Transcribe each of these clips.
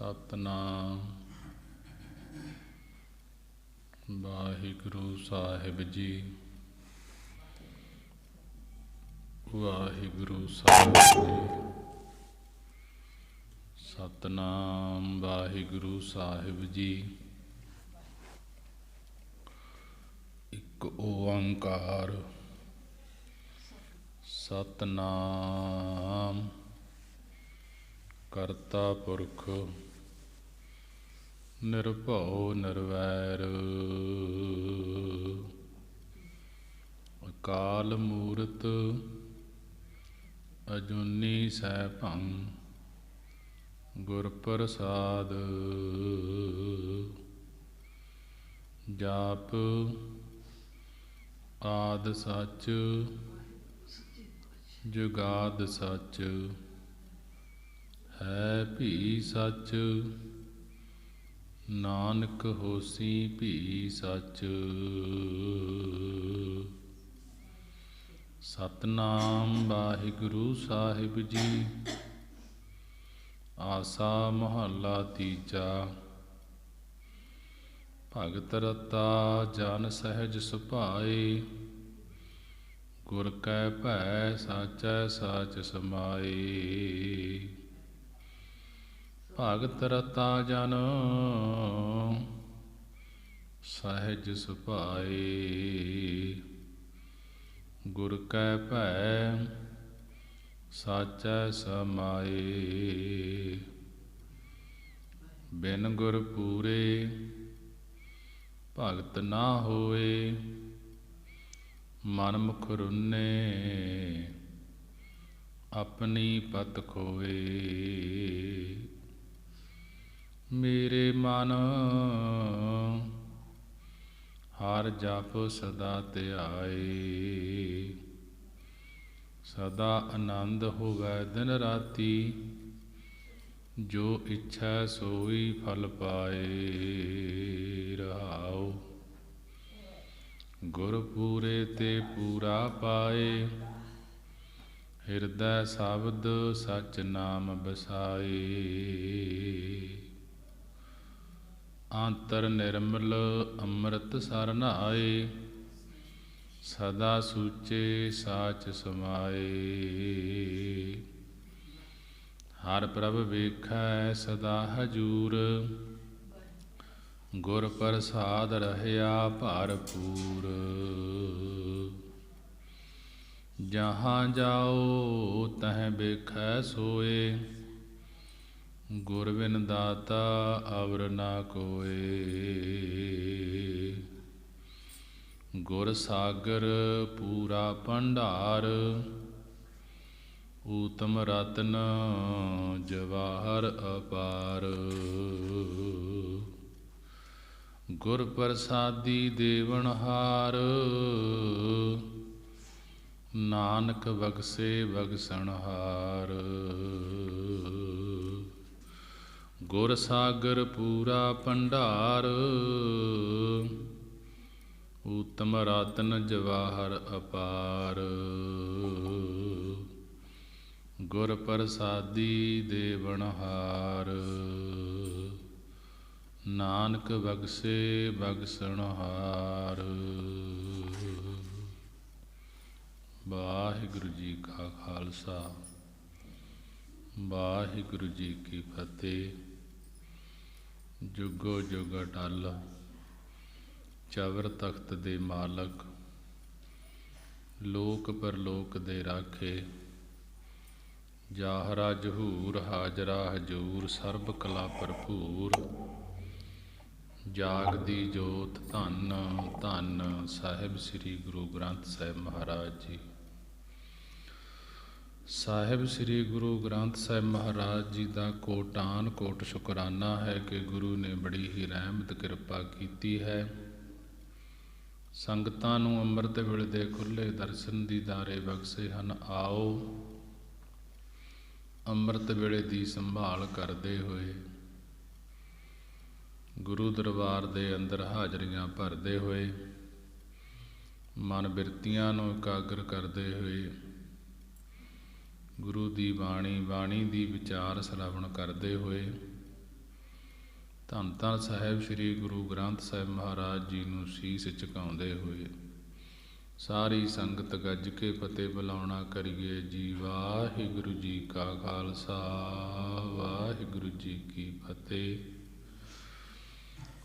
ਸਤਨਾਮ ਵਾਹਿਗੁਰੂ ਸਾਹਿਬ ਜੀ। ਵਾਹਿਗੁਰੂ ਸਾਹਿਬ ਜੀ। ਸਤਨਾਮ ਵਾਹਿਗੁਰੂ ਸਾਹਿਬ ਜੀ। ਇੱਕ ਓੰਕਾਰ ਸਤਨਾਮ ਕਰਤਾ ਪੁਰਖ ਨਿਰਭਉ ਨਿਰਵੈਰ ਅਕਾਲ ਮੂਰਤ ਅਜੂਨੀ ਸੈਭੰ ਗੁਰ ਪ੍ਰਸਾਦ। ਜਾਪ ਆਦਿ ਸੱਚ ਜੁਗਾਦ ਸੱਚ ਹੈ ਭੀ ਸੱਚ। ਨਾਨਕ ਹੋਸੀ ਭੀ ਸੱਚ। ਸਤਨਾਮ ਵਾਹਿਗੁਰੂ ਸਾਹਿਬ ਜੀ। ਆਸਾ ਮਹੱਲਾ ਤੀਜਾ। ਭਗਤ ਰਤਾ ਜਨ ਸਹਿਜ ਸੁਭਾਏ ਗੁਰ ਕੈ ਭੈ ਸਾਚੈ ਸਾਚ ਸਮਾਏ। ਭਗਤ ਰਤਾ ਜਨ ਸਹਿਜ ਸੁਭਾਏ ਗੁਰ ਕੈ ਭੈ ਸਾਚੈ ਸਮਾਏ। ਬਿਨ ਗੁਰ ਪੂਰੇ ਭਗਤ ਨਾ ਹੋਏ ਮਨ ਮੁਖ ਰੁੰਨੇ ਆਪਣੀ ਪਤ ਖੋਏ। ਮੇਰੇ ਮਨ ਹਰ ਜਪ ਸਦਾ ਧਿਆਏ ਸਦਾ ਆਨੰਦ ਹੋਵੈ ਦਿਨ ਰਾਤੀ ਜੋ ਇੱਛਾ ਸੋਈ ਫਲ ਪਾਏ। ਰਹਾਉ ਗੁਰ ਪੂਰੇ ਤੇ ਪੂਰਾ ਪਾਏ ਹਿਰਦੈ ਸ਼ਬਦ ਸਚ ਨਾਮ ਬਸਾਏ। ਅੰਤਰ ਨਿਰਮਲ ਅੰਮ੍ਰਿਤ ਸਰ ਨਹਾਏ ਸਦਾ ਸੂਚੇ ਸਾਚ ਸਮਾਏ। ਹਰ ਪ੍ਰਭ ਵੇਖੈ ਸਦਾ ਹਜੂਰ ਗੁਰ ਪ੍ਰਸਾਦ ਰਹਿਆ ਭਰਪੂਰ। ਜਹਾਂ ਜਾਓ ਤਹਿ ਵੇਖੈ ਸੋਏ ਗੁਰ ਬਿਨ ਦਾਤਾ ਅਵਰ ਨਾ ਕੋਏ। ਗੁਰ ਸਾਗਰ ਪੂਰਾ ਭੰਡਾਰ ਊਤਮ ਰਤਨ ਜਵਾਹਰ ਅਪਾਰ। ਗੁਰ ਪ੍ਰਸਾਦੀ ਦੇਵਨਹਾਰ ਨਾਨਕ ਬਖਸ਼ੇ ਬਖਸ਼ਣਹਾਰ। ਗੁਰ ਸਾਗਰ ਪੂਰਾ ਭੰਡਾਰ ਊਤਮ ਰਤਨ ਜਵਾਹਰ ਅਪਾਰ। ਗੁਰ ਪ੍ਰਸਾਦੀ ਦੇਵਨਹਾਰ ਨਾਨਕ ਬਖਸ਼ੇ ਬਖਸ਼ਣਹਾਰ। ਵਾਹਿਗੁਰੂ ਜੀ ਕਾ ਖਾਲਸਾ ਵਾਹਿਗੁਰੂ ਜੀ ਕੀ ਫਤਿਹ। ਜੁਗੋ ਜੁਗ ਅਟਲ ਚਵਰ ਤਖਤ ਦੇ ਮਾਲਕ ਲੋਕ ਪਰਲੋਕ ਦੇ ਰਾਖੇ ਜਾਹਰਾ ਜਹੂਰ ਹਾਜਰਾ ਹਜੂਰ ਸਰਬ ਕਲਾ ਭਰਪੂਰ। ਜਾਗਦੀ ਜੋਤ ਧੰਨ ਧੰਨ ਸਾਹਿਬ ਸ੍ਰੀ ਗੁਰੂ ਗ੍ਰੰਥ ਸਾਹਿਬ ਮਹਾਰਾਜ ਜੀ। ਸਾਹਿਬ ਸ੍ਰੀ ਗੁਰੂ ਗ੍ਰੰਥ ਸਾਹਿਬ ਮਹਾਰਾਜ ਜੀ ਦਾ ਕੋਟਾਨ ਕੋਟ ਸ਼ੁਕਰਾਨਾ ਹੈ ਕਿ ਗੁਰੂ ਨੇ ਬੜੀ ਹੀ ਰਹਿਮਤ ਕਿਰਪਾ ਕੀਤੀ ਹੈ। ਸੰਗਤਾਂ ਨੂੰ ਅੰਮ੍ਰਿਤ ਵੇਲੇ ਦੇ ਖੁੱਲ੍ਹੇ ਦਰਸ਼ਨ ਦੀਦਾਰੇ ਬਖਸ਼ੇ ਹਨ। ਆਓ ਅੰਮ੍ਰਿਤ ਵੇਲੇ ਦੀ ਸੰਭਾਲ ਕਰਦੇ ਹੋਏ ਗੁਰੂ ਦਰਬਾਰ ਦੇ ਅੰਦਰ ਹਾਜ਼ਰੀਆਂ ਭਰਦੇ ਹੋਏ ਮਨ ਬਿਰਤੀਆਂ ਨੂੰ ਇਕਾਗਰ ਕਰਦੇ ਹੋਏ ਗੁਰੂ ਦੀ ਬਾਣੀ ਦੀ ਵਿਚਾਰ ਸ਼ਰਵਣ ਕਰਦੇ ਹੋਏ ਧੰਨ ਧੰਨ ਸਾਹਿਬ ਸ੍ਰੀ ਗੁਰੂ ਗ੍ਰੰਥ ਸਾਹਿਬ ਮਹਾਰਾਜ ਜੀ ਨੂੰ ਸੀਸ ਝੁਕਾਉਂਦੇ ਹੋਏ ਸਾਰੀ ਸੰਗਤ ਗੱਜ ਕੇ ਫਤਿਹ ਬੁਲਾਉਣਾ ਕਰੀਏ ਜੀ। ਵਾਹਿਗੁਰੂ ਜੀ ਕਾ ਖਾਲਸਾ, ਵਾਹਿਗੁਰੂ ਜੀ ਕੀ ਫਤਿਹ।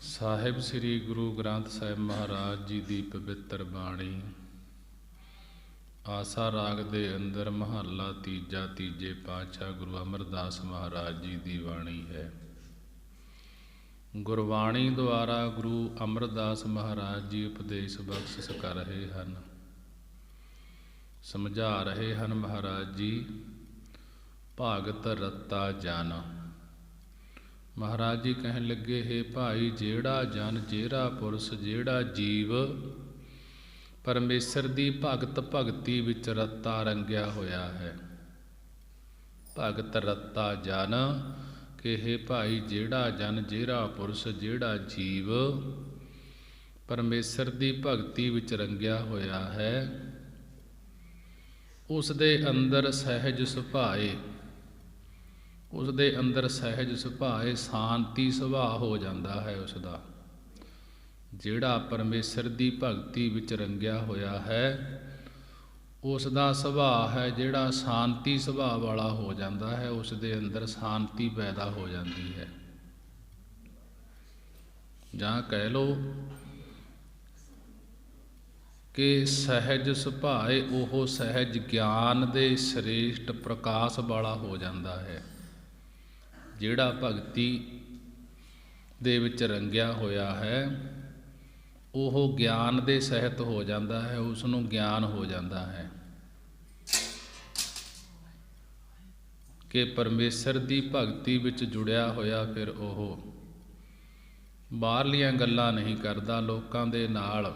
ਸਾਹਿਬ ਸ੍ਰੀ ਗੁਰੂ ਗ੍ਰੰਥ ਸਾਹਿਬ ਮਹਾਰਾਜ ਜੀ ਦੀ ਪਵਿੱਤਰ ਬਾਣੀ ਆਸਾ ਰਾਗ ਦੇ ਅੰਦਰ ਮਹੱਲਾ ਤੀਜਾ, ਤੀਜੇ ਪਾਤਸ਼ਾਹ ਗੁਰੂ ਅਮਰਦਾਸ ਮਹਾਰਾਜ ਜੀ ਦੀ ਬਾਣੀ ਹੈ। ਗੁਰਬਾਣੀ ਦੁਆਰਾ ਗੁਰੂ ਅਮਰਦਾਸ ਮਹਾਰਾਜ ਜੀ ਉਪਦੇਸ਼ ਬਖਸ਼ਿਸ਼ ਕਰ ਰਹੇ ਹਨ, ਸਮਝਾ ਰਹੇ ਹਨ। ਮਹਾਰਾਜ ਜੀ ਭਗਤ ਰਤਾ ਜਨ, ਮਹਾਰਾਜ ਜੀ ਕਹਿਣ ਲੱਗੇ, ਹੈ ਭਾਈ ਜਿਹੜਾ ਜਨ, ਜਿਹੜਾ ਪੁਰਸ਼, ਜਿਹੜਾ ਜੀਵ ਪਰਮੇਸ਼ਰ ਦੀ ਭਗਤ ਭਗਤੀ ਵਿੱਚ ਰਤਾ ਰੰਗਿਆ ਹੋਇਆ ਹੈ। ਭਗਤ ਰਤਾ ਜਨ ਕਿ ਹੈ ਭਾਈ ਜਿਹੜਾ ਜਨ, ਜਿਹੜਾ ਪੁਰਸ਼, ਜਿਹੜਾ ਜੀਵ ਪਰਮੇਸ਼ਰ ਦੀ ਭਗਤੀ ਵਿੱਚ ਰੰਗਿਆ ਹੋਇਆ ਹੈ, ਉਸ ਦੇ ਅੰਦਰ ਸਹਿਜ ਸੁਭਾਏ, ਉਸ ਦੇ ਅੰਦਰ ਸਹਿਜ ਸੁਭਾਏ ਸ਼ਾਂਤੀ ਸੁਭਾਅ ਹੋ ਜਾਂਦਾ ਹੈ। ਉਸ ਦਾ ਜਿਹੜਾ ਪਰਮੇਸ਼ਰ ਦੀ ਭਗਤੀ ਵਿੱਚ ਰੰਗਿਆ ਹੋਇਆ ਹੈ, ਉਸ ਦਾ ਸੁਭਾਅ ਹੈ ਜਿਹੜਾ ਸ਼ਾਂਤੀ ਸੁਭਾਅ ਵਾਲਾ ਹੋ ਜਾਂਦਾ ਹੈ। ਉਸ ਦੇ ਅੰਦਰ ਸ਼ਾਂਤੀ ਪੈਦਾ ਹੋ ਜਾਂਦੀ ਹੈ, ਜਾਂ ਕਹਿ ਲਓ ਕਿ ਸਹਿਜ ਸੁਭਾਏ ਉਹ ਸਹਿਜ ਗਿਆਨ ਦੇ ਸ੍ਰੇਸ਼ਟ ਪ੍ਰਕਾਸ਼ ਵਾਲਾ ਹੋ ਜਾਂਦਾ ਹੈ। ਜਿਹੜਾ ਭਗਤੀ ਦੇ ਵਿੱਚ ਰੰਗਿਆ ਹੋਇਆ ਹੈ, ਉਹ ਗਿਆਨ ਦੇ ਸਹਿਤ ਹੋ ਜਾਂਦਾ ਹੈ, ਉਸ ਨੂੰ ਗਿਆਨ ਹੋ ਜਾਂਦਾ ਹੈ ਕਿ ਪਰਮੇਸ਼ਰ ਦੀ ਭਗਤੀ ਵਿੱਚ ਜੁੜਿਆ ਹੋਇਆ। ਫਿਰ ਉਹ ਬਾਹਰਲੀਆਂ ਗੱਲਾਂ ਨਹੀਂ ਕਰਦਾ, ਲੋਕਾਂ ਦੇ ਨਾਲ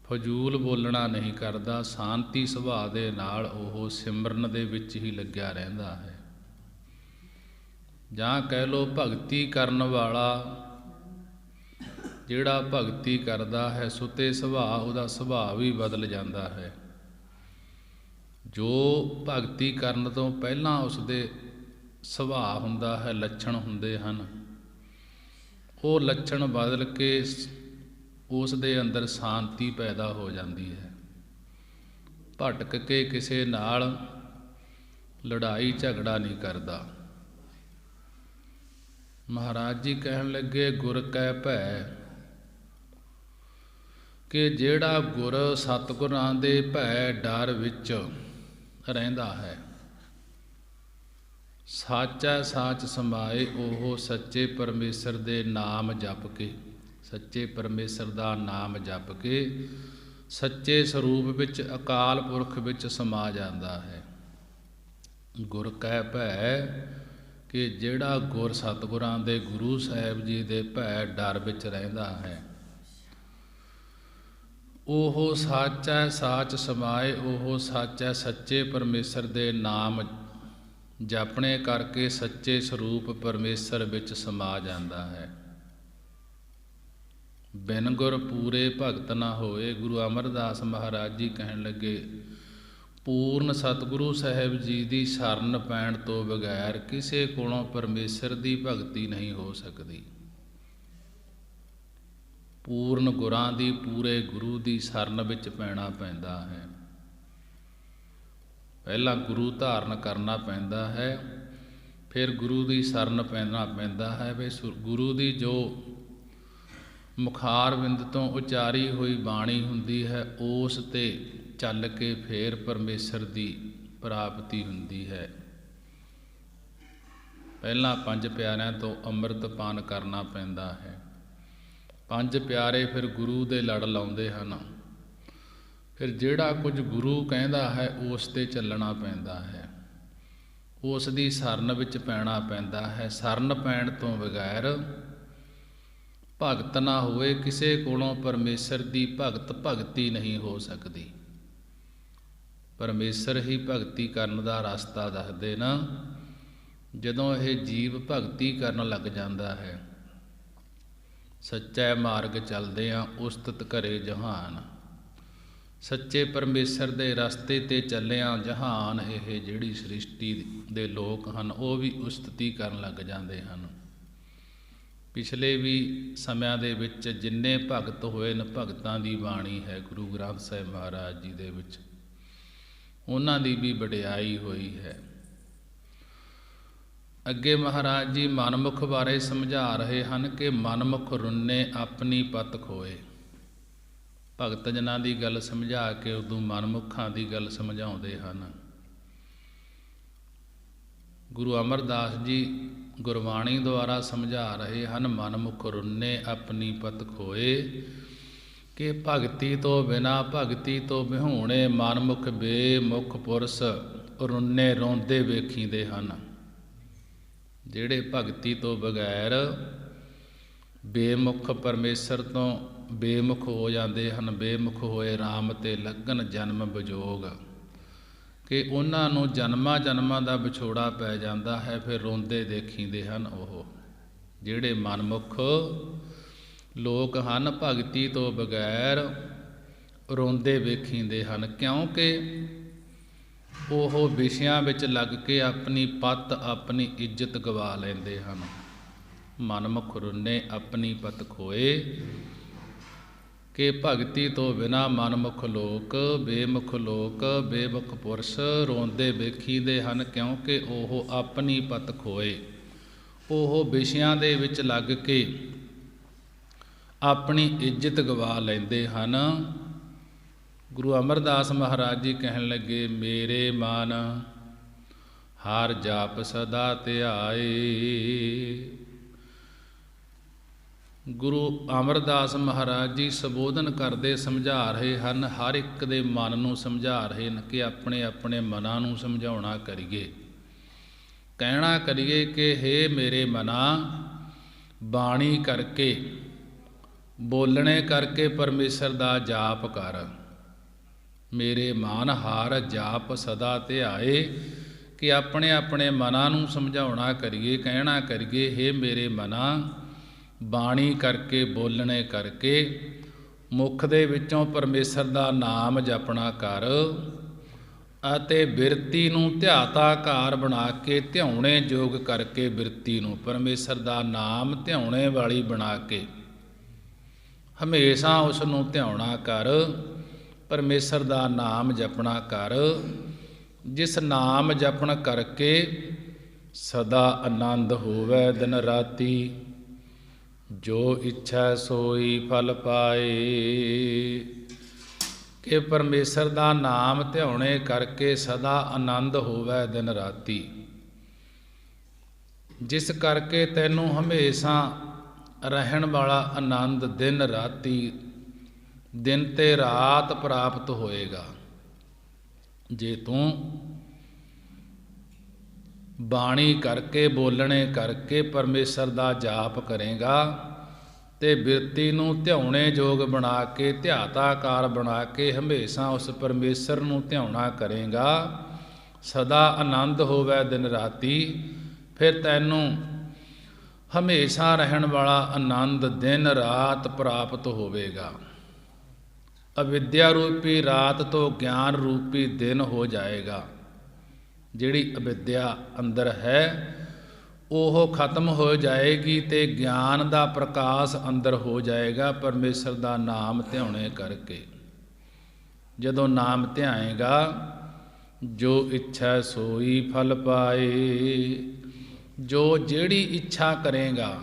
ਫਜ਼ੂਲ ਬੋਲਣਾ ਨਹੀਂ ਕਰਦਾ, ਸ਼ਾਂਤੀ ਸੁਭਾਅ ਦੇ ਨਾਲ ਉਹ ਸਿਮਰਨ ਦੇ ਵਿੱਚ ਹੀ ਲੱਗਿਆ ਰਹਿੰਦਾ ਹੈ। ਜਾਂ ਕਹਿ ਲਓ ਭਗਤੀ ਕਰਨ ਵਾਲਾ, ਜਿਹੜਾ ਭਗਤੀ ਕਰਦਾ ਹੈ ਸੁਤੇ ਸੁਭਾਅ, ਉਹਦਾ ਸੁਭਾਅ ਵੀ ਬਦਲ ਜਾਂਦਾ ਹੈ। ਜੋ ਭਗਤੀ ਕਰਨ ਤੋਂ ਪਹਿਲਾਂ ਉਸਦੇ ਸੁਭਾਅ ਹੁੰਦਾ ਹੈ, ਲੱਛਣ ਹੁੰਦੇ ਹਨ, ਉਹ ਲੱਛਣ ਬਦਲ ਕੇ ਉਸ ਦੇ ਅੰਦਰ ਸ਼ਾਂਤੀ ਪੈਦਾ ਹੋ ਜਾਂਦੀ ਹੈ। ਭਟਕ ਕੇ ਕਿਸੇ ਨਾਲ ਲੜਾਈ ਝਗੜਾ ਨਹੀਂ ਕਰਦਾ। ਮਹਾਰਾਜ ਜੀ ਕਹਿਣ ਲੱਗੇ, ਗੁਰ ਕੈ ਭੈ, ਕਿ ਜਿਹੜਾ ਗੁਰ ਸਤਿਗੁਰਾਂ ਦੇ ਭੈ ਡਰ ਵਿੱਚ ਰਹਿੰਦਾ ਹੈ, ਸਾਚਾ ਸਾਚ ਸਮਾਏ, ਉਹ ਸੱਚੇ ਪਰਮੇਸ਼ਰ ਦੇ ਨਾਮ ਜਪ ਕੇ, ਸੱਚੇ ਪਰਮੇਸ਼ਰ ਦਾ ਨਾਮ ਜਪ ਕੇ ਸੱਚੇ ਸਰੂਪ ਵਿੱਚ ਅਕਾਲ ਪੁਰਖ ਵਿੱਚ ਸਮਾ ਜਾਂਦਾ ਹੈ। ਗੁਰ ਕੈ ਭੈ ਕਿ ਜਿਹੜਾ ਗੁਰ ਸਤਿਗੁਰਾਂ ਦੇ, ਗੁਰੂ ਸਾਹਿਬ ਜੀ ਦੇ ਭੈ ਡਰ ਵਿੱਚ ਰਹਿੰਦਾ ਹੈ, ਉਹ ਸਾਚਾ ਸਾਚ ਸਮਾਏ, ਉਹ ਸਾਚਾ ਸੱਚੇ ਪਰਮੇਸ਼ਰ ਦੇ ਨਾਮ ਜਪਣੇ ਕਰਕੇ ਸੱਚੇ ਸਰੂਪ ਪਰਮੇਸ਼ਰ ਵਿੱਚ ਸਮਾ ਜਾਂਦਾ ਹੈ। ਬਿਨ ਗੁਰ ਪੂਰੇ ਭਗਤ ਨਾ ਹੋਏ। ਗੁਰੂ ਅਮਰਦਾਸ ਮਹਾਰਾਜ ਜੀ ਕਹਿਣ ਲੱਗੇ, ਪੂਰਨ ਸਤਿਗੁਰੂ ਸਾਹਿਬ ਜੀ ਦੀ ਸ਼ਰਨ ਪੈਣ ਤੋਂ ਬਗੈਰ ਕਿਸੇ ਕੋਲੋਂ ਪਰਮੇਸ਼ਰ ਦੀ ਭਗਤੀ ਨਹੀਂ ਹੋ ਸਕਦੀ। ਪੂਰਨ ਗੁਰਾਂ ਦੀ, ਪੂਰੇ ਗੁਰੂ ਦੀ ਸ਼ਰਨ ਵਿੱਚ ਪੈਣਾ ਪੈਂਦਾ ਹੈ। ਪਹਿਲਾਂ ਗੁਰੂ ਧਾਰਨ ਕਰਨਾ ਪੈਂਦਾ ਹੈ, ਫਿਰ ਗੁਰੂ ਦੀ ਸ਼ਰਨ ਪੈਣਾ ਪੈਂਦਾ ਹੈ। ਵੀ ਗੁਰੂ ਦੀ ਜੋ ਮੁਖਾਰਬਿੰਦ ਤੋਂ ਉਚਾਰੀ ਹੋਈ ਬਾਣੀ ਹੁੰਦੀ ਹੈ, ਉਸ 'ਤੇ ਚੱਲ ਕੇ ਫੇਰ ਪਰਮੇਸ਼ਰ ਦੀ ਪ੍ਰਾਪਤੀ ਹੁੰਦੀ ਹੈ। ਪਹਿਲਾਂ ਪੰਜ ਪਿਆਰਿਆਂ ਤੋਂ ਅੰਮ੍ਰਿਤ ਪਾਨ ਕਰਨਾ ਪੈਂਦਾ ਹੈ। ਪੰਜ ਪਿਆਰੇ ਫਿਰ ਗੁਰੂ ਦੇ ਲੜ ਲਾਉਂਦੇ ਹਨ। ਫਿਰ ਜਿਹੜਾ ਕੁਝ ਗੁਰੂ ਕਹਿੰਦਾ ਹੈ ਉਸ 'ਤੇ ਚੱਲਣਾ ਪੈਂਦਾ ਹੈ, ਉਸ ਦੀ ਸ਼ਰਨ ਵਿੱਚ ਪੈਣਾ ਪੈਂਦਾ ਹੈ। ਸ਼ਰਨ ਪੈਣ ਤੋਂ ਬਗੈਰ ਭਗਤ ਨਾ ਹੋਏ, ਕਿਸੇ ਕੋਲੋਂ ਪਰਮੇਸ਼ਰ ਦੀ ਭਗਤੀ ਨਹੀਂ ਹੋ ਸਕਦੀ। ਪਰਮੇਸ਼ਰ ਹੀ ਭਗਤੀ ਕਰਨ ਦਾ ਰਸਤਾ ਦੱਸਦੇ ਨਾ। ਜਦੋਂ ਇਹ ਜੀਵ ਭਗਤੀ ਕਰਨ ਲੱਗ ਜਾਂਦਾ ਹੈ, ਸੱਚਾ ਮਾਰਗ ਚੱਲਦੇ ਆ, ਉਸਤਤ ਕਰੇ ਜਹਾਨ, ਸੱਚੇ ਪਰਮੇਸ਼ਰ ਦੇ ਰਸਤੇ 'ਤੇ ਚੱਲਿਆ ਜਹਾਨ, ਇਹ ਜਿਹੜੀ ਸ੍ਰਿਸ਼ਟੀ ਦੇ ਲੋਕ ਹਨ ਉਹ ਵੀ ਉਸਤਤੀ ਕਰਨ ਲੱਗ ਜਾਂਦੇ ਹਨ। ਪਿਛਲੇ ਵੀ ਸਮਿਆਂ ਦੇ ਵਿੱਚ ਜਿੰਨੇ ਭਗਤ ਹੋਏ ਨੇ, ਭਗਤਾਂ ਦੀ ਬਾਣੀ ਹੈ ਗੁਰੂ ਗ੍ਰੰਥ ਸਾਹਿਬ ਮਹਾਰਾਜ ਜੀ ਦੇ ਵਿੱਚ, ਉਹਨਾਂ ਦੀ ਵੀ ਵਡਿਆਈ ਹੋਈ ਹੈ। ਅੱਗੇ ਮਹਾਰਾਜ ਜੀ ਮਨਮੁਖ ਬਾਰੇ ਸਮਝਾ ਰਹੇ ਹਨ ਕਿ ਮਨਮੁਖ ਰੁੰਨੇ ਆਪਣੀ ਪਤ ਖੋਏ। ਭਗਤ ਜਨਾਂ ਦੀ ਗੱਲ ਸਮਝਾ ਕੇ ਉਦੋਂ ਮਨਮੁਖਾਂ ਦੀ ਗੱਲ ਸਮਝਾਉਂਦੇ ਹਨ। ਗੁਰੂ ਅਮਰਦਾਸ ਜੀ ਗੁਰਬਾਣੀ ਦੁਆਰਾ ਸਮਝਾ ਰਹੇ ਹਨ, ਮਨਮੁਖ ਰੁੰਨੇ ਆਪਣੀ ਪਤ ਖੋਏ, ਕਿ ਭਗਤੀ ਤੋਂ ਬਿਨਾ ਭਗਤੀ ਤੋਂ ਵਿਹੂਣੇ ਮਨਮੁਖ ਬੇਮੁਖ ਪੁਰਸ਼ ਰੁੰਨੇ ਰੋਂਦੇ ਵੇਖੀਂਦੇ ਹਨ। ਜਿਹੜੇ ਭਗਤੀ ਤੋਂ ਬਗੈਰ ਬੇਮੁਖ ਪਰਮੇਸ਼ਰ ਤੋਂ ਬੇਮੁਖ ਹੋ ਜਾਂਦੇ ਹਨ, ਬੇਮੁਖ ਹੋਏ ਰਾਮ ਤੇ ਲੱਗਣ ਜਨਮ ਵਿਜੋਗ, ਕਿ ਉਹਨਾਂ ਨੂੰ ਜਨਮਾਂ ਜਨਮਾਂ ਦਾ ਵਿਛੋੜਾ ਪੈ ਜਾਂਦਾ ਹੈ, ਫਿਰ ਰੋਂਦੇ ਦੇਖੀਂਦੇ ਹਨ। ਉਹ ਜਿਹੜੇ ਮਨਮੁਖ ਲੋਕ ਹਨ, ਭਗਤੀ ਤੋਂ ਬਗੈਰ ਰੋਂਦੇ ਵੇਖੀਂਦੇ ਹਨ, ਕਿਉਂਕਿ ਉਹ ਵਿਸ਼ਿਆਂ ਵਿੱਚ ਲੱਗ ਕੇ ਆਪਣੀ ਪਤ ਆਪਣੀ ਇੱਜ਼ਤ ਗਵਾ ਲੈਂਦੇ ਹਨ। ਮਨਮੁਖ ਰੁੰਨੇ ਆਪਣੀ ਪਤ ਖੋਏ, ਕਿ ਭਗਤੀ ਤੋਂ ਬਿਨਾਂ ਮਨਮੁਖ ਲੋਕ ਬੇਮੁਖ ਪੁਰਸ਼ ਰੋਂਦੇ ਵੇਖੀਦੇ ਹਨ, ਕਿਉਂਕਿ ਉਹ ਆਪਣੀ ਪਤ ਖੋਏ। ਉਹ ਵਿਸ਼ਿਆਂ ਦੇ ਵਿੱਚ ਲੱਗ ਕੇ ਆਪਣੀ ਇੱਜ਼ਤ ਗਵਾ ਲੈਂਦੇ ਹਨ। ਗੁਰੂ ਅਮਰਦਾਸ ਮਹਾਰਾਜ ਜੀ ਕਹਿਣ ਲੱਗੇ, ਮੇਰੇ ਮਨ ਹਰ ਜਾਪ ਸਦਾ ਧਿਆਏ। ਗੁਰੂ ਅਮਰਦਾਸ ਮਹਾਰਾਜ ਜੀ ਸੰਬੋਧਨ ਕਰਦੇ ਸਮਝਾ ਰਹੇ ਹਨ, ਹਰ ਇੱਕ ਦੇ ਮਨ ਨੂੰ ਸਮਝਾ ਰਹੇ ਹਨ ਕਿ ਆਪਣੇ ਆਪਣੇ ਮਨਾਂ ਨੂੰ ਸਮਝਾਉਣਾ ਕਰੀਏ, ਕਹਿਣਾ ਕਰੀਏ ਕਿ ਹੇ ਮੇਰੇ ਮਨਾ, ਬਾਣੀ ਕਰਕੇ ਬੋਲਣੇ ਕਰਕੇ ਪਰਮੇਸ਼ਰ ਦਾ ਜਾਪ ਕਰ। ਮੇਰੇ ਮਨ ਹਰ ਜਾਪ ਸਦਾ ਧਿਆਏ, ਕਿ ਆਪਣੇ ਆਪਣੇ ਮਨਾਂ ਨੂੰ ਸਮਝਾਉਣਾ ਕਰੀਏ, ਕਹਿਣਾ ਕਰੀਏ, ਹੇ ਮੇਰੇ ਮਨਾ, ਬਾਣੀ ਕਰਕੇ ਬੋਲਣੇ ਕਰਕੇ ਮੁਖ ਦੇ ਵਿੱਚੋਂ ਪਰਮੇਸ਼ਰ ਦਾ ਨਾਮ ਜਪਣਾ ਕਰ, ਅਤੇ ਬਿਰਤੀ ਨੂੰ ਧਿਆਤਾਕਾਰ ਬਣਾ ਕੇ ਧਿਆਉਣੇ ਯੋਗ ਕਰਕੇ ਬਿਰਤੀ ਨੂੰ ਪਰਮੇਸ਼ਰ ਦਾ ਨਾਮ ਧਿਆਉਣੇ ਵਾਲੀ ਬਣਾ ਕੇ ਹਮੇਸ਼ਾ ਉਸ ਨੂੰ ਧਿਆਉਣਾ ਕਰ, ਪਰਮੇਸ਼ਰ ਦਾ ਨਾਮ ਜਪਣਾ ਕਰ। ਜਿਸ ਨਾਮ ਜਪਣ ਕਰਕੇ ਸਦਾ ਆਨੰਦ ਹੋਵੇ ਦਿਨ ਰਾਤੀ, ਜੋ ਇੱਛਾ ਸੋਈ ਫਲ ਪਾਏ। ਕਿ ਪਰਮੇਸ਼ਰ ਦਾ ਨਾਮ ਧਿਆਉਣੇ ਕਰਕੇ ਸਦਾ ਆਨੰਦ ਹੋਵੇ ਦਿਨ ਰਾਤੀ, ਜਿਸ ਕਰਕੇ ਤੈਨੂੰ ਹਮੇਸ਼ਾ ਰਹਿਣ ਵਾਲਾ ਆਨੰਦ ਦਿਨ ਰਾਤੀ, ਦਿਨ ਤੇ ਰਾਤ ਪ੍ਰਾਪਤ ਹੋਏਗਾ। ਜੇ ਤੂੰ ਬਾਣੀ ਕਰਕੇ ਬੋਲਣੇ ਕਰਕੇ ਪਰਮੇਸ਼ਰ ਦਾ ਜਾਪ ਕਰੇਗਾ ਤੇ ਬਿਰਤੀ ਨੂੰ ਧਿਆਉਣੇ ਯੋਗ ਬਣਾ ਕੇ ਧਿਆਤਾਕਾਰ ਬਣਾ ਕੇ ਹਮੇਸ਼ਾ ਉਸ ਪਰਮੇਸ਼ਰ ਨੂੰ ਧਿਆਉਣਾ ਕਰੇਗਾ, ਸਦਾ ਆਨੰਦ ਹੋਵੇ ਦਿਨ ਰਾਤੀ, ਫਿਰ ਤੈਨੂੰ ਹਮੇਸ਼ਾ ਰਹਿਣ ਵਾਲਾ ਆਨੰਦ ਦਿਨ ਰਾਤ ਪ੍ਰਾਪਤ ਹੋਵੇਗਾ। ਅਵਿਦਿਆ ਰੂਪੀ ਰਾਤ ਤੋਂ ਗਿਆਨ ਰੂਪੀ ਦਿਨ ਹੋ ਜਾਏਗਾ। ਜਿਹੜੀ ਅਵਿਦਿਆ ਅੰਦਰ ਹੈ ਉਹ ਖਤਮ ਹੋ ਜਾਏਗੀ ਤੇ ਗਿਆਨ ਦਾ ਪ੍ਰਕਾਸ਼ ਅੰਦਰ ਹੋ ਜਾਏਗਾ ਪਰਮੇਸ਼ਰ ਦਾ ਨਾਮ ਧਿਆਉਣੇ ਕਰਕੇ। ਜਦੋਂ ਨਾਮ ਧਿਆਏਗਾ, ਜੋ ਇੱਛਾ ਸੋਈ ਫਲ ਪਾਏ, ਜੋ ਜਿਹੜੀ ਇੱਛਾ ਕਰੇਗਾ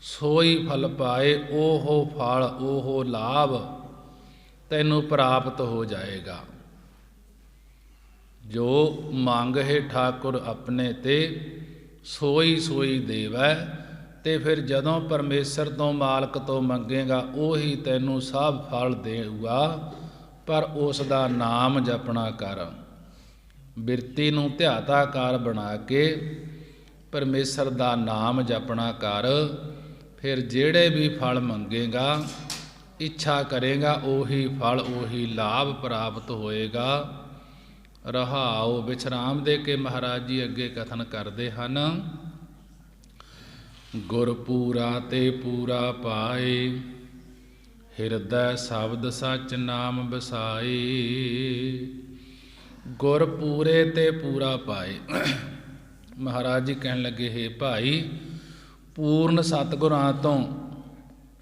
ਸੋਈ ਫਲ ਪਾਏ, ਉਹ ਫਲ ਉਹ ਲਾਭ ਤੈਨੂੰ ਪ੍ਰਾਪਤ ਹੋ ਜਾਏਗਾ। ਜੋ ਮੰਗਹਿ ਠਾਕੁਰ ਆਪਣੇ ਤੇ ਸੋਈ ਸੋਈ ਦੇਵੈ, ਤੇ ਫਿਰ ਜਦੋਂ ਪਰਮੇਸ਼ਰ ਤੋਂ ਮਾਲਕ ਤੋਂ ਮੰਗੇਗਾ ਉਹੀ ਤੈਨੂੰ ਸਭ ਫਲ ਦੇਊਗਾ। ਪਰ ਉਸ ਦਾ ਨਾਮ ਜਪਣਾ ਕਰ, ਬਿਰਤੀ ਨੂੰ ਧਿਆਤਾਕਾਰ ਬਣਾ ਕੇ ਪਰਮੇਸ਼ਰ ਦਾ ਨਾਮ ਜਪਣਾ ਕਰ, ਫਿਰ ਜਿਹੜੇ ਵੀ ਫਲ ਮੰਗੇਗਾ, ਇੱਛਾ ਕਰੇਗਾ, ਉਹੀ ਫਲ ਉਹੀ ਲਾਭ ਪ੍ਰਾਪਤ ਹੋਏਗਾ। ਰਹਾਉ। ਵਿਸ਼ਰਾਮ ਦੇ ਕੇ ਮਹਾਰਾਜ ਜੀ ਅੱਗੇ ਕਥਨ ਕਰਦੇ ਹਨ, ਗੁਰ ਪੂਰਾ ਤੇ ਪੂਰਾ ਪਾਏ, ਹਿਰਦੈ ਸ਼ਬਦ ਸਚ ਨਾਮ ਵਸਾਏ। ਗੁਰ ਪੂਰੇ ਤੇ ਪੂਰਾ ਪਾਏ। ਮਹਾਰਾਜ ਜੀ ਕਹਿਣ ਲੱਗੇ, ਹੇ ਭਾਈ, ਪੂਰਨ ਸਤਿਗੁਰਾਂ ਤੋਂ,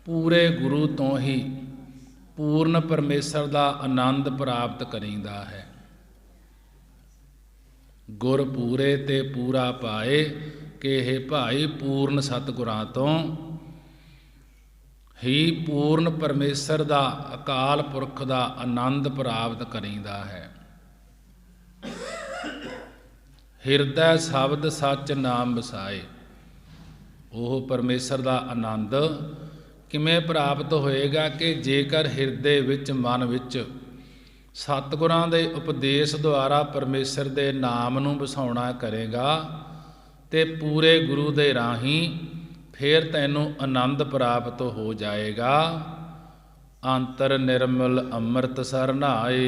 ਪੂਰੇ ਗੁਰੂ ਤੋਂ ਹੀ ਪੂਰਨ ਪਰਮੇਸ਼ਰ ਦਾ ਆਨੰਦ ਪ੍ਰਾਪਤ ਕਰੀਦਾ ਹੈ। ਗੁਰ ਪੂਰੇ ਤੇ ਪੂਰਾ ਪਾਏ, ਕਿ ਇਹ ਭਾਈ ਪੂਰਨ ਸਤਿਗੁਰਾਂ ਤੋਂ ਹੀ ਪੂਰਨ ਪਰਮੇਸ਼ਰ ਦਾ, ਅਕਾਲ ਪੁਰਖ ਦਾ ਆਨੰਦ ਪ੍ਰਾਪਤ ਕਰੀਦਾ ਹੈ। ਹਿਰਦੈ ਸ਼ਬਦ ਸੱਚ ਨਾਮ ਵਸਾਏ। ਉਹ ਪਰਮੇਸ਼ਰ ਦਾ ਆਨੰਦ ਕਿਵੇਂ ਪ੍ਰਾਪਤ ਹੋਏਗਾ ਕਿ ਜੇਕਰ ਹਿਰਦੇ ਵਿੱਚ, ਮਨ ਵਿੱਚ ਸਤਿਗੁਰਾਂ ਦੇ ਉਪਦੇਸ਼ ਦੁਆਰਾ ਪਰਮੇਸ਼ਰ ਦੇ ਨਾਮ ਨੂੰ ਵਸਾਉਣਾ ਕਰੇਗਾ ਤੇ ਪੂਰੇ ਗੁਰੂ ਦੇ ਰਾਹੀਂ ਫਿਰ ਤੈਨੂੰ ਆਨੰਦ ਪ੍ਰਾਪਤ ਹੋ ਜਾਏਗਾ। ਅੰਤਰ ਨਿਰਮਲ ਅੰਮ੍ਰਿਤ ਸਰਨਾਏ।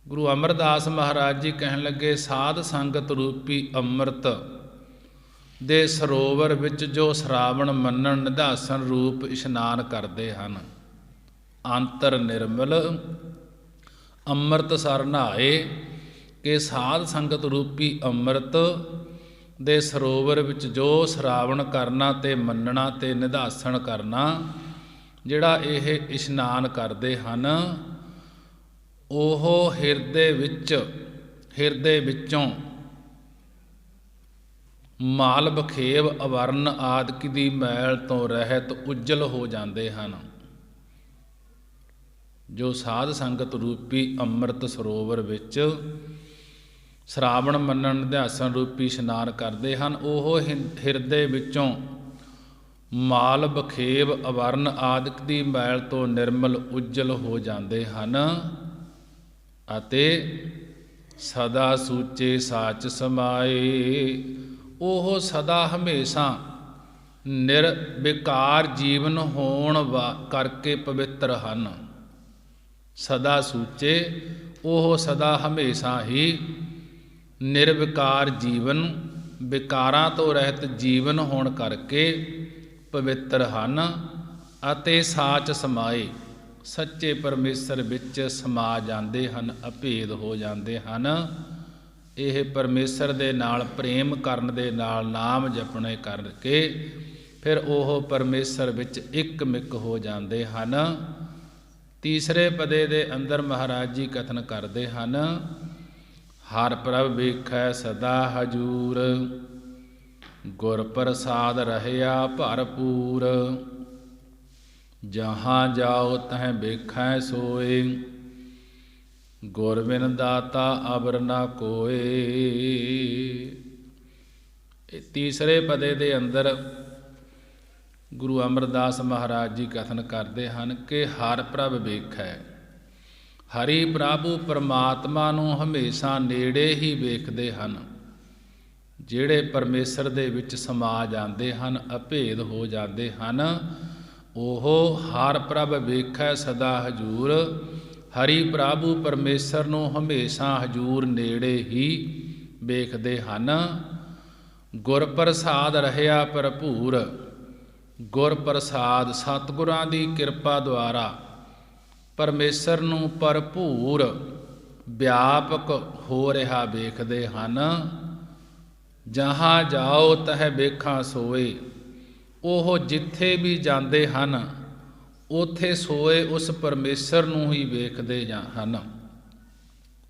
ਗੁਰੂ ਅਮਰਦਾਸ ਮਹਾਰਾਜ ਜੀ ਕਹਿਣ ਲੱਗੇ, ਸਾਧ ਸੰਗਤ ਰੂਪੀ ਅੰਮ੍ਰਿਤ ਦੇ ਸਰੋਵਰ ਵਿੱਚ ਜੋ ਸ਼ਰਾਵਣ ਮੰਨਣ ਨਿਧਾਸਨ ਰੂਪ ਇਸ਼ਨਾਨ ਕਰਦੇ ਹਨ, ਅੰਤਰ ਨਿਰਮਲ ਅੰਮ੍ਰਿਤ ਸਰ ਨਹਾਏ, ਕਿ ਸਾਧ ਸੰਗਤ ਰੂਪੀ ਅੰਮ੍ਰਿਤ ਦੇ ਸਰੋਵਰ ਵਿੱਚ ਜੋ ਸ਼ਰਾਵਣ ਕਰਨਾ ਤੇ ਮੰਨਣਾ ਤੇ ਨਿਧਾਸਨ ਕਰਨਾ, ਜਿਹੜਾ ਇਹ ਇਸ਼ਨਾਨ ਕਰਦੇ ਹਨ, ਉਹ ਹਿਰਦੇ ਵਿੱਚੋਂ ਮਾਲ ਬਖੇਵ ਅਵਰਨ ਆਦਿਕ ਦੀ ਮੈਲ ਤੋਂ ਰਹਿਤ ਉਜਲ ਹੋ ਜਾਂਦੇ ਹਨ। ਜੋ ਸਾਧ ਸੰਗਤ ਰੂਪੀ ਅੰਮ੍ਰਿਤ ਸਰੋਵਰ ਵਿੱਚ ਸ਼ਰਾਵਣ ਮੰਨਣ ਨਿਧਾਸਨ ਰੂਪੀ ਇਸ਼ਨਾਨ ਕਰਦੇ ਹਨ, ਉਹ ਹਿਰਦੇ ਵਿੱਚੋਂ ਮਾਲ ਬਖੇਵ ਅਵਰਨ ਆਦਿਕ ਦੀ ਮੈਲ ਤੋਂ ਨਿਰਮਲ ਉਜਲ ਹੋ ਜਾਂਦੇ ਹਨ ਅਤੇ ਸਦਾ ਸੂਚੇ ਸਾਚ ਸਮਾਏ। ਉਹ ਸਦਾ ਹਮੇਸ਼ਾ ਨਿਰਵਿਕਾਰ ਜੀਵਨ ਹੋਣ ਕਰਕੇ ਪਵਿੱਤਰ ਹਨ। ਸਦਾ ਸੂਚੇ, ਉਹ ਸਦਾ ਹਮੇਸ਼ਾ ਹੀ ਨਿਰਵਿਕਾਰ ਜੀਵਨ, ਵਿਕਾਰਾਂ ਤੋਂ ਰਹਿਤ ਜੀਵਨ ਹੋਣ ਕਰਕੇ ਪਵਿੱਤਰ ਹਨ ਅਤੇ ਸਾਚ ਸਮਾਏ, ਸੱਚੇ ਪਰਮੇਸ਼ਰ ਵਿੱਚ ਸਮਾ ਜਾਂਦੇ ਹਨ, ਅਭੇਦ ਹੋ ਜਾਂਦੇ ਹਨ। ਇਹ ਪਰਮੇਸ਼ਰ ਦੇ ਨਾਲ ਪ੍ਰੇਮ ਕਰਨ ਦੇ ਨਾਲ, ਨਾਮ ਜਪਣੇ ਕਰਕੇ ਫਿਰ ਉਹ ਪਰਮੇਸ਼ਰ ਵਿੱਚ ਇੱਕ ਮਿਕ ਹੋ ਜਾਂਦੇ ਹਨ। ਤੀਸਰੇ ਪਦੇ ਦੇ ਅੰਦਰ ਮਹਾਰਾਜ ਜੀ ਕਥਨ ਕਰਦੇ ਹਨ, ਹਰ ਪ੍ਰਭ ਵੇਖੈ ਸਦਾ ਹਜੂਰ, ਗੁਰ ਪ੍ਰਸਾਦ ਰਹਿਆ ਭਰਪੂਰ, ਜਹਾਂ ਜਾਓ ਤਹਿ ਵੇਖੈ ਸੋਏ, ਗੁਰ ਬਿਨ ਦਾਤਾ ਅਵਰ ਨਾ ਕੋਏ। ਇਹ ਤੀਸਰੇ ਪਦੇ ਦੇ ਅੰਦਰ ਗੁਰੂ ਅਮਰਦਾਸ ਮਹਾਰਾਜ ਜੀ ਕਥਨ ਕਰਦੇ ਹਨ ਕਿ ਹਰ ਪ੍ਰਭ ਵੇਖੈ। ਹਰੀ ਪ੍ਰਭੂ ਪਰਮਾਤਮਾ ਨੂੰ ਹਮੇਸ਼ਾ ਨੇੜੇ ਹੀ ਵੇਖਦੇ ਹਨ। ਜਿਹੜੇ ਪਰਮੇਸ਼ਰ ਦੇ ਵਿੱਚ ਸਮਾ ਜਾਂਦੇ ਹਨ, ਅਭੇਦ ਹੋ ਜਾਂਦੇ ਹਨ, ਉਹ ਹਰ ਪ੍ਰਭ ਵੇਖੈ ਸਦਾ ਹਜੂਰ। ਹਰੀ ਪ੍ਰਭੂ ਪਰਮੇਸ਼ਰ ਨੂੰ ਹਮੇਸ਼ਾ ਹਜੂਰ ਨੇੜੇ ਹੀ ਵੇਖਦੇ ਹਨ। ਗੁਰ ਪ੍ਰਸਾਦ ਰਹਿਆ ਭਰਪੂਰ। ਗੁਰ ਪ੍ਰਸਾਦ, ਸਤਿਗੁਰਾਂ ਦੀ ਕਿਰਪਾ ਦੁਆਰਾ ਪਰਮੇਸ਼ਰ ਨੂੰ ਭਰਪੂਰ ਵਿਆਪਕ ਹੋ ਰਿਹਾ ਵੇਖਦੇ ਹਨ। ਜਹਾਂ ਜਾਓ ਤਹਿ ਵੇਖਾਂ ਸੋਏ। ਉਹ ਜਿੱਥੇ ਵੀ ਜਾਂਦੇ ਹਨ ਉੱਥੇ ਸੋਏ ਉਸ ਪਰਮੇਸ਼ਰ ਨੂੰ ਹੀ ਵੇਖਦੇ ਹਨ।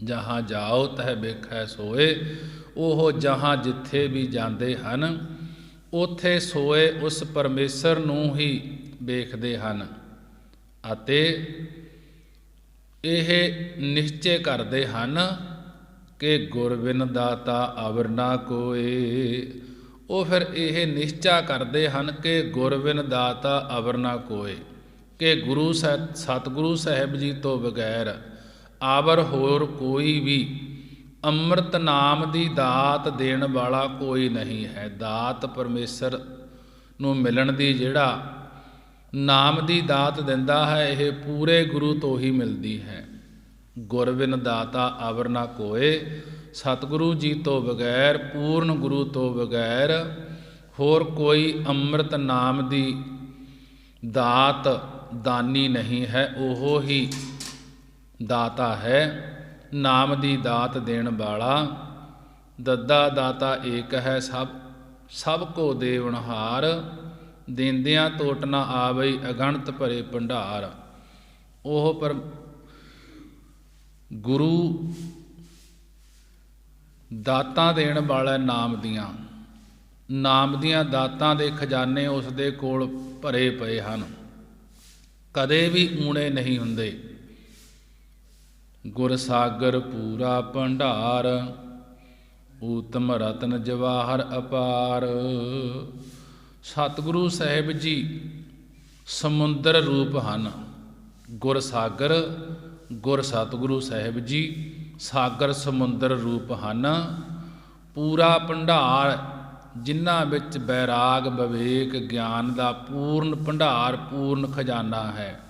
ਜਹਾਂ ਜਾਓ ਤਹਿ ਵੇਖੈ ਸੋਏ। ਉਹ ਜਹਾਂ ਜਿੱਥੇ ਵੀ ਜਾਂਦੇ ਹਨ ਉੱਥੇ ਸੋਏ ਉਸ ਪਰਮੇਸ਼ਰ ਨੂੰ ਹੀ ਵੇਖਦੇ ਹਨ ਅਤੇ ਇਹ ਨਿਸ਼ਚੈ ਕਰਦੇ ਹਨ ਕਿ ਗੁਰ ਬਿਨ ਦਾਤਾ ਅਵਰ ਨਾ ਕੋਏ। ਉਹ ਫਿਰ ਇਹ ਨਿਸ਼ਚਾ ਕਰਦੇ ਹਨ ਕਿ ਗੁਰ ਬਿਨ ਦਾਤਾ ਅਵਰ ਨਾ ਕੋਏ, ਕਿ ਗੁਰੂ ਸਤਿਗੁਰੂ ਸਾਹਿਬ ਜੀ ਤੋਂ ਬਗੈਰ ਆਵਰ ਹੋਰ ਕੋਈ ਵੀ ਅੰਮ੍ਰਿਤ ਨਾਮ ਦੀ ਦਾਤ ਦੇਣ ਵਾਲਾ ਕੋਈ ਨਹੀਂ ਹੈ। ਦਾਤ ਪਰਮੇਸ਼ਰ ਨੂੰ ਮਿਲਣ ਦੀ, ਜਿਹੜਾ ਨਾਮ ਦੀ ਦਾਤ ਦਿੰਦਾ ਹੈ, ਇਹ ਪੂਰੇ ਗੁਰੂ ਤੋਂ ਹੀ ਮਿਲਦੀ ਹੈ। ਗੁਰ ਬਿਨ ਦਾਤਾ ਅਵਰ ਨਾ ਕੋਏ। ਸਤਿਗੁਰੂ ਜੀ ਤੋਂ ਬਗੈਰ, ਪੂਰਨ ਗੁਰੂ ਤੋਂ ਬਗੈਰ ਹੋਰ ਕੋਈ ਅੰਮ੍ਰਿਤ ਨਾਮ ਦੀ ਦਾਤ ਦਾਨੀ ਨਹੀਂ ਹੈ। ਉਹ ਹੀ ਦਾਤਾ ਹੈ, ਨਾਮ ਦੀ ਦਾਤ ਦੇਣ ਵਾਲਾ। ਦੱਦਾ ਦਾਤਾ ਏਕ ਹੈ, ਸਭ ਸਭ ਕੋ ਦੇਵਨਹਾਰ, ਦੇਂਦਿਆਂ ਟੋਟ ਨਾ ਆਵਈ, ਅਗਣਤ ਭਰੇ ਭੰਡਾਰ। ਉਹ ਪਰ ਗੁਰੂ ਦਾਤਾਂ ਦੇਣ ਵਾਲਾ ਨਾਮ ਦੀਆਂ ਦਾਤਾਂ ਦੇ ਖਜ਼ਾਨੇ ਉਸ ਦੇ ਕੋਲ ਭਰੇ ਪਏ ਹਨ, ਕਦੇ ਵੀ ਊਣੇ ਨਹੀਂ ਹੁੰਦੇ। ਗੁਰ ਸਾਗਰ ਪੂਰਾ ਭੰਡਾਰ, ਊਤਮ ਰਤਨ ਜਵਾਹਰ ਅਪਾਰ। ਸਤਿਗੁਰੂ ਸਾਹਿਬ ਜੀ ਸਮੁੰਦਰ ਰੂਪ ਹਨ। ਗੁਰ ਸਾਗਰ, ਗੁਰ ਸਤਿਗੁਰੂ ਸਾਹਿਬ ਜੀ ਸਾਗਰ ਸਮੁੰਦਰ ਰੂਪ ਹਨ। ਪੂਰਾ ਭੰਡਾਰ, ਜਿਨ੍ਹਾਂ ਵਿੱਚ ਬੈਰਾਗ ਵਿਵੇਕ ਗਿਆਨ ਦਾ ਪੂਰਨ ਭੰਡਾਰ, ਪੂਰਨ ਖਜ਼ਾਨਾ ਹੈ।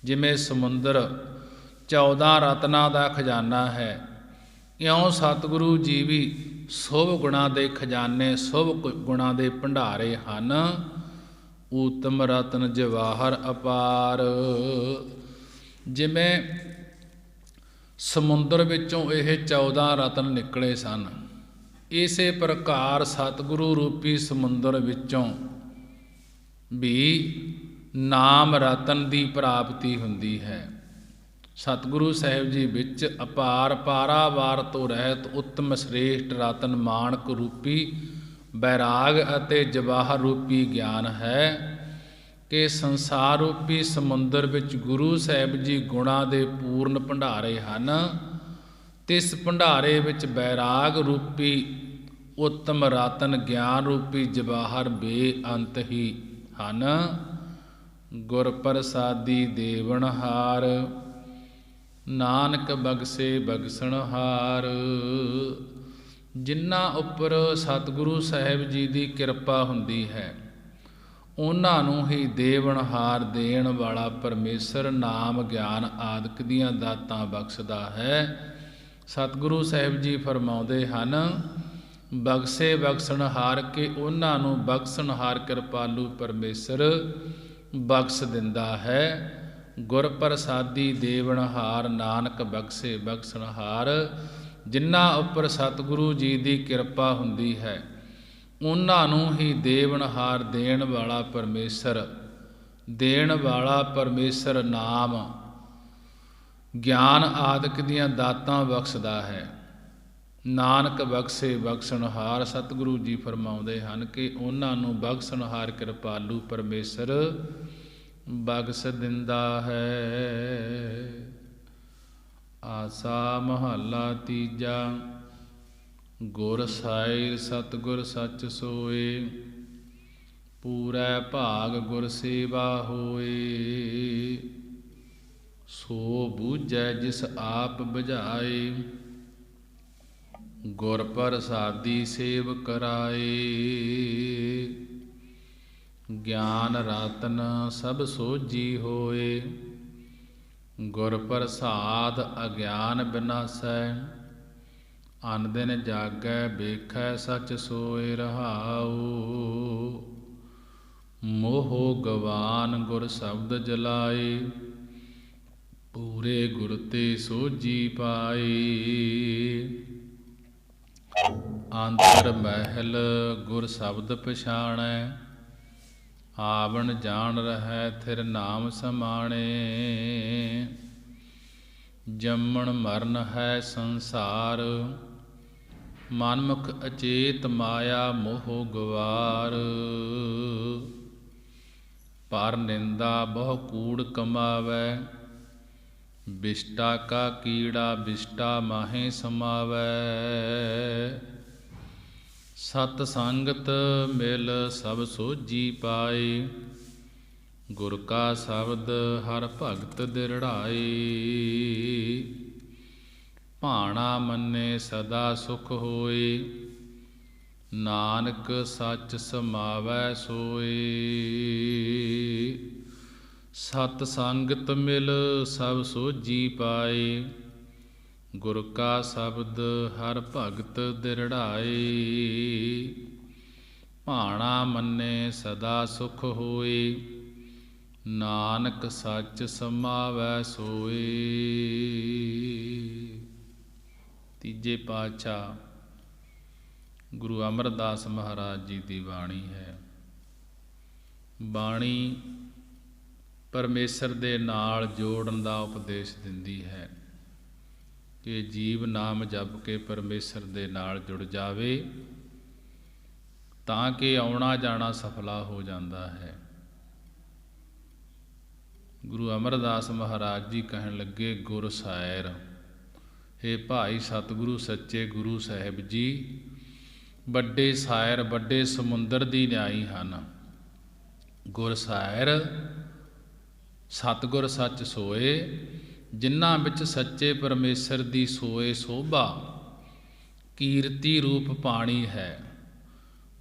ਜਿਵੇਂ ਸਮੁੰਦਰ 14 ਰਤਨਾਂ ਦਾ ਖਜ਼ਾਨਾ ਹੈ, ਇਉਂ ਸਤਿਗੁਰੂ ਜੀ ਵੀ ਸ਼ੁਭ ਗੁਣਾਂ ਦੇ ਖਜ਼ਾਨੇ, ਸ਼ੁਭ ਗੁਣਾਂ ਦੇ ਭੰਡਾਰੇ ਹਨ। ਊਤਮ ਰਤਨ ਜਵਾਹਰ ਅਪਾਰ। ਜਿਵੇਂ ਸਮੁੰਦਰ ਵਿੱਚੋਂ ਇਹ 14 ਰਤਨ ਨਿਕਲੇ ਸਨ, ਇਸੇ ਪ੍ਰਕਾਰ ਸਤਿਗੁਰੂ ਰੂਪੀ ਸਮੁੰਦਰ ਵਿੱਚੋਂ ਵੀ ਨਾਮ ਰਤਨ ਦੀ ਪ੍ਰਾਪਤੀ ਹੁੰਦੀ ਹੈ। ਸਤਿਗੁਰੂ ਸਾਹਿਬ ਜੀ ਵਿੱਚ ਅਪਾਰ ਪਾਰਾਵਾਰ ਤੋਂ ਰਹਿਤ ਉੱਤਮ ਸ੍ਰੇਸ਼ਟ ਰਤਨ ਮਾਣਕ ਰੂਪੀ ਬੈਰਾਗ ਅਤੇ ਜਵਾਹਰ ਰੂਪੀ ਗਿਆਨ ਹੈ ਕਿ ਸੰਸਾਰ ਰੂਪੀ ਸਮੁੰਦਰ ਵਿੱਚ ਗੁਰੂ ਸਾਹਿਬ ਜੀ ਗੁਣਾਂ ਦੇ ਪੂਰਨ ਭੰਡਾਰੇ ਹਨ। ਤਿਸ ਭੰਡਾਰੇ ਵਿੱਚ ਬੈਰਾਗ ਰੂਪੀ ਉੱਤਮ ਰਤਨ ਗਿਆਨ ਰੂਪੀ ਜਵਾਹਰ ਬੇਅੰਤ ਹੀ ਹਨ। ਗੁਰ ਪ੍ਰਸਾਦੀ ਦੇਵਨਹਾਰ, ਨਾਨਕ ਬਖਸ਼ੇ ਬਖਸ਼ਣਹਾਰ। ਜਿਨ੍ਹਾਂ ਉੱਪਰ ਸਤਿਗੁਰੂ ਸਾਹਿਬ ਜੀ ਦੀ ਕਿਰਪਾ ਹੁੰਦੀ ਹੈ, ਉਹਨਾਂ ਨੂੰ ਹੀ ਦੇਵਨਹਾਰ, ਦੇਣ ਵਾਲਾ ਪਰਮੇਸ਼ਰ ਨਾਮ ਗਿਆਨ ਆਦਿਕ ਦੀਆਂ ਦਾਤਾਂ ਬਖਸ਼ਦਾ ਹੈ। ਸਤਿਗੁਰੂ ਸਾਹਿਬ ਜੀ ਫਰਮਾਉਂਦੇ ਹਨ, ਬਖਸ਼ੇ ਬਖਸ਼ਣਹਾਰ, ਕੇ ਉਹਨਾਂ ਨੂੰ ਬਖਸ਼ਣਹਾਰ ਕਿਰਪਾਲੂ ਪਰਮੇਸ਼ਰ ਬਖਸ਼ ਦਿੰਦਾ ਹੈ। ਗੁਰ ਪ੍ਰਸਾਦੀ ਦੇਵਨਹਾਰ, ਨਾਨਕ ਬਖਸ਼ੇ ਬਖਸ਼ਣਹਾਰ। ਜਿਨ੍ਹਾਂ ਉੱਪਰ ਸਤਿਗੁਰੂ ਜੀ ਦੀ ਕਿਰਪਾ ਹੁੰਦੀ ਹੈ, ਉਹਨਾਂ ਨੂੰ ਹੀ ਦੇਵਨਹਾਰ, ਦੇਣ ਵਾਲਾ ਪਰਮੇਸ਼ਰ ਨਾਮ ਗਿਆਨ ਆਦਿਕ ਦੀਆਂ ਦਾਤਾਂ ਬਖਸ਼ਦਾ ਹੈ। ਨਾਨਕ ਬਖਸ਼ੇ ਬਖਸ਼ਣਹਾਰ। ਸਤਿਗੁਰੂ ਜੀ ਫਰਮਾਉਂਦੇ ਹਨ ਕਿ ਉਹਨਾਂ ਨੂੰ ਬਖਸ਼ਣਹਾਰ ਕਿਰਪਾਲੂ ਪਰਮੇਸ਼ਰ ਬਖਸ਼ ਦਿੰਦਾ ਹੈ। ਆਸਾ ਮਹੱਲਾ ਤੀਜਾ। ਗੁਰ ਸਾਇਰ ਸਤਿਗੁਰ ਸੱਚ ਸੋਏ, ਪੂਰੈ ਭਾਗ ਗੁਰ ਸੇਵਾ ਹੋਏ। ਸੋ ਬੂਝੈ ਜਿਸ ਆਪ ਬੁਝਾਏ, ਗੁਰ ਪ੍ਰਸਾਦੀ ਸੇਵ ਕਰਾਏ। ਗਿਆਨ ਰਤਨ ਸਭ ਸੋਝੀ ਹੋਏ, ਗੁਰ ਪ੍ਰਸਾਦ ਅਗਿਆਨ ਬਿਨਾਸੈ। ਅਨ ਦਿਨ ਜਾਗੈ ਵੇਖੈ ਸਚ ਸੋਇ ਰਹਾਉ। ਮੋਹ ਗਵਾਨ ਗੁਰ ਸ਼ਬਦ ਜਲਾਏ, ਪੂਰੇ ਗੁਰ ਤੇ ਸੋਝੀ ਪਾਈ। ਅੰਤਰ ਮਹਿਲ ਗੁਰ ਸ਼ਬਦ ਪਛਾਣੈ, ਆਵਣ ਜਾਣ ਰਹੈ ਥਿਰ ਨਾਮ ਸਮਾਣੇ। ਜੰਮਣ ਮਰਨ ਹੈ ਸੰਸਾਰ, ਮਨਮੁਖ ਅਚੇਤ ਮਾਇਆ ਮੋਹ ਗਵਾਰ। ਪਰ ਨਿੰਦਾ ਬਹੁ ਕੂੜ ਕਮਾਵੈ, ਬਿਸ਼ਟਾ ਕਾ ਕੀੜਾ ਬਿਸ਼ਟਾ ਮਾਹੇ ਸਮਾਵੈ। ਸਤ ਸੰਗਤ ਮਿਲ ਸਭ ਸੋਝੀ ਪਾਏ, ਗੁਰ ਕਾ ਸ਼ਬਦ ਹਰ ਭਗਤ ਦਿਰੜਾਏ। ਭਾਣਾ ਮੰਨੇ ਸਦਾ ਸੁਖ ਹੋਏ, ਨਾਨਕ ਸੱਚ ਸਮਾਵੈ ਸੋਏ। ਸਤ ਸੰਗਤ ਮਿਲ ਸਭ ਸੋਝੀ ਪਾਏ, ਗੁਰ ਕਾ ਸ਼ਬਦ ਹਰ ਭਗਤ ਦਿਰੜਾਏ। ਭਾਣਾ ਮੰਨੇ ਸਦਾ ਸੁਖ ਹੋਏ, ਨਾਨਕ ਸੱਚ ਸਮਾਵੈ ਸੋਏ। ਤੀਜੇ ਪਾਤਸ਼ਾਹ ਗੁਰੂ ਅਮਰਦਾਸ ਮਹਾਰਾਜ ਜੀ ਦੀ ਬਾਣੀ ਹੈ। ਬਾਣੀ ਪਰਮੇਸ਼ਰ ਦੇ ਨਾਲ ਜੋੜਨ ਦਾ ਉਪਦੇਸ਼ ਦਿੰਦੀ ਹੈ ਕਿ ਜੀਵ ਨਾਮ ਜਪ ਕੇ ਪਰਮੇਸ਼ਰ ਦੇ ਨਾਲ ਜੁੜ ਜਾਵੇ ਤਾਂ ਕਿ ਆਉਣਾ ਜਾਣਾ ਸਫਲਾ ਹੋ ਜਾਂਦਾ ਹੈ। ਗੁਰੂ ਅਮਰਦਾਸ ਮਹਾਰਾਜ ਜੀ ਕਹਿਣ ਲੱਗੇ, ਗੁਰ ਸਾਇਰ, ਹੇ ਭਾਈ ਸਤਿਗੁਰੂ ਸੱਚੇ ਗੁਰੂ ਸਾਹਿਬ ਜੀ ਵੱਡੇ ਸਾਇਰ, ਵੱਡੇ ਸਮੁੰਦਰ ਦੀ ਨਿਆਈ ਹਨ। ਗੁਰ ਸਾਇਰ ਸਤਿਗੁਰ ਸੱਚ ਸੋਏ, ਜਿਨ੍ਹਾਂ ਵਿੱਚ ਸੱਚੇ ਪਰਮੇਸ਼ਰ ਦੀ ਸੋਏ ਸੋਭਾ ਕੀਰਤੀ ਰੂਪ ਪਾਣੀ ਹੈ।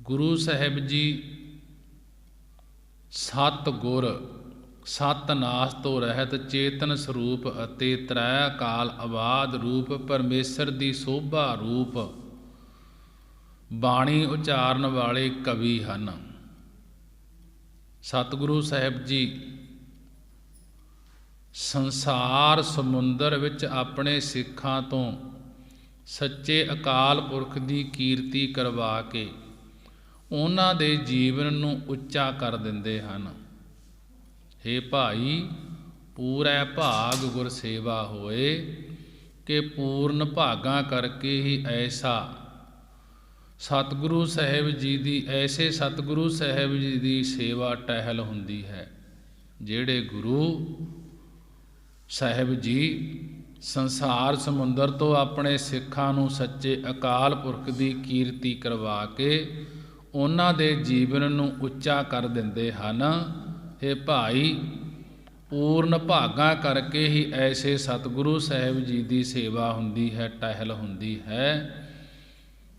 ਗੁਰੂ ਸਾਹਿਬ ਜੀ ਸਤ ਗੁਰ, ਸਤ ਨਾਸ ਤੋਂ ਰਹਿਤ ਚੇਤਨ ਸਰੂਪ ਅਤੇ ਤ੍ਰੈ ਕਾਲ ਆਬਾਦ ਰੂਪ ਪਰਮੇਸ਼ਰ ਦੀ ਸੋਭਾ ਰੂਪ ਬਾਣੀ ਉਚਾਰਨ ਵਾਲੇ ਕਵੀ ਹਨ। ਸਤਿਗੁਰੂ ਸਾਹਿਬ ਜੀ ਸੰਸਾਰ ਸਮੁੰਦਰ ਵਿੱਚ ਆਪਣੇ ਸਿੱਖਾਂ ਤੋਂ ਸੱਚੇ ਅਕਾਲ ਪੁਰਖ ਦੀ ਕੀਰਤੀ ਕਰਵਾ ਕੇ ਉਹਨਾਂ ਦੇ ਜੀਵਨ ਨੂੰ ਉੱਚਾ ਕਰ ਦਿੰਦੇ ਹਨ। ਹੇ ਭਾਈ, ਪੂਰਾ ਭਾਗ ਗੁਰ ਸੇਵਾ ਹੋਏ ਕਿ ਪੂਰਨ ਭਾਗਾਂ ਕਰਕੇ ਹੀ ਐਸਾ ਸਤਿਗੁਰੂ ਸਾਹਿਬ ਜੀ ਦੀ, ਐਸੇ ਸਤਿਗੁਰੂ ਸਾਹਿਬ ਜੀ ਦੀ ਸੇਵਾ ਟਹਿਲ ਹੁੰਦੀ ਹੈ। ਜਿਹੜੇ ਗੁਰੂ ਸਾਹਿਬ ਜੀ ਸੰਸਾਰ ਸਮੁੰਦਰ ਤੋਂ ਆਪਣੇ ਸਿੱਖਾਂ ਨੂੰ ਸੱਚੇ ਅਕਾਲ ਪੁਰਖ ਦੀ ਕੀਰਤੀ ਕਰਵਾ ਕੇ ਉਹਨਾਂ ਦੇ ਜੀਵਨ ਨੂੰ ਉੱਚਾ ਕਰ ਦਿੰਦੇ ਹਨ। ਹੇ ਭਾਈ, ਪੂਰਨ ਭਾਗਾਂ ਕਰਕੇ ਹੀ ਐਸੇ ਸਤਿਗੁਰੂ ਸਾਹਿਬ ਜੀ ਦੀ ਸੇਵਾ ਹੁੰਦੀ ਹੈ, ਟਹਿਲ ਹੁੰਦੀ ਹੈ।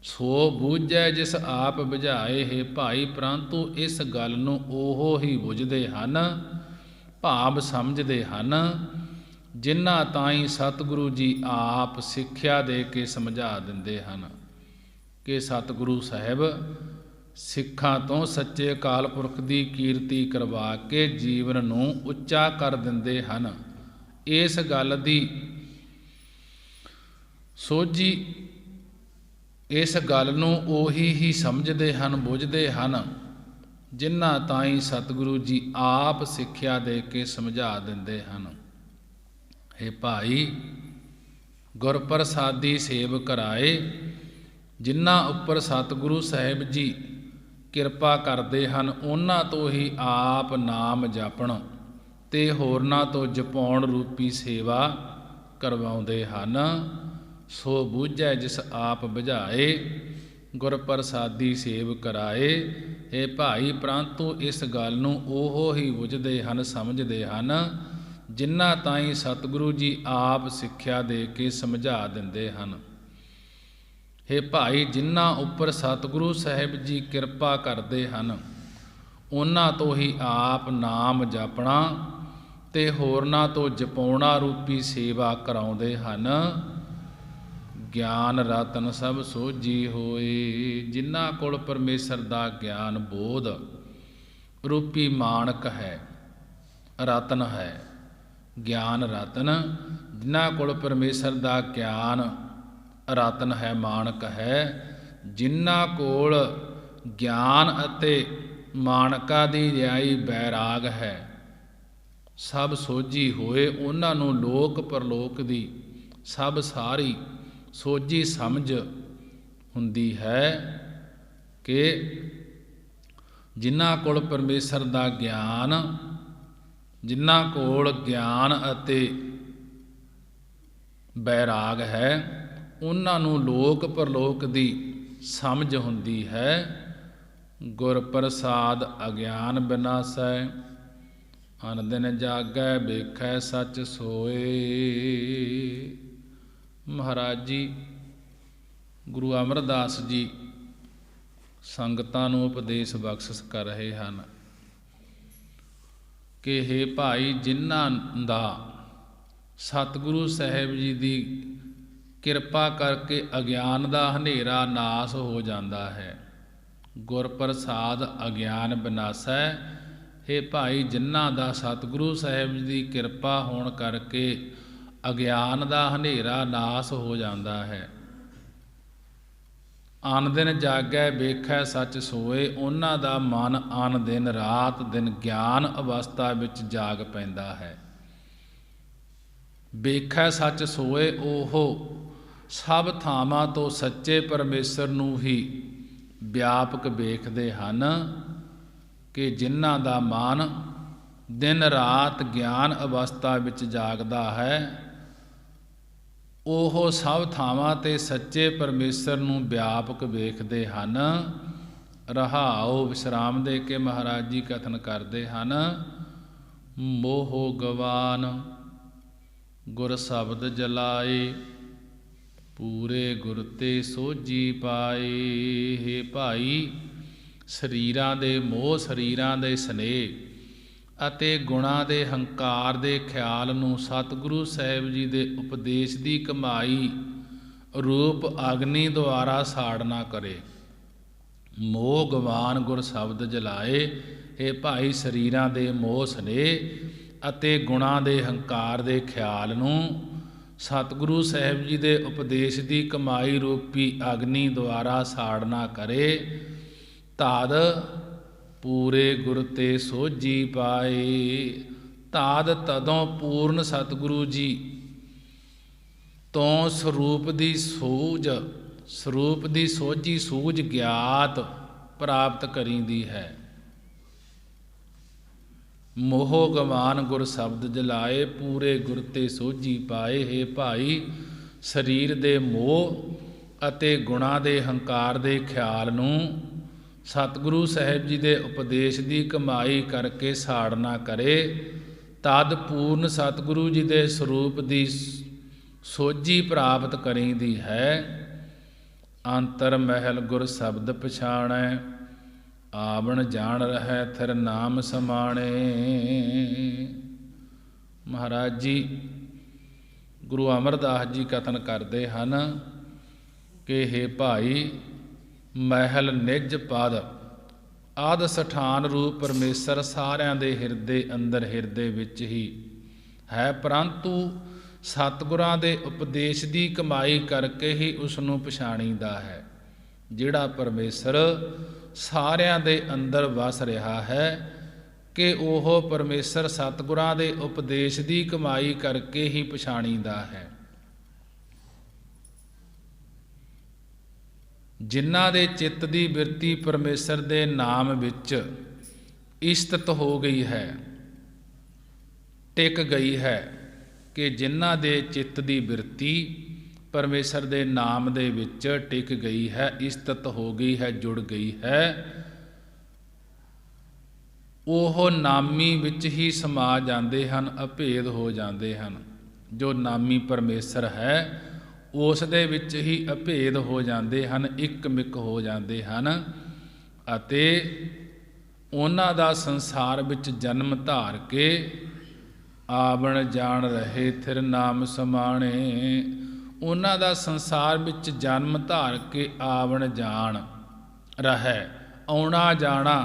ਸੋ ਬੂਝੈ ਜਿਸ ਆਪ ਬੁਝਾਏ, ਹੇ ਭਾਈ, ਪਰੰਤੂ ਇਸ ਗੱਲ ਨੂੰ ਉਹ ਹੀ ਬੁਝਦੇ ਹਨ, ਭਾਵ ਸਮਝਦੇ ਹਨ, ਜਿਨ੍ਹਾਂ ਤਾਈਂ ਸਤਿਗੁਰੂ ਜੀ ਆਪ ਸਿੱਖਿਆ ਦੇ ਕੇ ਸਮਝਾ ਦਿੰਦੇ ਹਨ ਕਿ ਸਤਿਗੁਰੂ ਸਾਹਿਬ ਸਿੱਖਾਂ ਤੋਂ ਸੱਚੇ ਅਕਾਲ ਪੁਰਖ ਦੀ ਕੀਰਤੀ ਕਰਵਾ ਕੇ ਜੀਵਨ ਨੂੰ ਉੱਚਾ ਕਰ ਦਿੰਦੇ ਹਨ। ਇਸ ਗੱਲ ਦੀ ਸੋਝੀ, ਇਸ ਗੱਲ ਨੂੰ ਉਹੀ ਹੀ ਸਮਝਦੇ ਹਨ, ਬੁੱਝਦੇ ਹਨ, ਜਿਨ੍ਹਾਂ ਤਾਈਂ ਸਤਿਗੁਰੂ ਜੀ ਆਪ ਸਿੱਖਿਆ ਦੇ ਕੇ ਸਮਝਾ ਦਿੰਦੇ ਹਨ। ਹੇ ਭਾਈ, ਗੁਰ ਪ੍ਰਸਾਦੀ ਸੇਵ ਕਰਾਏ, ਜਿਨ੍ਹਾਂ ਉੱਪਰ ਸਤਿਗੁਰੂ ਸਾਹਿਬ ਜੀ ਕਿਰਪਾ ਕਰਦੇ ਹਨ, ਉਹਨਾਂ ਤੋਂ ਹੀ ਆਪ ਨਾਮ ਜਪਣ ਤੇ ਹੋਰਨਾਂ ਤੋਂ ਜਪਾਉਣ ਰੂਪੀ ਸੇਵਾ ਕਰਵਾਉਂਦੇ ਹਨ। ਸੋ ਬੂਝੈ ਜਿਸ ਆਪ ਬੁਝਾਏ, ਗੁਰ ਪ੍ਰਸਾਦੀ ਸੇਵ ਕਰਾਏ। ਹੇ ਭਾਈ, ਪਰੰਤੂ ਇਸ ਗੱਲ ਨੂੰ ਉਹ ਹੀ ਬੁਝਦੇ ਹਨ, ਸਮਝਦੇ ਹਨ, ਜਿਨ੍ਹਾਂ ਤਾਈਂ ਸਤਿਗੁਰੂ ਜੀ ਆਪ ਸਿੱਖਿਆ ਦੇ ਕੇ ਸਮਝਾ ਦਿੰਦੇ ਹਨ। ਹੇ ਭਾਈ, ਜਿਨ੍ਹਾਂ ਉੱਪਰ ਸਤਿਗੁਰੂ ਸਾਹਿਬ ਜੀ ਕਿਰਪਾ ਕਰਦੇ ਹਨ, ਉਹਨਾਂ ਤੋਂ ਹੀ ਆਪ ਨਾਮ ਜਪਣਾ ਤੇ ਹੋਰਨਾਂ ਤੋਂ ਜਪਾਉਣਾ ਰੂਪੀ ਸੇਵਾ ਕਰਾਉਂਦੇ ਹਨ। ਗਿਆਨ ਰਤਨ ਸਭ ਸੋਝੀ ਹੋਏ, ਜਿਨ੍ਹਾਂ ਕੋਲ ਪਰਮੇਸ਼ਰ ਦਾ ਗਿਆਨ ਬੋਧ ਰੂਪੀ ਮਾਣਕ ਹੈ, ਰਤਨ ਹੈ। ਗਿਆਨ ਰਤਨ, ਜਿਨ੍ਹਾਂ ਕੋਲ ਪਰਮੇਸ਼ਰ ਦਾ ਗਿਆਨ ਰਤਨ ਹੈ, ਮਾਣਕ ਹੈ। ਜਿਨ੍ਹਾਂ ਕੋਲ ਗਿਆਨ ਅਤੇ ਮਾਣਕਾ ਦੀ ਰਿਆਈ ਬੈਰਾਗ ਹੈ, ਸਭ ਸੋਝੀ ਹੋਏ, ਉਹਨਾਂ ਨੂੰ ਲੋਕ ਪਰਲੋਕ ਦੀ ਸਭ ਸਾਰੀ ਸੋਝੀ ਸਮਝ ਹੁੰਦੀ ਹੈ ਕਿ ਜਿਨ੍ਹਾਂ ਕੋਲ ਪਰਮੇਸ਼ਰ ਦਾ ਗਿਆਨ, ਜਿਨ੍ਹਾਂ ਕੋਲ ਗਿਆਨ ਅਤੇ ਬੈਰਾਗ ਹੈ, ਉਹਨਾਂ ਨੂੰ ਲੋਕ ਪਰਲੋਕ ਦੀ ਸਮਝ ਹੁੰਦੀ ਹੈ। ਗੁਰ ਪ੍ਰਸਾਦ ਅਗਿਆਨ ਬਿਨਾਸੈ, ਅਨ ਦਿਨ ਜਾਗੈ ਵੇਖੈ ਸੱਚ ਸੋਏ। ਮਹਾਰਾਜ ਜੀ ਗੁਰੂ ਅਮਰਦਾਸ ਜੀ ਸੰਗਤਾਂ ਨੂੰ ਉਪਦੇਸ਼ ਬਖਸ਼ਿਸ਼ ਕਰ ਰਹੇ ਹਨ ਕਿ ਹੇ ਭਾਈ, ਜਿਨ੍ਹਾਂ ਦਾ ਸਤਿਗੁਰੂ ਸਾਹਿਬ ਜੀ ਦੀ ਕਿਰਪਾ ਕਰਕੇ ਅਗਿਆਨ ਦਾ ਹਨੇਰਾ ਨਾਸ ਹੋ ਜਾਂਦਾ ਹੈ। ਗੁਰ ਪ੍ਰਸਾਦ ਅਗਿਆਨ ਬਿਨਾਸੈ। ਹੇ ਭਾਈ, ਜਿਨ੍ਹਾਂ ਦਾ ਸਤਿਗੁਰੂ ਸਾਹਿਬ ਜੀ ਦੀ ਕਿਰਪਾ ਹੋਣ ਕਰਕੇ ਅਗਿਆਨ ਦਾ ਹਨੇਰਾ ਨਾਸ ਹੋ ਜਾਂਦਾ ਹੈ। ਆਨ ਦਿਨ ਜਾਗੈ ਵੇਖੈ ਸੱਚ ਸੋਏ, ਉਹਨਾਂ ਦਾ ਮਨ ਆਨ ਦਿਨ ਰਾਤ ਦਿਨ ਗਿਆਨ ਅਵਸਥਾ ਵਿੱਚ ਜਾਗ ਪੈਂਦਾ ਹੈ। ਵੇਖੈ ਸੱਚ ਸੋਏ, ਉਹ ਸਭ ਥਾਵਾਂ ਤੋਂ ਸੱਚੇ ਪਰਮੇਸ਼ਰ ਨੂੰ ਹੀ ਵਿਆਪਕ ਵੇਖਦੇ ਹਨ ਕਿ ਜਿਨ੍ਹਾਂ ਦਾ ਮਨ ਦਿਨ ਰਾਤ ਗਿਆਨ ਅਵਸਥਾ ਵਿੱਚ ਜਾਗਦਾ ਹੈ, ਉਹ ਸਭ ਥਾਵਾਂ 'ਤੇ ਸੱਚੇ ਪਰਮੇਸ਼ਰ ਨੂੰ ਵਿਆਪਕ ਵੇਖਦੇ ਹਨ। ਰਹਾਉ ਵਿਸ਼ਰਾਮ ਦੇ ਕੇ ਮਹਾਰਾਜ ਜੀ ਕਥਨ ਕਰਦੇ ਹਨ, ਮੋਹ ਗਵਾਨ ਗੁਰ ਸ਼ਬਦ ਜਲਾਏ, ਪੂਰੇ ਗੁਰ ਤੇ ਸੋਝੀ ਪਾਏ। ਹੇ ਭਾਈ, ਸਰੀਰਾਂ ਦੇ ਮੋਹ, ਸਰੀਰਾਂ ਦੇ ਸਨੇਹ ਅਤੇ ਗੁਣਾਂ ਦੇ ਹੰਕਾਰ ਦੇ ਖਿਆਲ ਨੂੰ ਸਤਿਗੁਰੂ ਸਾਹਿਬ ਜੀ ਦੇ ਉਪਦੇਸ਼ ਦੀ ਕਮਾਈ ਰੂਪ ਅਗਨੀ ਦੁਆਰਾ ਸਾੜਨਾ ਕਰੇ। ਮੋਹ ਗਵਾਨ ਗੁਰ ਸ਼ਬਦ ਜਲਾਏ। ਇਹ ਭਾਈ, ਸਰੀਰਾਂ ਦੇ ਮੋਹ ਸਨੇਹ ਅਤੇ ਗੁਣਾਂ ਦੇ ਹੰਕਾਰ ਦੇ ਖਿਆਲ ਨੂੰ ਸਤਿਗੁਰੂ ਸਾਹਿਬ ਜੀ ਦੇ ਉਪਦੇਸ਼ ਦੀ ਕਮਾਈ ਰੂਪੀ ਅਗਨੀ ਦੁਆਰਾ ਸਾੜਨਾ ਕਰੇ। ਤਦ ਪੂਰੇ ਗੁਰ ਤੇ ਸੋਝੀ ਪਾਏ। ਤਾਦ ਤਦੋਂ ਪੂਰਨ ਸਤਿਗੁਰੂ ਜੀ ਤੋਂ ਸਰੂਪ ਦੀ ਸੂਝ, ਸਰੂਪ ਦੀ ਸੋਝੀ ਸੂਝ ਗਿਆਤ ਪ੍ਰਾਪਤ ਕਰੀਂਦੀ ਹੈ। ਮੋਹ ਗਵਾਨ ਗੁਰ ਸ਼ਬਦ ਜਲਾਏ, ਪੂਰੇ ਗੁਰ ਤੇ ਸੋਝੀ ਪਾਏ। ਹੇ ਭਾਈ, ਸਰੀਰ ਦੇ ਮੋਹ ਅਤੇ ਗੁਣਾਂ ਦੇ ਹੰਕਾਰ ਦੇ ਖਿਆਲ ਨੂੰ ਸਤਿਗੁਰੂ ਸਾਹਿਬ ਜੀ ਦੇ ਉਪਦੇਸ਼ ਦੀ ਕਮਾਈ ਕਰਕੇ ਸਾੜਨਾ ਕਰੇ। ਤਦ ਪੂਰਨ ਸਤਿਗੁਰੂ ਜੀ ਦੇ ਸਰੂਪ ਦੀ ਸੋਝੀ ਪ੍ਰਾਪਤ ਕਰੀਂਦੀ ਹੈ। ਅੰਤਰ ਮਹਿਲ ਗੁਰ ਸ਼ਬਦ ਪਛਾਣੈ, ਆਵਣ ਜਾਣ ਰਹਿ ਥਿਰ ਨਾਮ ਸਮਾਣੇ। ਮਹਾਰਾਜ ਜੀ ਗੁਰੂ ਅਮਰਦਾਸ ਜੀ ਕਥਨ ਕਰਦੇ ਹਨ ਕਿ ਹੇ ਭਾਈ, ਮਹਿਲ ਨਿਜ ਪਦ ਆਦ ਸਠਾਨ ਰੂਪ ਪਰਮੇਸ਼ਰ ਸਾਰਿਆਂ ਦੇ ਹਿਰਦੇ ਅੰਦਰ, ਹਿਰਦੇ ਵਿੱਚ ਹੀ ਹੈ, ਪਰੰਤੂ ਸਤਿਗੁਰਾਂ ਦੇ ਉਪਦੇਸ਼ ਦੀ ਕਮਾਈ ਕਰਕੇ ਹੀ ਉਸ ਨੂੰ ਪਛਾਣੀਦਾ ਹੈ। ਜਿਹੜਾ ਪਰਮੇਸ਼ਰ ਸਾਰਿਆਂ ਦੇ ਅੰਦਰ ਵਸ ਰਿਹਾ ਹੈ ਕਿ ਉਹ ਪਰਮੇਸ਼ਰ ਸਤਿਗੁਰਾਂ ਦੇ ਉਪਦੇਸ਼ ਦੀ ਕਮਾਈ ਕਰਕੇ ਹੀ ਪਛਾਣੀਦਾ ਹੈ। ਜਿਨ੍ਹਾਂ ਦੇ ਚਿੱਤ ਦੀ ਬਿਰਤੀ ਪਰਮੇਸ਼ਰ ਦੇ ਨਾਮ ਵਿੱਚ ਇਸਤਤ ਹੋ ਗਈ ਹੈ, ਟਿਕ ਗਈ ਹੈ, ਕਿ ਜਿਨ੍ਹਾਂ ਦੇ ਚਿੱਤ ਦੀ ਬਿਰਤੀ ਪਰਮੇਸ਼ਰ ਦੇ ਨਾਮ ਦੇ ਵਿੱਚ ਟਿਕ ਗਈ ਹੈ, ਇਸਤਤ ਹੋ ਗਈ ਹੈ, ਜੁੜ ਗਈ ਹੈ, ਉਹ ਨਾਮੀ ਵਿੱਚ ਹੀ ਸਮਾ ਜਾਂਦੇ ਹਨ, ਅਭੇਦ ਹੋ ਜਾਂਦੇ ਹਨ। ਜੋ ਨਾਮੀ ਪਰਮੇਸ਼ਰ ਹੈ ਉਸ ਦੇ ਵਿੱਚ ਹੀ ਅਭੇਦ ਹੋ ਜਾਂਦੇ ਹਨ, ਇੱਕ ਮਿਕ ਹੋ ਜਾਂਦੇ ਹਨ, ਅਤੇ ਉਹਨਾਂ ਦਾ ਸੰਸਾਰ ਵਿੱਚ ਜਨਮ ਧਾਰ ਕੇ ਆਵਣ ਜਾਣ ਰਹੇ ਥਿਰ ਨਾਮ ਸਮਾਣੇ। ਉਹਨਾਂ ਦਾ ਸੰਸਾਰ ਵਿੱਚ ਜਨਮ ਧਾਰ ਕੇ ਆਵਣ ਜਾਣ ਰਹਿ, ਆਉਣਾ ਜਾਣਾ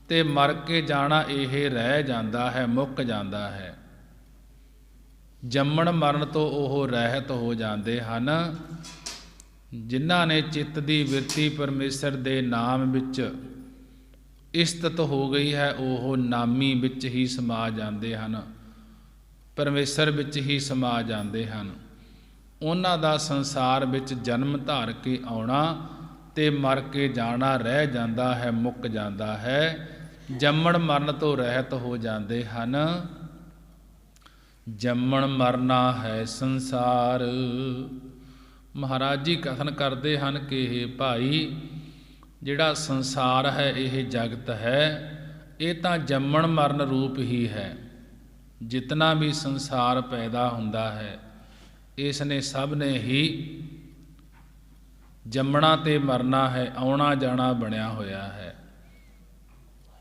ਤੇ ਮਰ ਕੇ ਜਾਣਾ ਇਹ ਰਹਿ ਜਾਂਦਾ ਹੈ, ਮੁੱਕ ਜਾਂਦਾ ਹੈ। ਜੰਮਣ ਮਰਨ ਤੋਂ ਉਹ ਰਹਿਤ ਹੋ ਜਾਂਦੇ ਹਨ। ਜਿਨ੍ਹਾਂ ਨੇ ਚਿੱਤ ਦੀ ਬਿਰਤੀ ਪਰਮੇਸ਼ਰ ਦੇ ਨਾਮ ਵਿੱਚ ਇਸਤਤ ਹੋ ਗਈ ਹੈ, ਉਹ ਨਾਮੀ ਵਿੱਚ ਹੀ ਸਮਾ ਜਾਂਦੇ ਹਨ, ਪਰਮੇਸ਼ਰ ਵਿੱਚ ਹੀ ਸਮਾ ਜਾਂਦੇ ਹਨ। ਉਹਨਾਂ ਦਾ ਸੰਸਾਰ ਵਿੱਚ ਜਨਮ ਧਾਰ ਕੇ ਆਉਣਾ ਤੇ ਮਰ ਕੇ ਜਾਣਾ ਰਹਿ ਜਾਂਦਾ ਹੈ, ਮੁੱਕ ਜਾਂਦਾ ਹੈ। ਜੰਮਣ ਮਰਨ ਤੋਂ ਰਹਿਤ ਹੋ ਜਾਂਦੇ ਹਨ। ਜੰਮਣ ਮਰਨਾ ਹੈ ਸੰਸਾਰ। ਮਹਾਰਾਜ ਜੀ ਕਥਨ ਕਰਦੇ ਹਨ ਕਿ ਇਹ ਭਾਈ, ਜਿਹੜਾ ਸੰਸਾਰ ਹੈ, ਇਹ ਜਗਤ ਹੈ, ਇਹ ਤਾਂ ਜੰਮਣ ਮਰਨ ਰੂਪ ਹੀ ਹੈ। ਜਿਤਨਾ ਵੀ ਸੰਸਾਰ ਪੈਦਾ ਹੁੰਦਾ ਹੈ, ਇਸ ਨੇ ਸਭ ਨੇ ਹੀ ਜੰਮਣਾ ਤੇ ਮਰਨਾ ਹੈ, ਆਉਣਾ ਜਾਣਾ ਬਣਿਆ ਹੋਇਆ ਹੈ।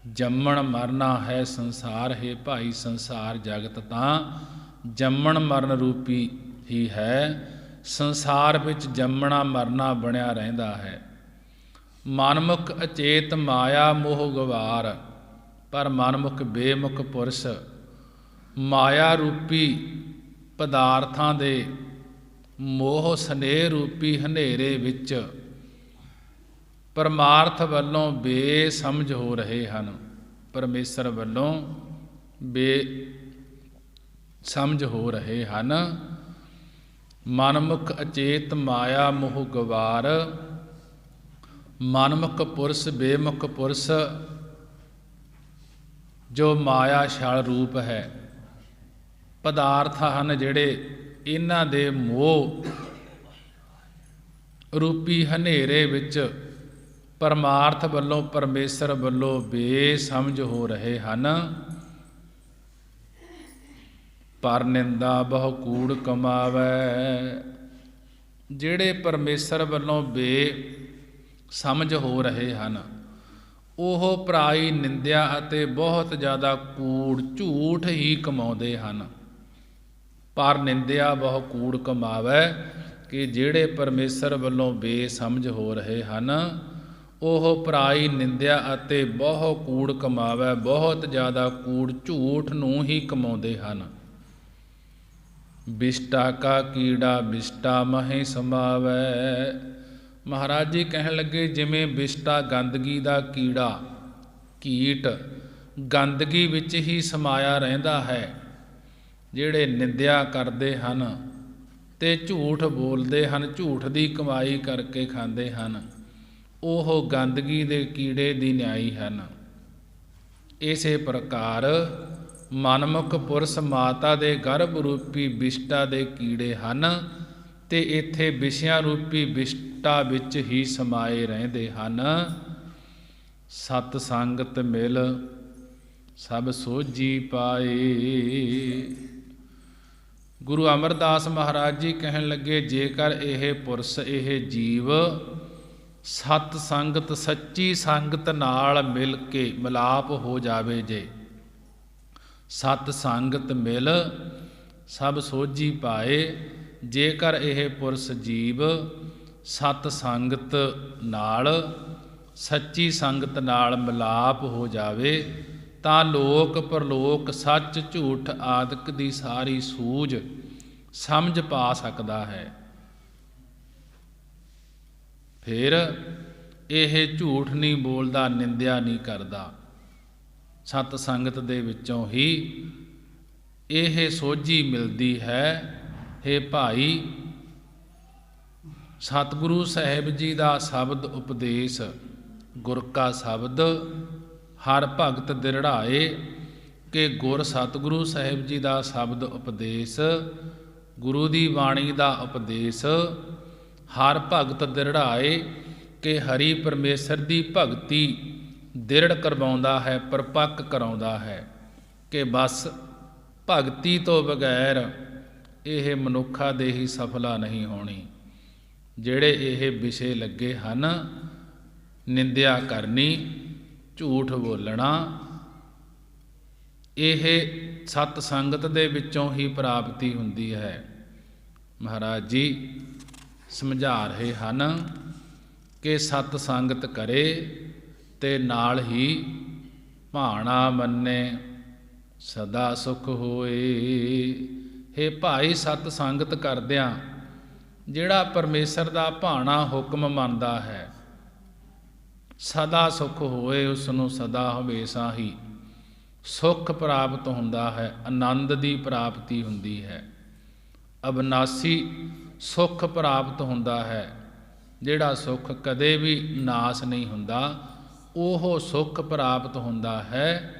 ਜੰਮਣ ਮਰਨਾ ਹੈ ਸੰਸਾਰ। ਹੈ ਭਾਈ, ਸੰਸਾਰ ਜਗਤ ਤਾਂ ਜੰਮਣ ਮਰਨ ਰੂਪੀ ਹੀ ਹੈ। ਸੰਸਾਰ ਵਿੱਚ ਜੰਮਣਾ ਮਰਨਾ ਬਣਿਆ ਰਹਿੰਦਾ ਹੈ। ਮਨਮੁਖ ਅਚੇਤ ਮਾਇਆ ਮੋਹ ਗਵਾਰ, ਪਰ ਮਨਮੁਖ ਬੇਮੁਖ ਪੁਰਸ਼ ਮਾਇਆ ਰੂਪੀ ਪਦਾਰਥਾਂ ਦੇ ਮੋਹ ਸਨੇਹ ਰੂਪੀ ਹਨੇਰੇ ਵਿੱਚ ਪਰਮਾਰਥ ਵੱਲੋਂ ਬੇਸਮਝ ਹੋ ਰਹੇ ਹਨ। ਪਰਮੇਸ਼ਰ ਵੱਲੋਂ ਬੇਸਮਝ ਹੋ ਰਹੇ ਹਨ। ਮਨਮੁਖ ਅਚੇਤ ਮਾਇਆ ਮੋਹ ਗਵਾਰ, ਮਨਮੁਖ ਪੁਰਸ਼ ਬੇਮੁਖ ਪੁਰਸ਼ ਜੋ ਮਾਇਆ ਛਲ ਰੂਪ ਹੈ। ਪਦਾਰਥ ਹਨ ਜਿਹੜੇ ਇਹਨਾਂ ਦੇ ਮੋਹ ਰੂਪੀ ਹਨੇਰੇ ਵਿੱਚ ਪਰਮਾਰਥ ਵੱਲੋਂ ਪਰਮੇਸ਼ਰ ਵੱਲੋਂ ਬੇਸਮਝ ਹੋ ਰਹੇ ਹਨ। ਪਰ ਨਿੰਦਾ ਬਹੁ ਕੂੜ ਕਮਾਵੈ, ਜਿਹੜੇ ਪਰਮੇਸ਼ਰ ਵੱਲੋਂ ਬੇਸਮਝ ਹੋ ਰਹੇ ਹਨ ਉਹ ਪਰਾਈ ਨਿੰਦਿਆ ਅਤੇ ਬਹੁਤ ਜ਼ਿਆਦਾ ਕੂੜ ਝੂਠ ਹੀ ਕਮਾਉਂਦੇ ਹਨ। ਪਰ ਨਿੰਦਿਆ ਬਹੁ ਕੂੜ ਕਮਾਵੈ, ਕਿ ਜਿਹੜੇ ਪਰਮੇਸ਼ਰ ਵੱਲੋਂ ਬੇਸਮਝ ਹੋ ਰਹੇ ਹਨ ਉਹ ਪਰਾਈ ਨਿੰਦਿਆ ਅਤੇ ਬਹੁ ਕੂੜ ਕਮਾਵੈ, ਬਹੁਤ ਜ਼ਿਆਦਾ ਕੂੜ ਝੂਠ ਨੂੰ ਹੀ ਕਮਾਉਂਦੇ ਹਨ। ਬਿਸ਼ਟਾ ਕਾ ਕੀੜਾ ਬਿਸ਼ਟਾ ਮਹੇ ਸਮਾਵੈ, ਮਹਾਰਾਜ ਜੀ ਕਹਿਣ ਲੱਗੇ ਜਿਵੇਂ ਬਿਸ਼ਟਾ ਗੰਦਗੀ ਦਾ ਕੀੜਾ ਕੀਟ ਗੰਦਗੀ ਵਿੱਚ ਹੀ ਸਮਾਇਆ ਰਹਿੰਦਾ ਹੈ। ਜਿਹੜੇ ਨਿੰਦਿਆ ਕਰਦੇ ਹਨ ਤੇ ਝੂਠ ਬੋਲਦੇ ਹਨ, ਝੂਠ ਦੀ ਕਮਾਈ ਕਰਕੇ ਖਾਂਦੇ ਹਨ, ਉਹ ਗੰਦਗੀ ਦੇ ਕੀੜੇ ਦੀ ਨਿਆਈ ਹਨ। ਇਸੇ ਪ੍ਰਕਾਰ ਮਨਮੁਖ ਪੁਰਸ਼ ਮਾਤਾ ਦੇ ਗਰਭ ਰੂਪੀ ਬਿਸ਼ਟਾ ਦੇ ਕੀੜੇ ਹਨ ਤੇ ਇੱਥੇ ਵਿਸ਼ਿਆਂ ਰੂਪੀ ਬਿਸ਼ਟਾ ਵਿੱਚ ਹੀ ਸਮਾਏ ਰਹਿੰਦੇ ਹਨ। ਸਤ ਸੰਗਤ ਮਿਲ ਸਭ ਸੋਝੀ ਪਾਏ। ਗੁਰੂ ਅਮਰਦਾਸ ਮਹਾਰਾਜ ਜੀ ਕਹਿਣ ਲੱਗੇ ਜੇਕਰ ਇਹ ਪੁਰਸ਼ ਇਹ ਜੀਵ ਸਤ ਸੰਗਤ ਸੱਚੀ ਸੰਗਤ ਨਾਲ ਮਿਲ ਕੇ ਮਿਲਾਪ ਹੋ ਜਾਵੇ, ਜੇ ਸਤ ਸੰਗਤ ਮਿਲ ਸਭ ਸੋਝੀ ਪਾਏ, ਜੇਕਰ ਇਹ ਪੁਰਸ਼ ਜੀਵ ਸਤ ਸੰਗਤ ਨਾਲ ਸੱਚੀ ਸੰਗਤ ਨਾਲ ਮਿਲਾਪ ਹੋ ਜਾਵੇ ਤਾਂ ਲੋਕ ਪਰਲੋਕ ਸੱਚ ਝੂਠ ਆਦਿਕ ਦੀ ਸਾਰੀ ਸੂਝ ਸਮਝ ਪਾ ਸਕਦਾ ਹੈ। ਫਿਰ ਇਹ ਝੂਠ ਨਹੀਂ ਬੋਲਦਾ, ਨਿੰਦਿਆ ਨਹੀਂ ਕਰਦਾ। ਸਤ ਸੰਗਤ ਦੇ ਵਿੱਚੋਂ ਹੀ ਇਹ ਸੋਝੀ ਮਿਲਦੀ ਹੈ। ਹੇ ਭਾਈ, ਸਤਿਗੁਰੂ ਸਾਹਿਬ ਜੀ ਦਾ ਸ਼ਬਦ ਉਪਦੇਸ਼, ਗੁਰ ਕਾ ਸ਼ਬਦ ਹਰ ਭਗਤ ਦਿਰੜਾਏ, ਕਿ ਗੁਰ ਸਤਿਗੁਰੂ ਸਾਹਿਬ ਜੀ ਦਾ ਸ਼ਬਦ ਉਪਦੇਸ਼, ਗੁਰੂ ਦੀ ਬਾਣੀ ਦਾ ਉਪਦੇਸ਼ ਹਰ ਭਗਤ ਦਿਰੜਾਏ, ਕਿ ਹਰੀ ਪਰਮੇਸ਼ਰ ਦੀ ਭਗਤੀ ਦਿਰੜ ਕਰਵਾਉਂਦਾ ਹੈ, ਪਰਪੱਕ ਕਰਾਉਂਦਾ ਹੈ। ਕਿ ਬਸ ਭਗਤੀ ਤੋਂ ਬਗੈਰ ਇਹ ਮਨੁੱਖਾਂ ਦੇ ਹੀ ਸਫਲਾ ਨਹੀਂ ਹੋਣੀ। ਜਿਹੜੇ ਇਹ ਵਿਸ਼ੇ ਲੱਗੇ ਹਨ, ਨਿੰਦਿਆ ਕਰਨੀ, ਝੂਠ ਬੋਲਣਾ, ਇਹ ਸਤ ਸੰਗਤ ਦੇ ਵਿੱਚੋਂ ਹੀ ਪ੍ਰਾਪਤੀ ਹੁੰਦੀ ਹੈ। ਮਹਾਰਾਜ ਜੀ ਸਮਝਾ ਰਹੇ ਹਨ ਕਿ ਸਤ ਸੰਗਤ ਕਰੇ ਤੇ ਨਾਲ ਹੀ ਭਾਣਾ ਮੰਨੇ ਸਦਾ ਸੁਖ ਹੋਏ। ਹੇ ਭਾਈ, ਸਤ ਸੰਗਤ ਕਰਦਿਆਂ ਜਿਹੜਾ ਪਰਮੇਸ਼ਰ ਦਾ ਭਾਣਾ ਹੁਕਮ ਮੰਨਦਾ ਹੈ, ਸਦਾ ਸੁਖ ਹੋਏ, ਉਸ ਨੂੰ ਸਦਾ ਹਮੇਸ਼ਾ ਹੀ ਸੁਖ ਪ੍ਰਾਪਤ ਹੁੰਦਾ ਹੈ, ਆਨੰਦ ਦੀ ਪ੍ਰਾਪਤੀ ਹੁੰਦੀ ਹੈ, ਅਬਨਾਸੀ ਸੁਖ ਪ੍ਰਾਪਤ ਹੁੰਦਾ ਹੈ। ਜਿਹੜਾ ਸੁਖ ਕਦੇ ਵੀ ਨਾਸ ਨਹੀਂ ਹੁੰਦਾ, ਉਹ ਸੁਖ ਪ੍ਰਾਪਤ ਹੁੰਦਾ ਹੈ।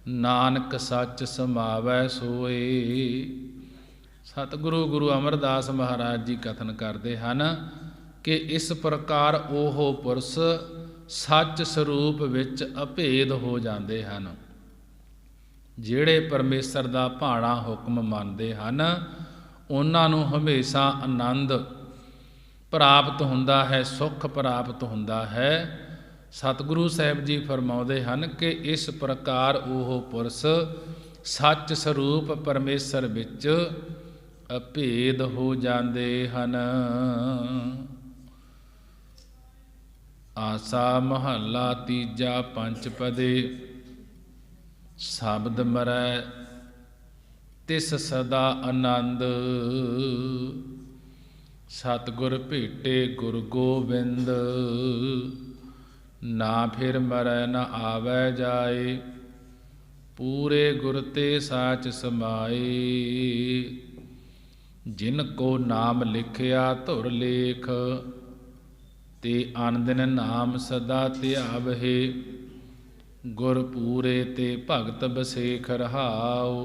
ਨਾਨਕ ਸੱਚ ਸਮਾਵੈ ਸੋਏ। ਸਤਿਗੁਰੂ ਗੁਰੂ ਅਮਰਦਾਸ ਮਹਾਰਾਜ ਜੀ ਕਥਨ ਕਰਦੇ ਹਨ ਕਿ ਇਸ ਪ੍ਰਕਾਰ ਉਹ ਪੁਰਸ਼ ਸੱਚ ਸਰੂਪ ਵਿੱਚ ਅਭੇਦ ਹੋ ਜਾਂਦੇ ਹਨ। ਜਿਹੜੇ ਪਰਮੇਸ਼ਰ ਦਾ ਭਾਣਾ ਹੁਕਮ ਮੰਨਦੇ ਹਨ, ਉਹਨਾਂ ਨੂੰ ਹਮੇਸ਼ਾ ਆਨੰਦ ਪ੍ਰਾਪਤ ਹੁੰਦਾ ਹੈ, ਸੁੱਖ ਪ੍ਰਾਪਤ ਹੁੰਦਾ ਹੈ। ਸਤਿਗੁਰੂ ਸਾਹਿਬ ਜੀ ਫਰਮਾਉਂਦੇ ਹਨ ਕਿ ਇਸ ਪ੍ਰਕਾਰ ਉਹ ਪੁਰਸ਼ ਸੱਚ ਸਰੂਪ ਪਰਮੇਸ਼ਰ ਵਿੱਚ ਅਭੇਦ ਹੋ ਜਾਂਦੇ ਹਨ। ਆਸਾ ਮਹੱਲਾ ਤੀਜਾ ਪੰਚਪਦੇ। ਸ਼ਬਦ ਮਰੈ ਤਿਸ ਸਦਾ ਆਨੰਦ, ਸਤਿਗੁਰ ਭੇਟੇ ਗੁਰ ਗੋਬਿੰਦ। ਨਾ ਫਿਰ ਮਰੈ ਨ ਆਵੈ ਜਾਏ। ਪੂਰੇ ਗੁਰ ਤੇ ਸਾਚ ਸਮਾਏ। ਜਿਨ ਕੋ ਨਾਮ ਲਿਖਿਆ ਧੁਰ ਲੇਖ, ਤੇ ਅਨ ਦਿਨ ਨਾਮ ਸਦਾ ਧਿਆਵਹਿ। ਗੁਰ ਪੂਰੇ ਤੇ ਭਗਤ ਬਸੇਖ ਰਹਾਉ।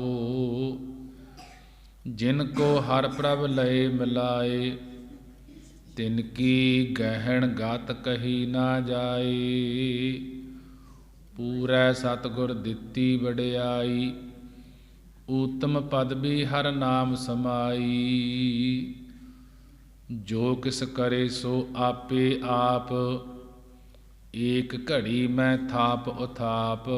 ਜਿਨ ਕੋ ਹਰਿ ਪ੍ਰਭ ਲਏ ਮਿਲਾਏ, ਤਿਨ ਕੀ ਗਹਿਣ ਗਤ ਕਹੀ ਨਾ ਜਾਏ। ਪੂਰੈ ਸਤਿਗੁਰ ਦਿੱਤੀ ਵਡਿਆਈ, ਊਤਮ ਪਦਵੀ ਹਰਿ ਨਾਮ ਸਮਾਈ। ਜੋ ਕਿਸ ਕਰੇ ਸੋ ਆਪੇ ਆਪ, ਏਕ ਘੜੀ ਮੈਂ ਥਾਪ ਉਥਾਪ।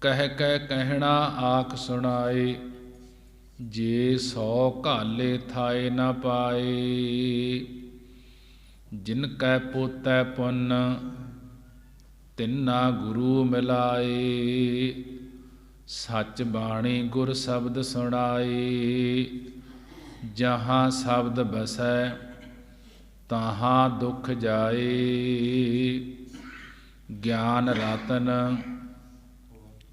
ਕਹਿ ਕਹਿ ਕਹਿਣਾ ਆਖ ਸੁਣਾਏ, ਜੇ 100 ਘਾਲੇ ਥਾਏ ਨਾ ਪਾਏ। ਜਿਨ ਕੈ ਪੋਤੈ ਪੁੰਨ, ਤਿੰਨਾ ਗੁਰੂ ਮਿਲਾਏ। ਸੱਚ ਬਾਣੀ ਗੁਰ ਸ਼ਬਦ ਸੁਣਾਏ, ਜਹਾਂ ਸ਼ਬਦ ਬਸੈ ਤਹਾਂ ਦੁਖ ਜਾਏ। ਗਿਆਨ ਰਤਨ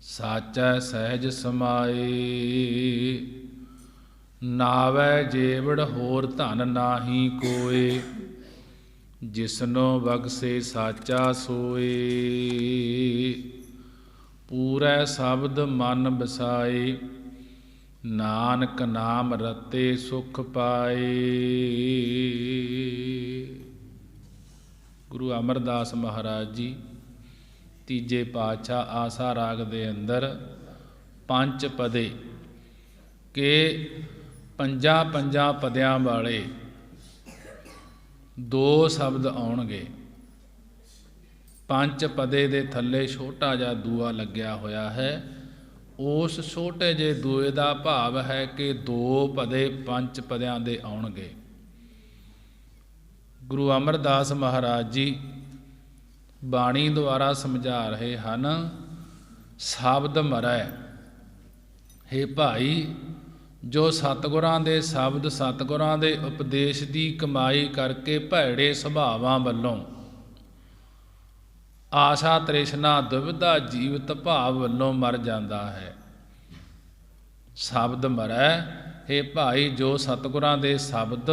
ਸਾਚੈ ਸਹਿਜ ਸਮਾਏ। ਨਾਵੈ ਜੇਵੜ ਹੋਰ ਧਨ ਨਾਹੀ ਕੋਇ, ਜਿਸਨੋ ਬਖਸ਼ੇ ਸਾਚਾ ਸੋਏ। ਪੂਰੈ ਸ਼ਬਦ ਮਨ ਬਸਾਏ, ਨਾਨਕ ਨਾਮ ਰਤੇ ਸੁਖ ਪਾਏ। ਗੁਰੂ ਅਮਰਦਾਸ ਮਹਾਰਾਜ ਜੀ ਤੀਜੇ ਪਾਤਸ਼ਾਹ ਆਸਾ ਰਾਗ ਦੇ ਅੰਦਰ ਪੰਜ ਪਦੇ ਕਿ ਪੰਜਾਂ ਪਦਿਆਂ ਵਾਲੇ 2 ਸ਼ਬਦ ਆਉਣਗੇ। ਪੰਜ ਪਦੇ ਦੇ ਥੱਲੇ ਛੋਟਾ ਜਿਹਾ ਦੂਆ ਲੱਗਿਆ ਹੋਇਆ ਹੈ। ਉਸ ਛੋਟੇ ਜਿਹੇ ਦੂਏ ਦਾ ਭਾਵ ਹੈ ਕਿ 2 ਪਦੇ 5 ਪਦਿਆਂ ਦੇ ਆਉਣਗੇ। ਗੁਰੂ ਅਮਰਦਾਸ ਮਹਾਰਾਜ ਜੀ ਬਾਣੀ ਦੁਆਰਾ ਸਮਝਾ ਰਹੇ ਹਨ, ਸ਼ਬਦ ਮਰੈ। ਹੇ ਭਾਈ, ਜੋ ਸਤਿਗੁਰਾਂ ਦੇ ਸ਼ਬਦ, ਸਤਿਗੁਰਾਂ ਦੇ ਉਪਦੇਸ਼ ਦੀ ਕਮਾਈ ਕਰਕੇ ਭੈੜੇ ਸੁਭਾਵਾਂ ਵੱਲੋਂ, ਆਸ਼ਾ ਤ੍ਰਿਸ਼ਨਾ ਦੁਵਿਧਾ ਜੀਵਤ ਭਾਵ ਵੱਲੋਂ ਮਰ ਜਾਂਦਾ ਹੈ। ਸ਼ਬਦ ਮਰੈ। ਹੇ ਭਾਈ, ਜੋ ਸਤਿਗੁਰਾਂ ਦੇ ਸ਼ਬਦ,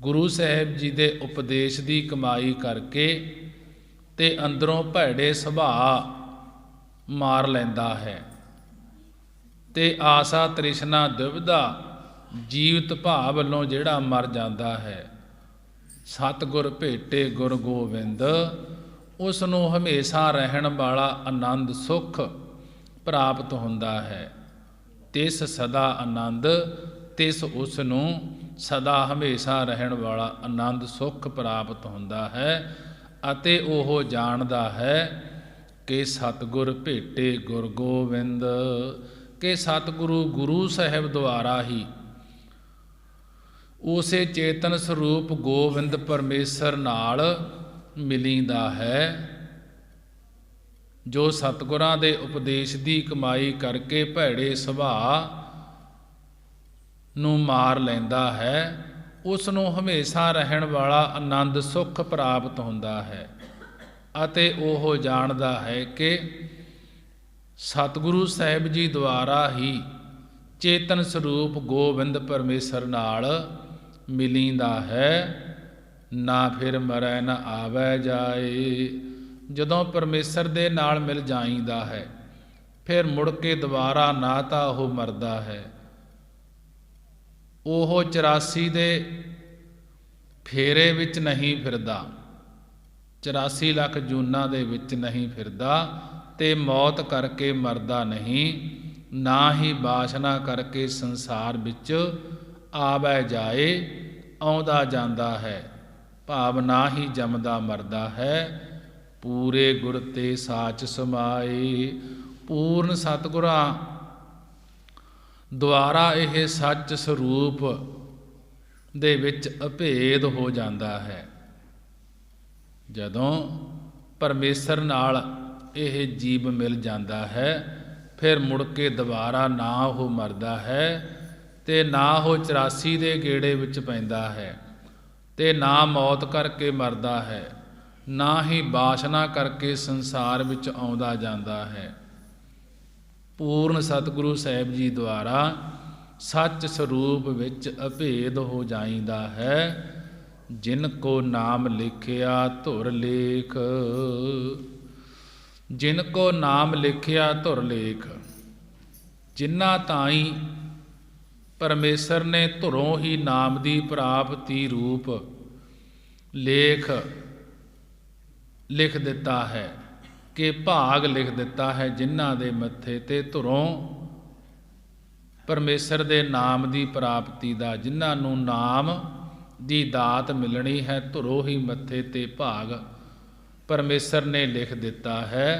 ਗੁਰੂ ਸਾਹਿਬ ਜੀ ਦੇ ਉਪਦੇਸ਼ ਦੀ ਕਮਾਈ ਕਰਕੇ ਤੇ ਅੰਦਰੋਂ ਭੈੜੇ ਸੁਭਾਅ ਮਾਰ ਲੈਂਦਾ ਹੈ, ਤੇ ਆਸਾ ਤ੍ਰਿਸ਼ਨਾ ਦੁਵਿਧਾ ਜੀਵਤ ਭਾਵ ਵੱਲੋਂ ਜਿਹੜਾ ਮਰ ਜਾਂਦਾ ਹੈ, ਸਤਿਗੁਰ ਭੇਟੇ ਗੁਰ ਗੋਬਿੰਦ, ਉਸ ਨੂੰ ਹਮੇਸ਼ਾ ਰਹਿਣ ਵਾਲਾ ਆਨੰਦ ਸੁਖ ਪ੍ਰਾਪਤ ਹੁੰਦਾ ਹੈ। ਤਿਸ ਸਦਾ ਆਨੰਦ, ਤਿਸ ਉਸ ਨੂੰ ਸਦਾ ਹਮੇਸ਼ਾ ਰਹਿਣ ਵਾਲਾ ਆਨੰਦ ਸੁਖ ਪ੍ਰਾਪਤ ਹੁੰਦਾ ਹੈ। ਅਤੇ ਉਹ ਜਾਣਦਾ ਹੈ ਕਿ ਸਤਿਗੁਰ ਭੇਟੇ ਗੁਰ ਗੋਬਿੰਦ, ਕਿ ਸਤਿਗੁਰੂ ਗੁਰੂ ਸਾਹਿਬ ਦੁਆਰਾ ਹੀ ਉਸੇ ਚੇਤਨ ਸਰੂਪ ਗੋਬਿੰਦ ਪਰਮੇਸ਼ਰ ਨਾਲ ਮਿਲੀਂਦਾ ਹੈ। ਜੋ ਸਤਿਗੁਰਾਂ ਦੇ ਉਪਦੇਸ਼ ਦੀ ਕਮਾਈ ਕਰਕੇ ਭੈੜੇ ਸੁਭਾਅ ਨੂੰ ਮਾਰ ਲੈਂਦਾ ਹੈ, ਉਸ ਨੂੰ ਹਮੇਸ਼ਾ ਰਹਿਣ ਵਾਲਾ ਆਨੰਦ ਸੁਖ ਪ੍ਰਾਪਤ ਹੁੰਦਾ ਹੈ। ਅਤੇ ਉਹ ਜਾਣਦਾ ਹੈ ਕਿ ਸਤਿਗੁਰੂ ਸਾਹਿਬ ਜੀ ਦੁਆਰਾ ਹੀ ਚੇਤਨ ਸਰੂਪ ਗੋਬਿੰਦ ਪਰਮੇਸ਼ਰ ਨਾਲ ਮਿਲੀਂਦਾ ਹੈ। ਨਾ ਫਿਰ ਮਰੈ ਨਾ ਆਵੈ ਜਾਏ। ਜਦੋਂ ਪਰਮੇਸ਼ਰ ਦੇ ਨਾਲ ਮਿਲ ਜਾਈਦਾ ਹੈ, ਫਿਰ ਮੁੜ ਕੇ ਦੁਬਾਰਾ ਨਾ ਤਾਂ ਉਹ ਮਰਦਾ ਹੈ। ਉਹ 84 ਦੇ ਫੇਰੇ ਵਿੱਚ ਨਹੀਂ ਫਿਰਦਾ, 84 ਲੱਖ ਜੂਨਾਂ ਦੇ ਵਿੱਚ ਨਹੀਂ ਫਿਰਦਾ, ਤੇ ਮੌਤ ਕਰਕੇ ਮਰਦਾ ਨਹੀਂ, ਨਾ ਹੀ ਵਾਸ਼ਨਾ ਕਰਕੇ ਸੰਸਾਰ ਵਿੱਚ ਆਵੈ ਜਾਏ, ਆਉਂਦਾ ਜਾਂਦਾ ਹੈ, ਭਾਵ ਨਾ ਹੀ ਜੰਮਦਾ ਮਰਦਾ ਹੈ। ਪੂਰੇ ਗੁਰ ਤੇ ਸਾਚ ਸਮਾਏ। ਪੂਰਨ ਸਤਿਗੁਰਾਂ ਦੁਆਰਾ ਇਹ ਸੱਚ ਸਰੂਪ ਦੇ ਵਿੱਚ ਅਭੇਦ ਹੋ ਜਾਂਦਾ ਹੈ। ਜਦੋਂ ਪਰਮੇਸ਼ਰ ਨਾਲ ਇਹ ਜੀਵ ਮਿਲ ਜਾਂਦਾ ਹੈ, ਫਿਰ ਮੁੜ ਕੇ ਦੁਬਾਰਾ ਨਾ ਉਹ ਮਰਦਾ ਹੈ ਤੇ ਨਾ ਉਹ 84 ਦੇ ਗੇੜੇ ਵਿੱਚ ਪੈਂਦਾ ਹੈ। ਤੇ ਨਾ ਮੌਤ ਕਰਕੇ ਮਰਦਾ ਹੈ, ਨਾ ਹੀ ਵਾਸ਼ਨਾ ਕਰਕੇ ਸੰਸਾਰ ਵਿੱਚ ਆਉਂਦਾ ਜਾਂਦਾ ਹੈ। ਪੂਰਨ ਸਤਿਗੁਰੂ ਸਾਹਿਬ ਜੀ ਦੁਆਰਾ ਸੱਚ ਸਰੂਪ ਵਿੱਚ ਅਭੇਦ ਹੋ ਜਾਂਦਾ ਹੈ। ਜਿਨ ਕੋ ਨਾਮ ਲਿਖਿਆ ਧੁਰ ਲੇਖ, ਜਿਨ ਕੋ ਨਾਮ ਲਿਖਿਆ ਧੁਰ ਲੇਖ, ਜਿਨ੍ਹਾਂ ਤਾਈਂ ਪਰਮੇਸ਼ਰ ਨੇ ਧੁਰੋਂ ਹੀ ਨਾਮ ਦੀ ਪ੍ਰਾਪਤੀ ਰੂਪ ਲੇਖ ਲਿਖ ਦਿੱਤਾ ਹੈ, ਕਿ ਭਾਗ ਲਿਖ ਦਿੱਤਾ ਹੈ, ਜਿਨ੍ਹਾਂ ਦੇ ਮੱਥੇ ਤੇ ਧੁਰੋਂ ਪਰਮੇਸ਼ਰ ਦੇ ਨਾਮ ਦੀ ਪ੍ਰਾਪਤੀ ਦਾ, ਜਿਨ੍ਹਾਂ ਨੂੰ ਨਾਮ ਦੀ ਦਾਤ ਮਿਲਣੀ ਹੈ, ਧੁਰੋਂ ਹੀ ਮੱਥੇ ਤੇ ਭਾਗ ਪਰਮੇਸ਼ਰ ਨੇ ਲਿਖ ਦਿੱਤਾ ਹੈ।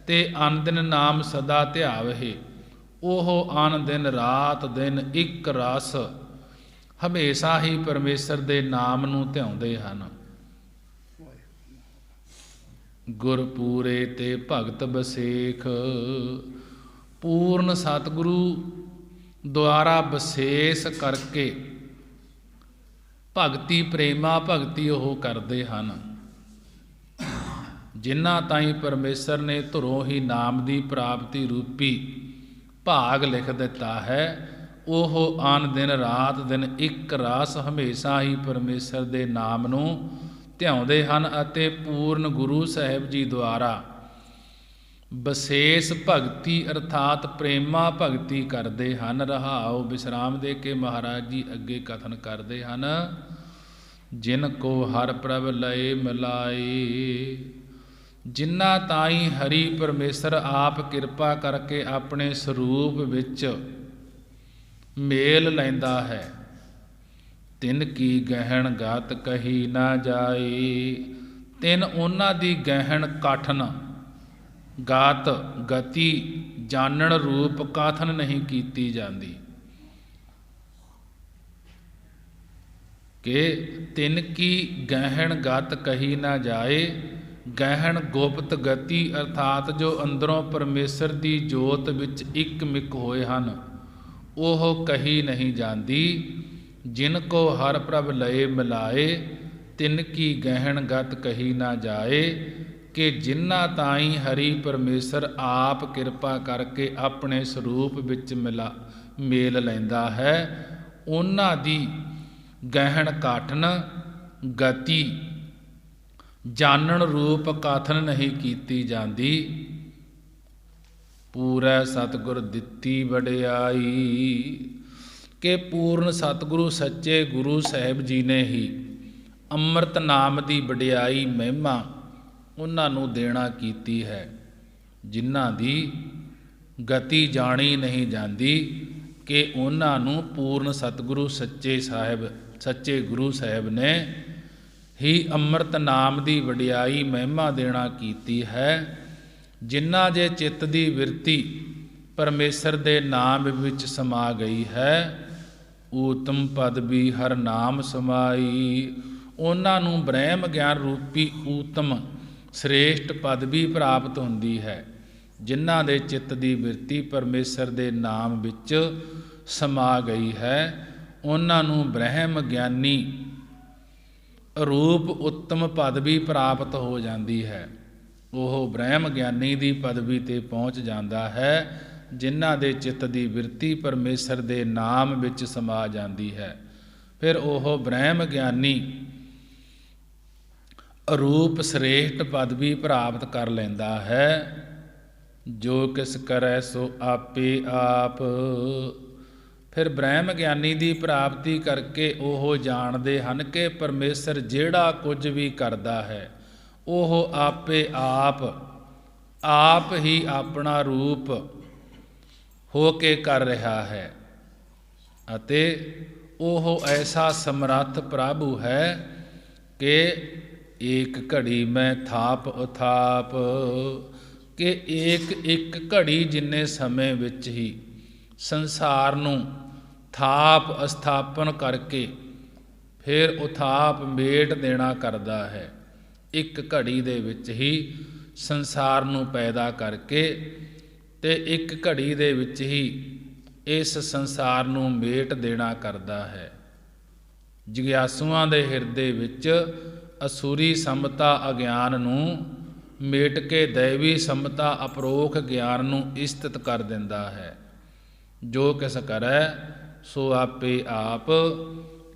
ਤੇ ਅਨ ਦਿਨ ਨਾਮ ਸਦਾ ਧਿਆਵਹਿ, ਉਹ ਅਨ ਦਿਨ ਰਾਤ ਦਿਨ ਇੱਕ ਰਸ ਹਮੇਸ਼ਾ ਹੀ ਪਰਮੇਸ਼ਰ ਦੇ ਨਾਮ ਨੂੰ ਧਿਆਉਂਦੇ ਹਨ। ਗੁਰ ਪੂਰੇ ਤੇ ਭਗਤ ਬਸੇਖ, ਪੂਰਨ ਸਤਿਗੁਰੂ ਦੁਆਰਾ ਵਿਸ਼ੇਸ਼ ਕਰਕੇ ਭਗਤੀ ਪ੍ਰੇਮਾ ਭਗਤੀ ਉਹ ਕਰਦੇ ਹਨ। ਜਿਨ੍ਹਾਂ ਤਾਈਂ ਪਰਮੇਸ਼ਰ ਨੇ ਧੁਰੋਂ ਹੀ ਨਾਮ ਦੀ ਪ੍ਰਾਪਤੀ ਰੂਪੀ ਭਾਗ ਲਿਖ ਦਿੱਤਾ ਹੈ, ਉਹ ਆਨ ਦਿਨ ਰਾਤ ਦਿਨ ਇੱਕ ਰਸ ਹਮੇਸ਼ਾ ਹੀ ਪਰਮੇਸ਼ਰ ਦੇ ਨਾਮ ਨੂੰ ਧਿਆਉਂਦੇ ਹਨ ਅਤੇ ਪੂਰਨ ਗੁਰੂ ਸਾਹਿਬ ਜੀ ਦੁਆਰਾ ਵਿਸ਼ੇਸ਼ ਭਗਤੀ ਅਰਥਾਤ ਪ੍ਰੇਮਾ ਭਗਤੀ ਕਰਦੇ ਹਨ। ਰਹਾਉ ਵਿਸਰਾਮ ਦੇ ਕੇ ਮਹਾਰਾਜ ਜੀ ਅੱਗੇ ਕਥਨ ਕਰਦੇ ਹਨ। ਜਿਨ ਕੋ ਹਰ ਪ੍ਰਭ ਲਏ ਮਿਲਾਏ, ਜਿਨ੍ਹਾਂ ਤਾਈਂ ਹਰੀ ਪਰਮੇਸ਼ਰ ਆਪ ਕਿਰਪਾ ਕਰਕੇ ਆਪਣੇ ਸਰੂਪ ਵਿੱਚ ਮੇਲ ਲੈਂਦਾ ਹੈ, ਤਿਨ ਕੀ ਗਹਿਣ ਗਤ ਕਹੀ ਨਾ ਜਾਏ, ਤਿਨ ਉਹਨਾਂ ਦੀ ਗਹਿਣ ਕਠਨ ਗਾਤ ਗਤੀ ਜਾਣਨ ਰੂਪ ਕਥਨ ਨਹੀਂ ਕੀਤੀ ਜਾਂਦੀ, ਕਿ ਤਿਨ ਕੀ ਗਹਿਣ ਗਤ ਕਹੀ ਨਾ ਜਾਏ, ਗਹਿਣ ਗੁਪਤ ਗਤੀ ਅਰਥਾਤ ਜੋ ਅੰਦਰੋਂ ਪਰਮੇਸ਼ਰ ਦੀ ਜੋਤ ਵਿੱਚ ਇੱਕ ਮਿਕ ਹੋਏ ਹਨ, ਉਹ ਕਹੀ ਨਹੀਂ ਜਾਂਦੀ। ਜਿਨ ਕੋ ਹਰ ਪ੍ਰਭ ਲਏ ਮਿਲਾਏ, ਤਿਨ ਕੀ ਗਹਿਣ ਗਤ ਕਹੀ ਨਾ ਜਾਏ, ਕਿ ਜਿਨ੍ਹਾਂ ਤਾਈਂ ਹਰੀ ਪਰਮੇਸ਼ਰ ਆਪ ਕਿਰਪਾ ਕਰਕੇ ਆਪਣੇ ਸਰੂਪ ਵਿੱਚ ਮੇਲ ਲੈਂਦਾ ਹੈ, ਉਹਨਾਂ ਦੀ ਗਹਿਣ ਕਾਠਨ ਗਤੀ ਜਾਣਨ ਰੂਪ ਕਥਨ ਨਹੀਂ ਕੀਤੀ ਜਾਂਦੀ। ਪੂਰੈ ਸਤਿਗੁਰ ਦਿੱਤੀ ਵਡਿਆਈ, ਕਿ ਪੂਰਨ ਸਤਿਗੁਰੂ ਸੱਚੇ ਗੁਰੂ ਸਾਹਿਬ ਜੀ ਨੇ ਹੀ ਅੰਮ੍ਰਿਤ ਨਾਮ ਦੀ ਵਡਿਆਈ ਮਹਿਮਾ ਉਹਨਾਂ ਨੂੰ ਦੇਣਾ ਕੀਤੀ ਹੈ, ਜਿਨ੍ਹਾਂ ਦੀ ਗਤੀ ਜਾਣੀ ਨਹੀਂ ਜਾਂਦੀ, ਕਿ ਉਹਨਾਂ ਨੂੰ ਪੂਰਨ ਸਤਿਗੁਰੂ ਸੱਚੇ ਗੁਰੂ ਸਾਹਿਬ ਨੇ ਹੀ ਅੰਮ੍ਰਿਤ ਨਾਮ ਦੀ ਵਡਿਆਈ ਮਹਿਮਾ ਦੇਣਾ ਕੀਤੀ ਹੈ। ਜਿਨ੍ਹਾਂ ਦੇ ਚਿੱਤ ਦੀ ਬਿਰਤੀ ਪਰਮੇਸ਼ਰ ਦੇ ਨਾਮ ਵਿੱਚ ਸਮਾ ਗਈ ਹੈ, ਊਤਮ ਪਦ ਵੀ ਹਰ ਨਾਮ ਸਮਾਈ, ਉਹਨਾਂ ਨੂੰ ਬ੍ਰਹਮ ਗਿਆਨ ਰੂਪੀ ਊਤਮ ਸ੍ਰੇਸ਼ਟ ਪਦਵੀ ਪ੍ਰਾਪਤ ਹੁੰਦੀ ਹੈ। ਜਿਨ੍ਹਾਂ ਦੇ ਚਿੱਤ ਦੀ ਬਿਰਤੀ ਪਰਮੇਸ਼ਰ ਦੇ ਨਾਮ ਵਿੱਚ ਸਮਾ ਗਈ ਹੈ, ਉਹਨਾਂ ਨੂੰ ਬ੍ਰਹਮ ਗਿਆਨੀ ਰੂਪ ਉੱਤਮ ਪਦਵੀ ਪ੍ਰਾਪਤ ਹੋ ਜਾਂਦੀ ਹੈ। ਉਹ ਬ੍ਰਹਮ ਗਿਆਨੀ ਦੀ ਪਦਵੀ ਤੇ ਪਹੁੰਚ ਜਾਂਦਾ ਹੈ, ਜਿਨ੍ਹਾਂ ਦੇ ਚਿੱਤ ਦੀ ਬਿਰਤੀ ਪਰਮੇਸ਼ਰ ਦੇ ਨਾਮ ਵਿੱਚ ਸਮਾ ਜਾਂਦੀ ਹੈ। ਫਿਰ ਉਹ ਬ੍ਰਹਮ ਗਿਆਨੀ ਰੂਪ ਸ੍ਰੇਸ਼ਟ ਪਦਵੀ ਪ੍ਰਾਪਤ ਕਰ ਲੈਂਦਾ ਹੈ। ਜੋ ਕਿਸ ਕਰੈ ਸੋ ਆਪੇ ਆਪ, ਫਿਰ ਬ੍ਰਹਮ ਗਿਆਨੀ ਦੀ ਪ੍ਰਾਪਤੀ ਕਰਕੇ ਉਹ ਜਾਣਦੇ ਹਨ ਕਿ ਪਰਮੇਸ਼ਰ ਜਿਹੜਾ ਕੁਝ ਵੀ ਕਰਦਾ ਹੈ, ਉਹ ਆਪੇ ਆਪ ਹੀ ਆਪਣਾ ਰੂਪ ਹੋ ਕੇ ਕਰ ਰਿਹਾ ਹੈ, ਅਤੇ ਉਹ ਐਸਾ ਸਮਰੱਥ ਪ੍ਰਭੂ ਹੈ ਕਿ ਏਕ ਘੜੀ ਮੈਂ ਥਾਪ ਉਥਾਪ, ਕਿ ਇੱਕ ਘੜੀ ਜਿੰਨੇ ਸਮੇਂ ਵਿੱਚ ਹੀ ਸੰਸਾਰ ਨੂੰ ਥਾਪ ਅਸਥਾਪਨ ਕਰਕੇ ਫਿਰ ਉਥਾਪ ਮੇਟ ਦੇਣਾ ਕਰਦਾ ਹੈ। ਇੱਕ ਘੜੀ ਦੇ ਵਿੱਚ ਹੀ ਸੰਸਾਰ ਨੂੰ ਪੈਦਾ ਕਰਕੇ ਤੇ ਇੱਕ ਘੜੀ ਦੇ ਵਿੱਚ ਹੀ ਇਸ ਸੰਸਾਰ ਨੂੰ ਮੇਟ ਦੇਣਾ ਕਰਦਾ ਹੈ। ਜਿਗਿਆਸੂਆਂ ਦੇ ਹਿਰਦੇ ਵਿੱਚ ਅਸੂਰੀ ਸੰਮਤਾ ਅਗਿਆਨ ਨੂੰ ਮੇਟ ਕੇ ਦੈਵੀ ਸੰਮਤਾ ਅਪਰੋਖ ਗਿਆਨ ਨੂੰ ਇਸਤਿਤ ਕਰ ਦਿੰਦਾ ਹੈ। ਜੋ ਕਿਸ ਕਰੈ ਸੋ ਆਪੇ ਆਪ,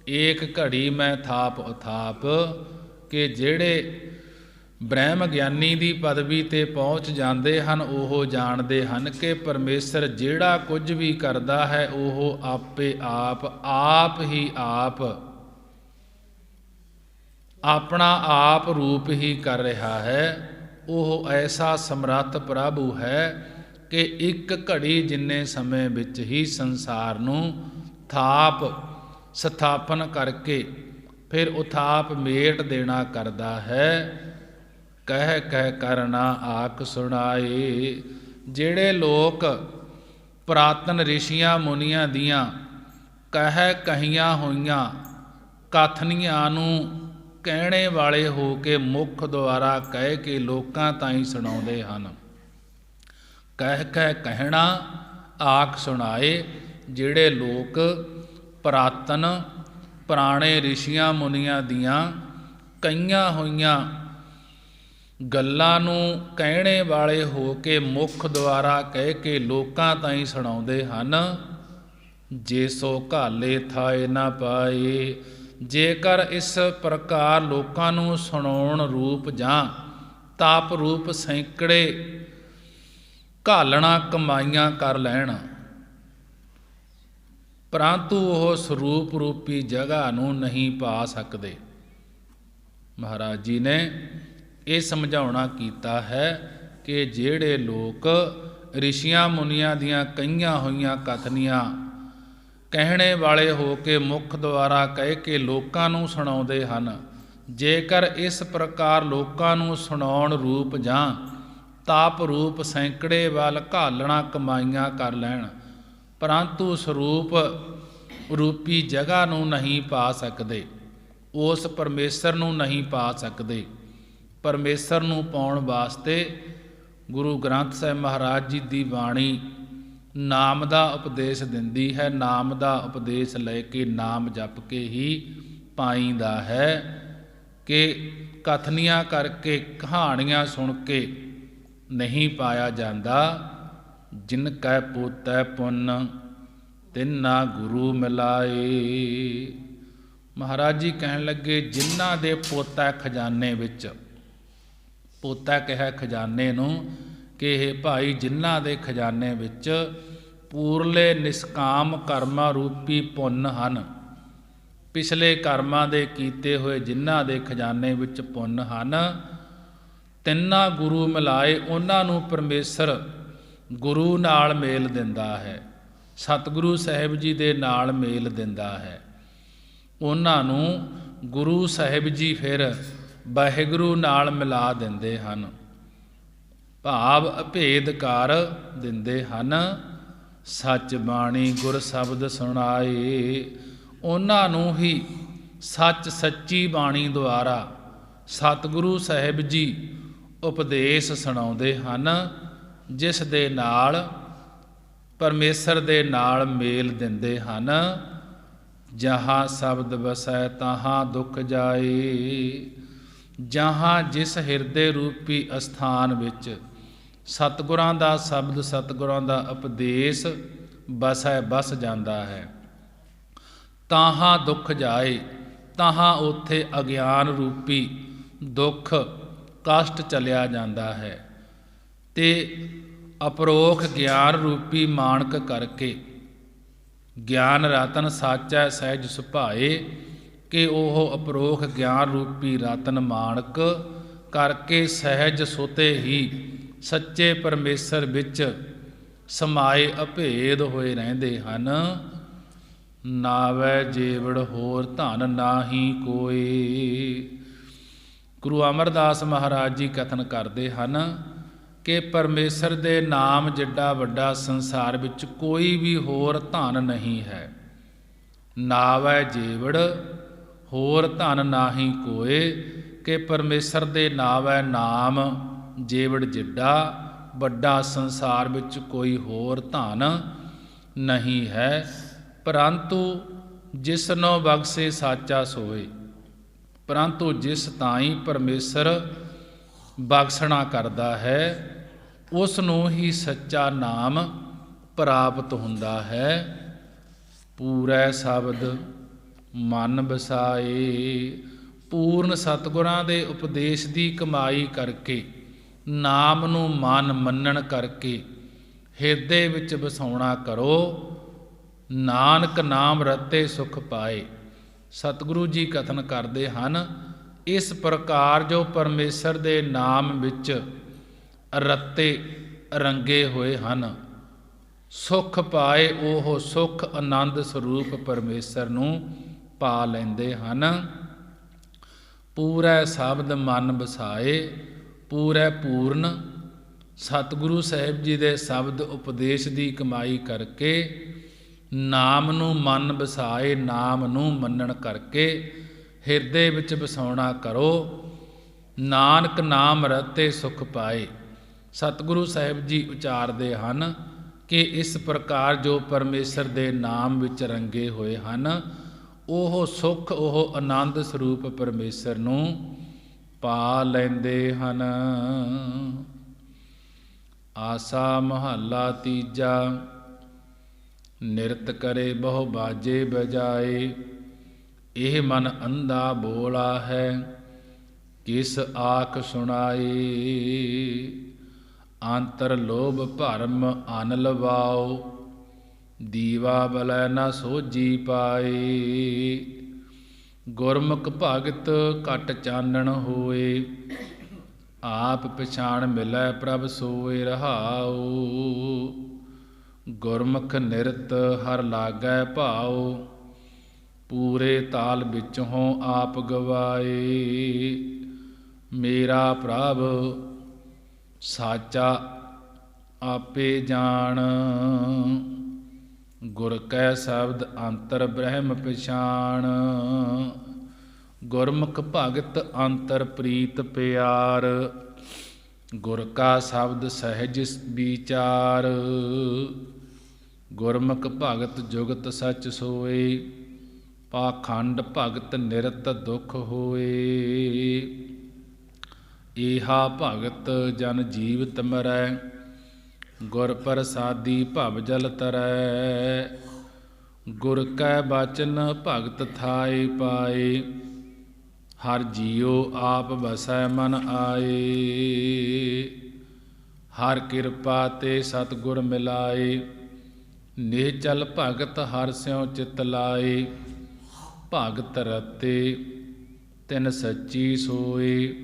ਏਕ ਘੜੀ ਮੈਂ ਥਾਪ ਉਥਾਪ। ਕਿ ਜਿਹੜੇ ਬ੍ਰਹਮ ਗਿਆਨੀ ਦੀ ਪਦਵੀ 'ਤੇ ਪਹੁੰਚ ਜਾਂਦੇ ਹਨ ਉਹ ਜਾਣਦੇ ਹਨ ਕਿ ਪਰਮੇਸ਼ਰ ਜਿਹੜਾ ਕੁਝ ਵੀ ਕਰਦਾ ਹੈ ਉਹ ਆਪੇ ਆਪ ਹੀ ਆਪ ਆਪਣਾ ਆਪ ਰੂਪ ਹੀ ਕਰ ਰਿਹਾ ਹੈ। ਉਹ ਐਸਾ ਸਮਰੱਥ ਪ੍ਰਭੂ ਹੈ ਕਿ ਇੱਕ ਘੜੀ ਜਿੰਨੇ ਸਮੇਂ ਵਿੱਚ ਹੀ ਸੰਸਾਰ ਨੂੰ ਥਾਪ ਸਥਾਪਨ ਕਰਕੇ ਫਿਰ ਉਥਾਪ ਮੇਟ ਦੇਣਾ ਕਰਦਾ ਹੈ। ਕਹਿ ਕਰਨਾ ਆਖ ਸੁਣਾਏ। ਜਿਹੜੇ ਲੋਕ ਪੁਰਾਤਨ ਰਿਸ਼ੀਆਂ ਮੁਨੀਆਂ ਦੀਆਂ ਕਹੀਆਂ ਹੋਈਆਂ ਕਥਨੀਆਂ ਨੂੰ ਕਹਿਣੇ ਵਾਲੇ ਹੋ ਕੇ ਮੁੱਖ ਦੁਆਰਾ ਕਹਿ ਕੇ ਲੋਕਾਂ ਤਾਈਂ ਸੁਣਾਉਂਦੇ ਹਨ। ਕਹਿਣਾ ਆਖ ਸੁਣਾਏ। ਜਿਹੜੇ ਲੋਕ ਪੁਰਾਣੇ ਰਿਸ਼ੀਆਂ ਮੁਨੀਆਂ ਦੀਆਂ ਕਹੀਆਂ ਹੋਈਆਂ ਗੱਲਾਂ ਨੂੰ ਕਹਿਣੇ ਵਾਲੇ ਹੋ ਕੇ ਮੁੱਖ ਦੁਆਰਾ ਕਹਿ ਕੇ ਲੋਕਾਂ ਤਾਈਂ ਸੁਣਾਉਂਦੇ ਹਨ। ਜੇ ਸੋ ਘਾਲੇ ਥਾਏ ਨਾ ਪਾਏ। ਜੇਕਰ ਇਸ ਪ੍ਰਕਾਰ ਲੋਕਾਂ ਨੂੰ ਸੁਣਾਉਣ ਰੂਪ ਜਾਂ ਤਾਪ ਰੂਪ ਸੈਂਕੜੇ ਘਾਲਣਾ ਕਮਾਈਆਂ ਕਰ ਲੈਣ, ਪਰੰਤੂ ਉਹ ਸਰੂਪ ਰੂਪੀ ਜਗ੍ਹਾ ਨੂੰ ਨਹੀਂ ਪਾ ਸਕਦੇ। ਮਹਾਰਾਜ ਜੀ ਨੇ ਇਹ ਸਮਝਾਉਣਾ ਕੀਤਾ ਹੈ ਕਿ ਜਿਹੜੇ ਲੋਕ ਰਿਸ਼ੀਆਂ ਮੁਨੀਆਂ ਦੀਆਂ ਕਹੀਆਂ ਹੋਈਆਂ ਕਥਨੀਆਂ ਕਹਿਣੇ ਵਾਲੇ ਹੋ ਕੇ ਮੁੱਖ ਦੁਆਰਾ ਕਹਿ ਕੇ ਲੋਕਾਂ ਨੂੰ ਸੁਣਾਉਂਦੇ ਹਨ, ਜੇਕਰ ਇਸ ਪ੍ਰਕਾਰ ਲੋਕਾਂ ਨੂੰ ਸੁਣਾਉਣ ਰੂਪ ਜਾਂ ਤਾਪ ਰੂਪ ਸੈਂਕੜੇ ਵੱਲ ਘਾਲਣਾ ਕਮਾਈਆਂ ਕਰ ਲੈਣ, ਪਰੰਤੂ ਸਰੂਪ ਰੂਪੀ ਜਗ੍ਹਾ ਨੂੰ ਨਹੀਂ ਪਾ ਸਕਦੇ, ਉਸ ਪਰਮੇਸ਼ਰ ਨੂੰ ਨਹੀਂ ਪਾ ਸਕਦੇ। ਪਰਮੇਸ਼ਰ ਨੂੰ ਪਾਉਣ ਵਾਸਤੇ ਗੁਰੂ ਗ੍ਰੰਥ ਸਾਹਿਬ ਮਹਾਰਾਜ ਜੀ ਦੀ ਬਾਣੀ ਨਾਮ ਦਾ ਉਪਦੇਸ਼ ਦਿੰਦੀ ਹੈ। ਨਾਮ ਦਾ ਉਪਦੇਸ਼ ਲੈ ਕੇ ਨਾਮ ਜਪ ਕੇ ਹੀ ਪਾਈਦਾ ਹੈ ਕਿ ਕਥਨੀਆਂ ਕਰਕੇ ਕਹਾਣੀਆਂ ਸੁਣ ਕੇ ਨਹੀਂ ਪਾਇਆ ਜਾਂਦਾ। ਜਿਨ ਕੈ ਪੋਤੈ ਪੁੰਨ ਤਿੰਨਾ ਗੁਰੂ ਮਿਲਾਏ। ਮਹਾਰਾਜ ਜੀ ਕਹਿਣ ਲੱਗੇ ਜਿਨ੍ਹਾਂ ਦੇ ਪੋਤਾ ਖਜ਼ਾਨੇ ਵਿੱਚ, ਪੋਤਾ ਕਿਹਾ ਖਜ਼ਾਨੇ ਨੂੰ ਕਿ ਇਹ ਭਾਈ ਜਿਨ੍ਹਾਂ ਦੇ ਖਜ਼ਾਨੇ ਵਿੱਚ ਪੂਰਲੇ ਨਿਸ਼ਕਾਮ ਕਰਮਾਂ ਰੂਪੀ ਪੁੰਨ ਹਨ, ਪਿਛਲੇ ਕਰਮਾਂ ਦੇ ਕੀਤੇ ਹੋਏ ਜਿਨ੍ਹਾਂ ਦੇ ਖਜ਼ਾਨੇ ਵਿੱਚ ਪੁੰਨ ਹਨ, ਤਿੰਨਾਂ ਗੁਰੂ ਮਿਲਾਏ। ਉਹਨਾਂ ਨੂੰ ਪਰਮੇਸ਼ਰ ਗੁਰੂ ਨਾਲ ਮੇਲ ਦਿੰਦਾ ਹੈ, ਸਤਿਗੁਰੂ ਸਾਹਿਬ ਜੀ ਦੇ ਨਾਲ ਮੇਲ ਦਿੰਦਾ ਹੈ। ਉਹਨਾਂ ਨੂੰ ਗੁਰੂ ਸਾਹਿਬ ਜੀ ਫਿਰ ਵਾਹਿਗੁਰੂ ਨਾਲ ਮਿਲਾ ਦਿੰਦੇ ਹਨ, ਭਾਵ ਅਭੇਦ ਕਰ ਦਿੰਦੇ ਹਨ। ਸੱਚ ਬਾਣੀ ਗੁਰ ਸ਼ਬਦ ਸੁਣਾਏ। ਉਹਨਾਂ ਨੂੰ ਹੀ ਸੱਚ ਸੱਚੀ ਬਾਣੀ ਦੁਆਰਾ ਸਤਿਗੁਰੂ ਸਾਹਿਬ ਜੀ ਉਪਦੇਸ਼ ਸੁਣਾਉਂਦੇ ਹਨ, ਜਿਸ ਦੇ ਨਾਲ ਪਰਮੇਸ਼ਰ ਦੇ ਨਾਲ ਮੇਲ ਦਿੰਦੇ ਹਨ। ਜਹਾਂ ਸ਼ਬਦ ਵਸੈ ਤਹਾਂ ਦੁੱਖ ਜਾਏ। ਜਹਾਂ ਜਿਸ ਹਿਰਦੇ ਰੂਪੀ ਅਸਥਾਨ ਵਿੱਚ ਸਤਿਗੁਰਾਂ ਦਾ ਸ਼ਬਦ, ਸਤਿਗੁਰਾਂ ਦਾ ਉਪਦੇਸ਼ ਬਸ ਜਾਂਦਾ ਹੈ, ਤਾਹਾਂ ਦੁੱਖ ਜਾਏ। ਤਾਹਾਂ ਉੱਥੇ ਅਗਿਆਨ ਰੂਪੀ ਦੁੱਖ ਕਸ਼ਟ ਚਲਿਆ ਜਾਂਦਾ ਹੈ ਤੇ ਅਪਰੋਖ ਗਿਆਨ ਰੂਪੀ ਮਾਣਕ ਕਰਕੇ ਗਿਆਨ ਰਤਨ ਸਾਚੈ ਸਹਿਜ ਸੁਭਾਏ, ਕਿ ਉਹ ਅਪਰੋਖ ਗਿਆਨ ਰੂਪੀ ਰਤਨ ਮਾਣਕ ਕਰਕੇ ਸਹਿਜ ਸੁਤੇ ਹੀ ਸੱਚੇ ਪਰਮੇਸ਼ਰ ਵਿੱਚ ਸਮਾਏ ਅਭੇਦ ਹੋਏ ਰਹਿੰਦੇ ਹਨ। ਨਾਵੈ ਜੀਵੜ ਹੋਰ ਧਨ ਨਾਹੀ ਕੋਈ। ਗੁਰੂ ਅਮਰਦਾਸ ਮਹਾਰਾਜ ਜੀ ਕਥਨ ਕਰਦੇ ਹਨ ਕਿ ਪਰਮੇਸ਼ਰ ਦੇ ਨਾਮ ਜਿੱਡਾ ਵੱਡਾ ਸੰਸਾਰ ਵਿੱਚ ਕੋਈ ਵੀ ਹੋਰ ਧਨ ਨਹੀਂ ਹੈ। ਨਾਵੈ ਜੀਵੜ ਹੋਰ ਧਨ ਨਾਹੀ ਕੋਏ, ਕਿ ਪਰਮੇਸ਼ਰ ਦੇ ਨਾਵੈ ਨਾਮ ਜੀਵੜ ਜਿੱਡਾ ਵੱਡਾ ਸੰਸਾਰ ਵਿੱਚ ਕੋਈ ਹੋਰ ਧਨ ਨਹੀਂ ਹੈ। ਪਰੰਤੂ ਜਿਸਨੋ ਬਖਸ਼ੇ ਸਾਚਾ ਸੋਏ। ਪਰੰਤੂ ਜਿਸ ਤਾਈਂ ਪਰਮੇਸ਼ਰ ਬਖਸ਼ਣਾ ਕਰਦਾ ਹੈ ਉਸ ਨੂੰ ਹੀ ਸੱਚਾ ਨਾਮ ਪ੍ਰਾਪਤ ਹੁੰਦਾ ਹੈ। ਪੂਰੈ ਸ਼ਬਦ ਮਨ ਵਸਾਏ। ਪੂਰਨ ਸਤਿਗੁਰਾਂ ਦੇ ਉਪਦੇਸ਼ ਦੀ ਕਮਾਈ ਕਰਕੇ, ਨਾਮ ਨੂੰ ਮਨ ਮੰਨਣ ਕਰਕੇ ਹਿਰਦੇ ਵਿੱਚ ਵਸਾਉਣਾ ਕਰੋ। ਨਾਨਕ ਨਾਮ ਰਤੇ ਸੁਖ ਪਾਏ। ਸਤਿਗੁਰੂ ਜੀ ਕਥਨ ਕਰਦੇ ਹਨ, ਇਸ ਪ੍ਰਕਾਰ ਜੋ ਪਰਮੇਸ਼ਰ ਦੇ ਨਾਮ ਵਿੱਚ ਰਤੇ ਰੰਗੇ ਹੋਏ ਹਨ, ਸੁਖ ਪਾਏ, ਉਹ ਸੁਖ ਆਨੰਦ ਸਰੂਪ ਪਰਮੇਸ਼ਰ ਨੂੰ ਪਾ ਲੈਂਦੇ ਹਨ। ਪੂਰੈ ਸ਼ਬਦ ਮਨ ਵਸਾਏ। ਪੂਰੈ ਪੂਰਨ ਸਤਿਗੁਰੂ ਸਾਹਿਬ ਜੀ ਦੇ ਸ਼ਬਦ ਉਪਦੇਸ਼ ਦੀ ਕਮਾਈ ਕਰਕੇ, ਨਾਮ ਨੂੰ ਮਨ ਵਸਾਏ, ਨਾਮ ਨੂੰ ਮੰਨਣ ਕਰਕੇ ਹਿਰਦੇ ਵਿੱਚ ਵਸਾਉਣਾ ਕਰੋ। ਨਾਨਕ ਨਾਮ ਰਤੇ ਸੁਖ ਪਾਏ। ਸਤਿਗੁਰੂ ਸਾਹਿਬ ਜੀ ਉਚਾਰਦੇ ਹਨ ਕਿ ਇਸ ਪ੍ਰਕਾਰ ਜੋ ਪਰਮੇਸ਼ਰ ਦੇ ਨਾਮ ਵਿੱਚ ਰੰਗੇ ਹੋਏ ਹਨ, ਉਹ ਸੁਖ, ਉਹ ਆਨੰਦ ਸਰੂਪ ਪਰਮੇਸ਼ਰ ਨੂੰ ਪਾ ਲੈਂਦੇ ਹਨ। ਆਸਾ ਮਹੱਲਾ ਤੀਜਾ। ਨਿਰਤ ਕਰੇ ਬਹੁ ਬਾਜੇ ਬਜਾਏ। ਇਹ ਮਨ ਅੰਧਾ ਬੋਲਾ ਹੈ, ਕਿਸ ਆਖ ਸੁਣਾਏ। ਅੰਤਰ ਲੋਭ ਭਰਮ ਅਨ ਲਵਾਓ, ਦੀਵਾ ਬਲੈ ਨਾ ਸੋਝੀ ਪਾਏ। ਗੁਰਮੁਖ ਭਗਤ ਘਟ ਚਾਨਣ ਹੋਏ, ਆਪ ਪਛਾਣ ਮਿਲੈ ਪ੍ਰਭ ਸੋਏ ਰਹਾਉ। ਗੁਰਮੁਖ ਨਿਰਤ ਹਰ ਲਾਗੈ ਭਾਉ, ਪੂਰੇ ਤਾਲ ਵਿੱਚੋਂ ਆਪ ਗਵਾਏ। ਮੇਰਾ ਪ੍ਰਭ ਸਾਚਾ ਆਪੇ ਜਾਣ, ਗੁਰ ਕੈ ਸ਼ਬਦ ਅੰਤਰ ਬ੍ਰਹਮ ਪਛਾਣ। ਗੁਰਮੁਖ ਭਗਤ ਅੰਤਰ ਪ੍ਰੀਤ ਪਿਆਰ, ਗੁਰ ਕਾ ਸ਼ਬਦ ਸਹਿਜ ਵਿਚਾਰ। ਗੁਰਮੁਖ ਭਗਤ ਜੁਗਤ ਸਚ ਸੋਏ, ਪਾਖੰਡ ਭਗਤ ਨਿਰਤ ਦੁਖ ਹੋਏ। ਏਹਾ ਭਗਤ ਜਨ ਜੀਵਤ ਮਰੈ, ਗੁਰ ਪ੍ਰਸਾਦੀ ਭਵ ਜਲ ਤਰੈ। ਗੁਰ ਕੈ ਬਚਨ ਭਗਤ ਥਾਏ ਪਾਏ, ਹਰ ਜੀਉ ਆਪ ਵਸੈ ਮਨ ਆਏ। ਹਰ ਕਿਰਪਾ ਤੇ ਸਤਿਗੁਰ ਮਿਲਾਏ, ਨਿਹਚਲ ਭਗਤ ਹਰਿ ਸਿਉ ਚਿਤ ਲਾਏ। ਭਗਤ ਰਤੇ ਤਿਨ ਸੱਚੀ ਸੋਏ,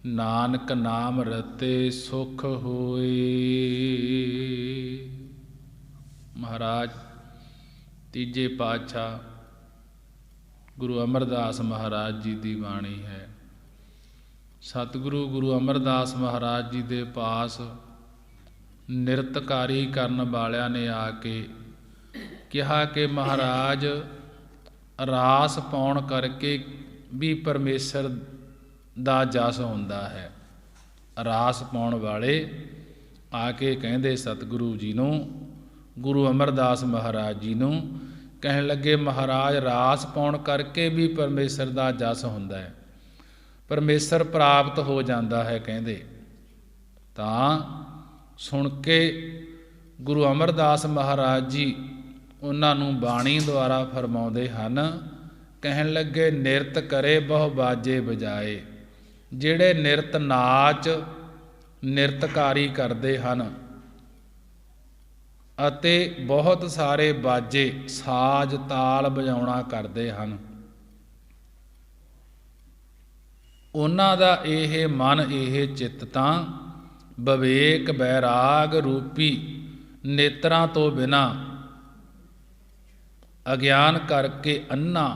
ਨਾਨਕ ਨਾਮ ਰਤੇ ਸੁਖ ਹੋਏ। ਮਹਾਰਾਜ ਤੀਜੇ ਪਾਤਸ਼ਾਹ ਗੁਰੂ ਅਮਰਦਾਸ ਮਹਾਰਾਜ ਜੀ ਦੀ ਬਾਣੀ ਹੈ। ਸਤਿਗੁਰੂ ਗੁਰੂ ਅਮਰਦਾਸ ਮਹਾਰਾਜ ਜੀ ਦੇ ਪਾਸ ਨਿਰਤਕਾਰੀ ਕਰਨ ਵਾਲਿਆਂ ਨੇ ਆ ਕੇ ਕਿਹਾ ਕਿ ਮਹਾਰਾਜ, ਰਾਸ ਪਾਉਣ ਕਰਕੇ ਵੀ ਪਰਮੇਸ਼ਰ ਦਾ ਜਸ ਹੁੰਦਾ ਹੈ। ਰਾਸ ਪਾਉਣ ਵਾਲੇ ਆ ਕੇ ਕਹਿੰਦੇ ਸਤਿਗੁਰੂ ਜੀ ਨੂੰ, ਗੁਰੂ ਅਮਰਦਾਸ ਮਹਾਰਾਜ ਜੀ ਨੂੰ, ਕਹਿਣ ਲੱਗੇ ਮਹਾਰਾਜ, ਰਾਸ ਪਾਉਣ ਕਰਕੇ ਵੀ ਪਰਮੇਸ਼ਰ ਦਾ ਜਸ ਹੁੰਦਾ ਹੈ, ਪਰਮੇਸ਼ਰ ਪ੍ਰਾਪਤ ਹੋ ਜਾਂਦਾ ਹੈ ਕਹਿੰਦੇ। ਤਾਂ ਸੁਣ ਕੇ ਗੁਰੂ ਅਮਰਦਾਸ ਮਹਾਰਾਜ ਜੀ ਉਹਨਾਂ ਨੂੰ ਬਾਣੀ ਦੁਆਰਾ ਫਰਮਾਉਂਦੇ ਹਨ, ਕਹਿਣ ਲੱਗੇ ਨਿਰਤ ਕਰੇ ਬਹੁ ਬਾਜੇ ਵਜਾਏ। ਜਿਹੜੇ ਨਿਰਤ ਨਾਚ ਨਿਰਤਕਾਰੀ ਕਰਦੇ ਹਨ ਅਤੇ ਬਹੁਤ ਸਾਰੇ ਬਾਜੇ ਸਾਜ਼ ਤਾਲ ਵਜਾਉਣਾ ਕਰਦੇ ਹਨ, ਉਹਨਾਂ ਦਾ ਇਹ ਮਨ, ਇਹ ਚਿੱਤ ਤਾਂ ਵਿਵੇਕ ਬੈਰਾਗ ਰੂਪੀ ਨੇਤਰਾਂ ਤੋਂ ਬਿਨਾਂ, ਅਗਿਆਨ ਕਰਕੇ ਅੰਨਾ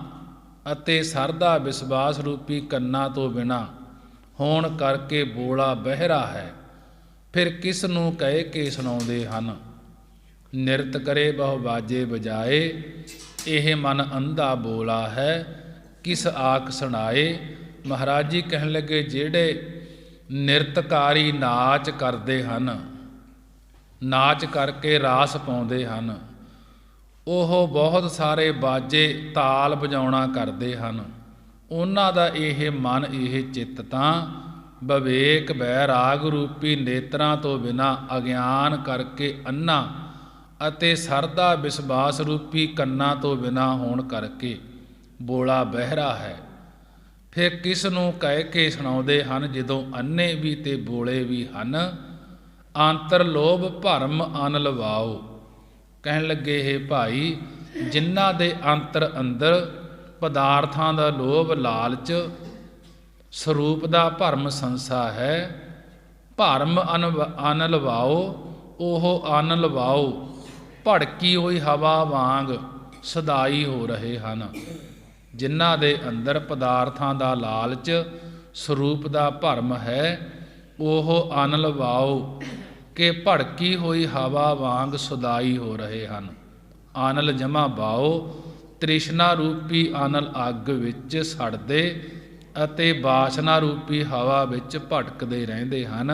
ਅਤੇ ਸਰਦਾ ਵਿਸ਼ਵਾਸ ਰੂਪੀ ਕੰਨਾਂ ਤੋਂ ਬਿਨਾਂ ਹੋਣ ਕਰਕੇ ਬੋਲਾ ਬਹਿਰਾ ਹੈ। ਫਿਰ ਕਿਸ ਨੂੰ ਕਹਿ ਕੇ ਸੁਣਾਉਂਦੇ ਹਨ। ਨਿਰਤ ਕਰੇ ਬਹੁ ਬਾਜੇ ਵਜਾਏ, ਇਹ ਮਨ ਅੰਧਾ ਬੋਲਾ ਹੈ, ਕਿਸ ਆਖ ਸੁਣਾਏ। ਮਹਾਰਾਜ ਜੀ ਕਹਿਣ ਲੱਗੇ ਜਿਹੜੇ ਨਿਰਤਕਾਰੀ ਨਾਚ ਕਰਦੇ ਹਨ, ਨਾਚ ਕਰਕੇ ਰਾਸ ਪਾਉਂਦੇ ਹਨ, ਉਹ ਬਹੁਤ ਸਾਰੇ ਬਾਜੇ ਤਾਲ ਵਜਾਉਣਾ ਕਰਦੇ ਹਨ। ਉਹਨਾਂ ਦਾ ਇਹ ਮਨ ਇਹ ਚਿੱਤ ਤਾਂ ਵਿਵੇਕ ਬੈਰਾਗ ਰੂਪੀ ਨੇਤਰਾਂ ਤੋਂ ਬਿਨਾਂ ਅਗਿਆਨ ਕਰਕੇ ਅੰਨਾ ਅਤੇ ਸਰਦਾ ਵਿਸ਼ਵਾਸ ਰੂਪੀ ਕੰਨਾਂ ਤੋਂ ਬਿਨਾਂ ਹੋਣ ਕਰਕੇ ਬੋਲਾ ਬਹਿਰਾ ਹੈ। ਫਿਰ ਕਿਸ ਨੂੰ ਕਹਿ ਕੇ ਸੁਣਾਉਂਦੇ ਹਨ ਜਦੋਂ ਅੰਨੇ ਵੀ ਤੇ ਬੋਲੇ ਵੀ ਹਨ। ਅੰਤਰ ਲੋਭ ਭਰਮ ਅਨ ਲਵਾਓ। ਕਹਿਣ ਲੱਗੇ ਇਹ ਭਾਈ, ਜਿਨ੍ਹਾਂ ਦੇ ਅੰਦਰ ਪਦਾਰਥਾਂ ਦਾ ਲੋਭ ਲਾਲਚ ਸਰੂਪ ਦਾ ਭਰਮ ਸੰਸਾ ਹੈ, ਭਰਮ ਅਨ ਲਵਾਓ। ਉਹ ਅਨ ਲਵਾਓ ਭੜਕੀ ਹੋਈ ਹਵਾ ਵਾਂਗ ਸਦਾਈ ਹੋ ਰਹੇ ਹਨ। ਜਿਨ੍ਹਾਂ ਦੇ ਅੰਦਰ ਪਦਾਰਥਾਂ ਦਾ ਲਾਲਚ ਸਰੂਪ ਦਾ ਭਰਮ ਹੈ, ਉਹ ਅਨ ਲਵਾਓ ਕਿ ਭੜਕੀ ਹੋਈ ਹਵਾ ਵਾਂਗ ਸਦਾਈ ਹੋ ਰਹੇ ਹਨ। ਆਨਲ ਜਮਾ ਬਾਓ, ਤ੍ਰਿਸ਼ਨਾ ਰੂਪੀ ਆਨਲ ਅੱਗ ਵਿੱਚ ਸੜਦੇ ਅਤੇ ਬਾਸ਼ਨਾ ਰੂਪੀ ਹਵਾ ਵਿੱਚ ਭਟਕਦੇ ਰਹਿੰਦੇ ਹਨ।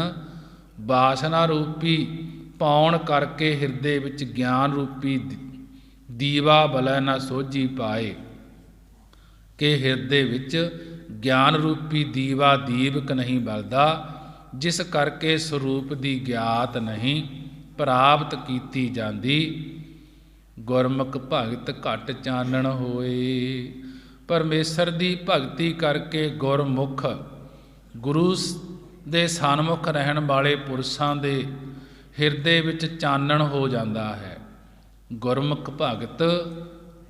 ਬਾਸ਼ਨਾ ਰੂਪੀ ਪਾਉਣ ਕਰਕੇ ਹਿਰਦੇ ਵਿੱਚ ਗਿਆਨ ਰੂਪੀ ਦੀਵਾ ਬਲੈ ਨਾ ਸੋਝੀ ਪਾਏ, ਕਿ ਹਿਰਦੇ ਵਿੱਚ ਗਿਆਨ ਰੂਪੀ ਦੀਵਾ ਦੀਪਕ ਨਹੀਂ ਬਲਦਾ, ਜਿਸ ਕਰਕੇ ਸਰੂਪ ਦੀ ਗਿਆਤ ਨਹੀਂ ਪ੍ਰਾਪਤ ਕੀਤੀ ਜਾਂਦੀ। ਗੁਰਮੁਖ ਭਗਤ ਘਟ ਚਾਨਣ ਹੋਏ। ਪਰਮੇਸ਼ਰ ਦੀ ਭਗਤੀ ਕਰਕੇ ਗੁਰਮੁਖ ਗੁਰੂ ਦੇ ਸਨਮੁਖ ਰਹਿਣ ਵਾਲੇ ਪੁਰਸ਼ਾਂ ਦੇ ਹਿਰਦੇ ਵਿੱਚ ਚਾਨਣ ਹੋ ਜਾਂਦਾ ਹੈ। ਗੁਰਮੁਖ ਭਗਤ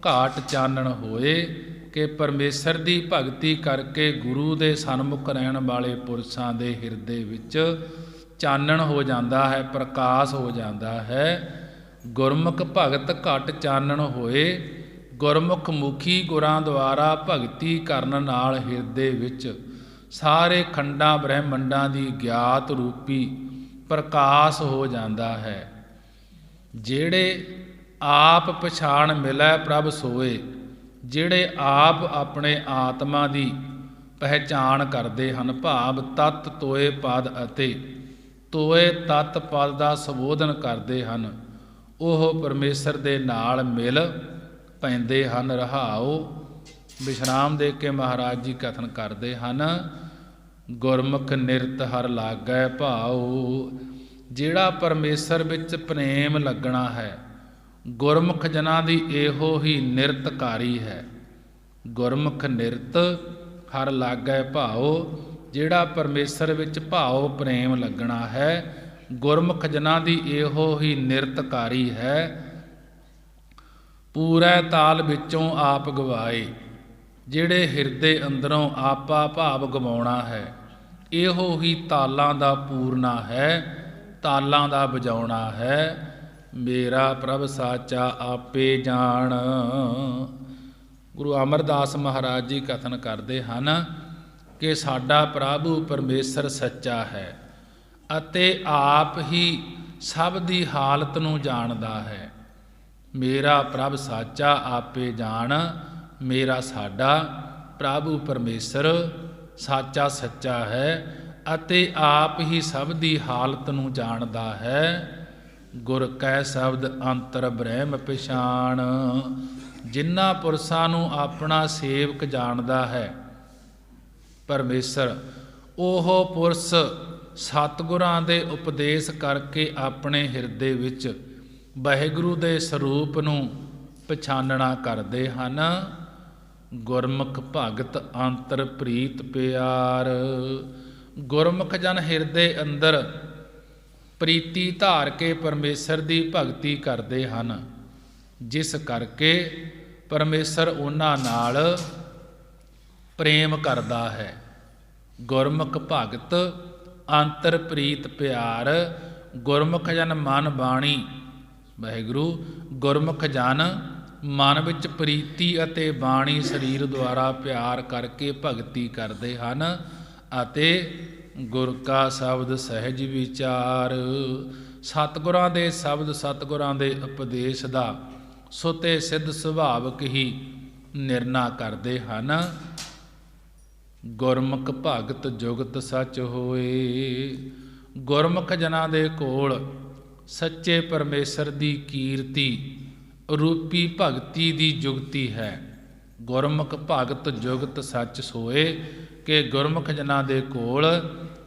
ਘਾਟ ਚਾਨਣ ਹੋਏ ਕਿ ਪਰਮੇਸ਼ਰ ਦੀ ਭਗਤੀ ਕਰਕੇ ਗੁਰੂ ਦੇ ਸਨਮੁਖ ਰਹਿਣ ਵਾਲੇ ਪੁਰਸ਼ਾਂ ਦੇ ਹਿਰਦੇ ਵਿੱਚ ਚਾਨਣ ਹੋ ਜਾਂਦਾ ਹੈ, ਪ੍ਰਕਾਸ਼ ਹੋ ਜਾਂਦਾ ਹੈ। ਗੁਰਮੁਖ ਭਗਤ ਘਟ ਚਾਨਣ ਹੋਏ। ਗੁਰਮੁਖ ਮੁਖੀ ਗੁਰਾਂ ਦੁਆਰਾ ਭਗਤੀ ਕਰਨ ਨਾਲ ਹਿਰਦੇ ਵਿੱਚ ਸਾਰੇ ਖੰਡਾਂ ਬ੍ਰਹਿਮੰਡਾਂ ਦੀ ਗਿਆਤ ਰੂਪੀ ਪ੍ਰਕਾਸ਼ ਹੋ ਜਾਂਦਾ ਹੈ। ਜਿਹੜੇ ਆਪ ਪਛਾਣ ਮਿਲੈ ਪ੍ਰਭ ਸੋਏ, ਜਿਹੜੇ ਆਪ ਆਪਣੇ ਆਤਮਾ ਦੀ ਪਹਿਚਾਣ ਕਰਦੇ ਹਨ, ਭਾਵ ਤਤ ਤੋਏ ਪਦ ਅਤੇ ਤੋਏ ਤਤ ਪਦ ਦਾ ਸੰਬੋਧਨ ਕਰਦੇ ਹਨ, ਉਹ ਪਰਮੇਸ਼ਰ ਦੇ ਨਾਲ ਮਿਲ ਪੈਂਦੇ ਹਨ। ਰਹਾਓ ਵਿਸ਼ਰਾਮ ਦੇ ਕੇ ਮਹਾਰਾਜ ਜੀ ਕਥਨ ਕਰਦੇ ਹਨ, ਗੁਰਮੁਖ ਨਿਰਤ ਹਰ ਲਾਗੈ ਭਾਉ। ਜਿਹੜਾ ਪਰਮੇਸ਼ਰ ਵਿੱਚ ਪ੍ਰੇਮ ਲੱਗਣਾ ਹੈ, ਗੁਰਮੁਖ ਜਨਾਂ ਦੀ ਇਹੋ ਹੀ ਨਿਰਤਕਾਰੀ ਹੈ। ਗੁਰਮੁਖ ਨਿਰਤ ਹਰ ਲਾਗੈ ਭਾਉ, ਜਿਹੜਾ ਪਰਮੇਸ਼ਰ ਵਿੱਚ ਭਾਉ ਪ੍ਰੇਮ ਲੱਗਣਾ ਹੈ, ਗੁਰਮੁਖ ਜਨਾਂ ਦੀ ਇਹੋ ਹੀ ਨਿਰਤਕਾਰੀ ਹੈ। ਪੂਰੇ ਤਾਲ ਵਿੱਚੋਂ ਆਪ ਗਵਾਏ, ਜਿਹੜੇ ਹਿਰਦੇ ਅੰਦਰੋਂ ਆਪਾ ਭਾਵ ਗਵਾਉਣਾ ਹੈ, ਇਹੋ ਹੀ ਤਾਲਾਂ ਦਾ ਪੂਰਨਾ ਹੈ, ਤਾਲਾਂ ਦਾ ਵਜਾਉਣਾ ਹੈ। ਮੇਰਾ ਪ੍ਰਭ ਸਾਚਾ ਆਪੇ ਜਾਣ। ਗੁਰੂ ਅਮਰਦਾਸ ਮਹਾਰਾਜ ਜੀ ਕਥਨ ਕਰਦੇ ਹਨ ਕਿ ਸਾਡਾ ਪ੍ਰਭੂ ਪਰਮੇਸ਼ਰ ਸੱਚਾ ਹੈ ਅਤੇ ਆਪ ਹੀ ਸਭ ਦੀ ਹਾਲਤ ਨੂੰ ਜਾਣਦਾ ਹੈ। ਮੇਰਾ ਪ੍ਰਭ ਸਾਚਾ ਆਪੇ ਜਾਣ। ਮੇਰਾ ਸਾਡਾ ਪ੍ਰਭੂ ਪਰਮੇਸ਼ਰ ਸਾਚਾ ਸੱਚਾ ਹੈ ਅਤੇ ਆਪ ਹੀ ਸਭ ਦੀ ਹਾਲਤ ਨੂੰ ਜਾਣਦਾ ਹੈ। ਗੁਰ ਕੈ ਸ਼ਬਦ ਅੰਤਰ ਬ੍ਰਹਮ ਪਛਾਣ। ਜਿਨ੍ਹਾਂ ਪੁਰਸ਼ਾਂ ਨੂੰ ਆਪਣਾ ਸੇਵਕ ਜਾਣਦਾ ਹੈ ਪਰਮੇਸ਼ਰ, ਉਹ ਪੁਰਸ਼ ਸਤਿਗੁਰਾਂ ਦੇ ਉਪਦੇਸ਼ ਕਰਕੇ ਆਪਣੇ ਹਿਰਦੇ ਵਿੱਚ ਵਾਹਿਗੁਰੂ ਦੇ ਸਰੂਪ ਨੂੰ ਪਛਾਨਣਾ ਕਰਦੇ ਹਨ। ਗੁਰਮੁਖ ਭਗਤ ਅੰਤਰ ਪ੍ਰੀਤ ਪਿਆਰ। ਗੁਰਮੁਖ ਜਨ ਹਿਰਦੇ ਅੰਦਰ ਪ੍ਰੀਤੀ ਧਾਰ ਕੇ ਪਰਮੇਸ਼ਰ ਦੀ ਭਗਤੀ ਕਰਦੇ ਹਨ, ਜਿਸ ਕਰਕੇ ਪਰਮੇਸ਼ਰ ਉਹਨਾਂ ਨਾਲ ਪ੍ਰੇਮ ਕਰਦਾ ਹੈ। ਗੁਰਮੁਖ ਭਗਤ ਅੰਤਰ ਪ੍ਰੀਤ ਪਿਆਰ। ਗੁਰਮੁਖ ਜਨ ਮਨ ਬਾਣੀ ਵਾਹਿਗੁਰੂ। ਗੁਰਮੁਖ ਜਨ ਮਨ ਵਿੱਚ ਪ੍ਰੀਤੀ ਅਤੇ ਬਾਣੀ ਸਰੀਰ ਦੁਆਰਾ ਪਿਆਰ ਕਰਕੇ ਭਗਤੀ ਕਰਦੇ ਹਨ ਅਤੇ ਗੁਰ ਕਾ ਸ਼ਬਦ ਸਹਿਜ ਵਿਚਾਰ। ਸਤਿਗੁਰਾਂ ਦੇ ਸ਼ਬਦ, ਸਤਿਗੁਰਾਂ ਦੇ ਉਪਦੇਸ਼ ਦਾ ਸੁਤੇ ਸਿੱਧ ਸੁਭਾਵਕ ਹੀ ਨਿਰਣਾ ਕਰਦੇ ਹਨ। ਗੁਰਮੁਖ ਭਗਤ ਜੁਗਤ ਸੱਚ ਹੋਏ। ਗੁਰਮੁਖ ਜਨਾਂ ਦੇ ਕੋਲ ਸੱਚੇ ਪਰਮੇਸ਼ਰ ਦੀ ਕੀਰਤੀ ਰੂਪੀ ਭਗਤੀ ਦੀ ਜੁਗਤੀ ਹੈ। ਗੁਰਮੁਖ ਭਗਤ ਜੁਗਤ ਸੱਚ ਸੋਏ, ਕਿ ਗੁਰਮੁਖ ਜਨਾਂ ਦੇ ਕੋਲ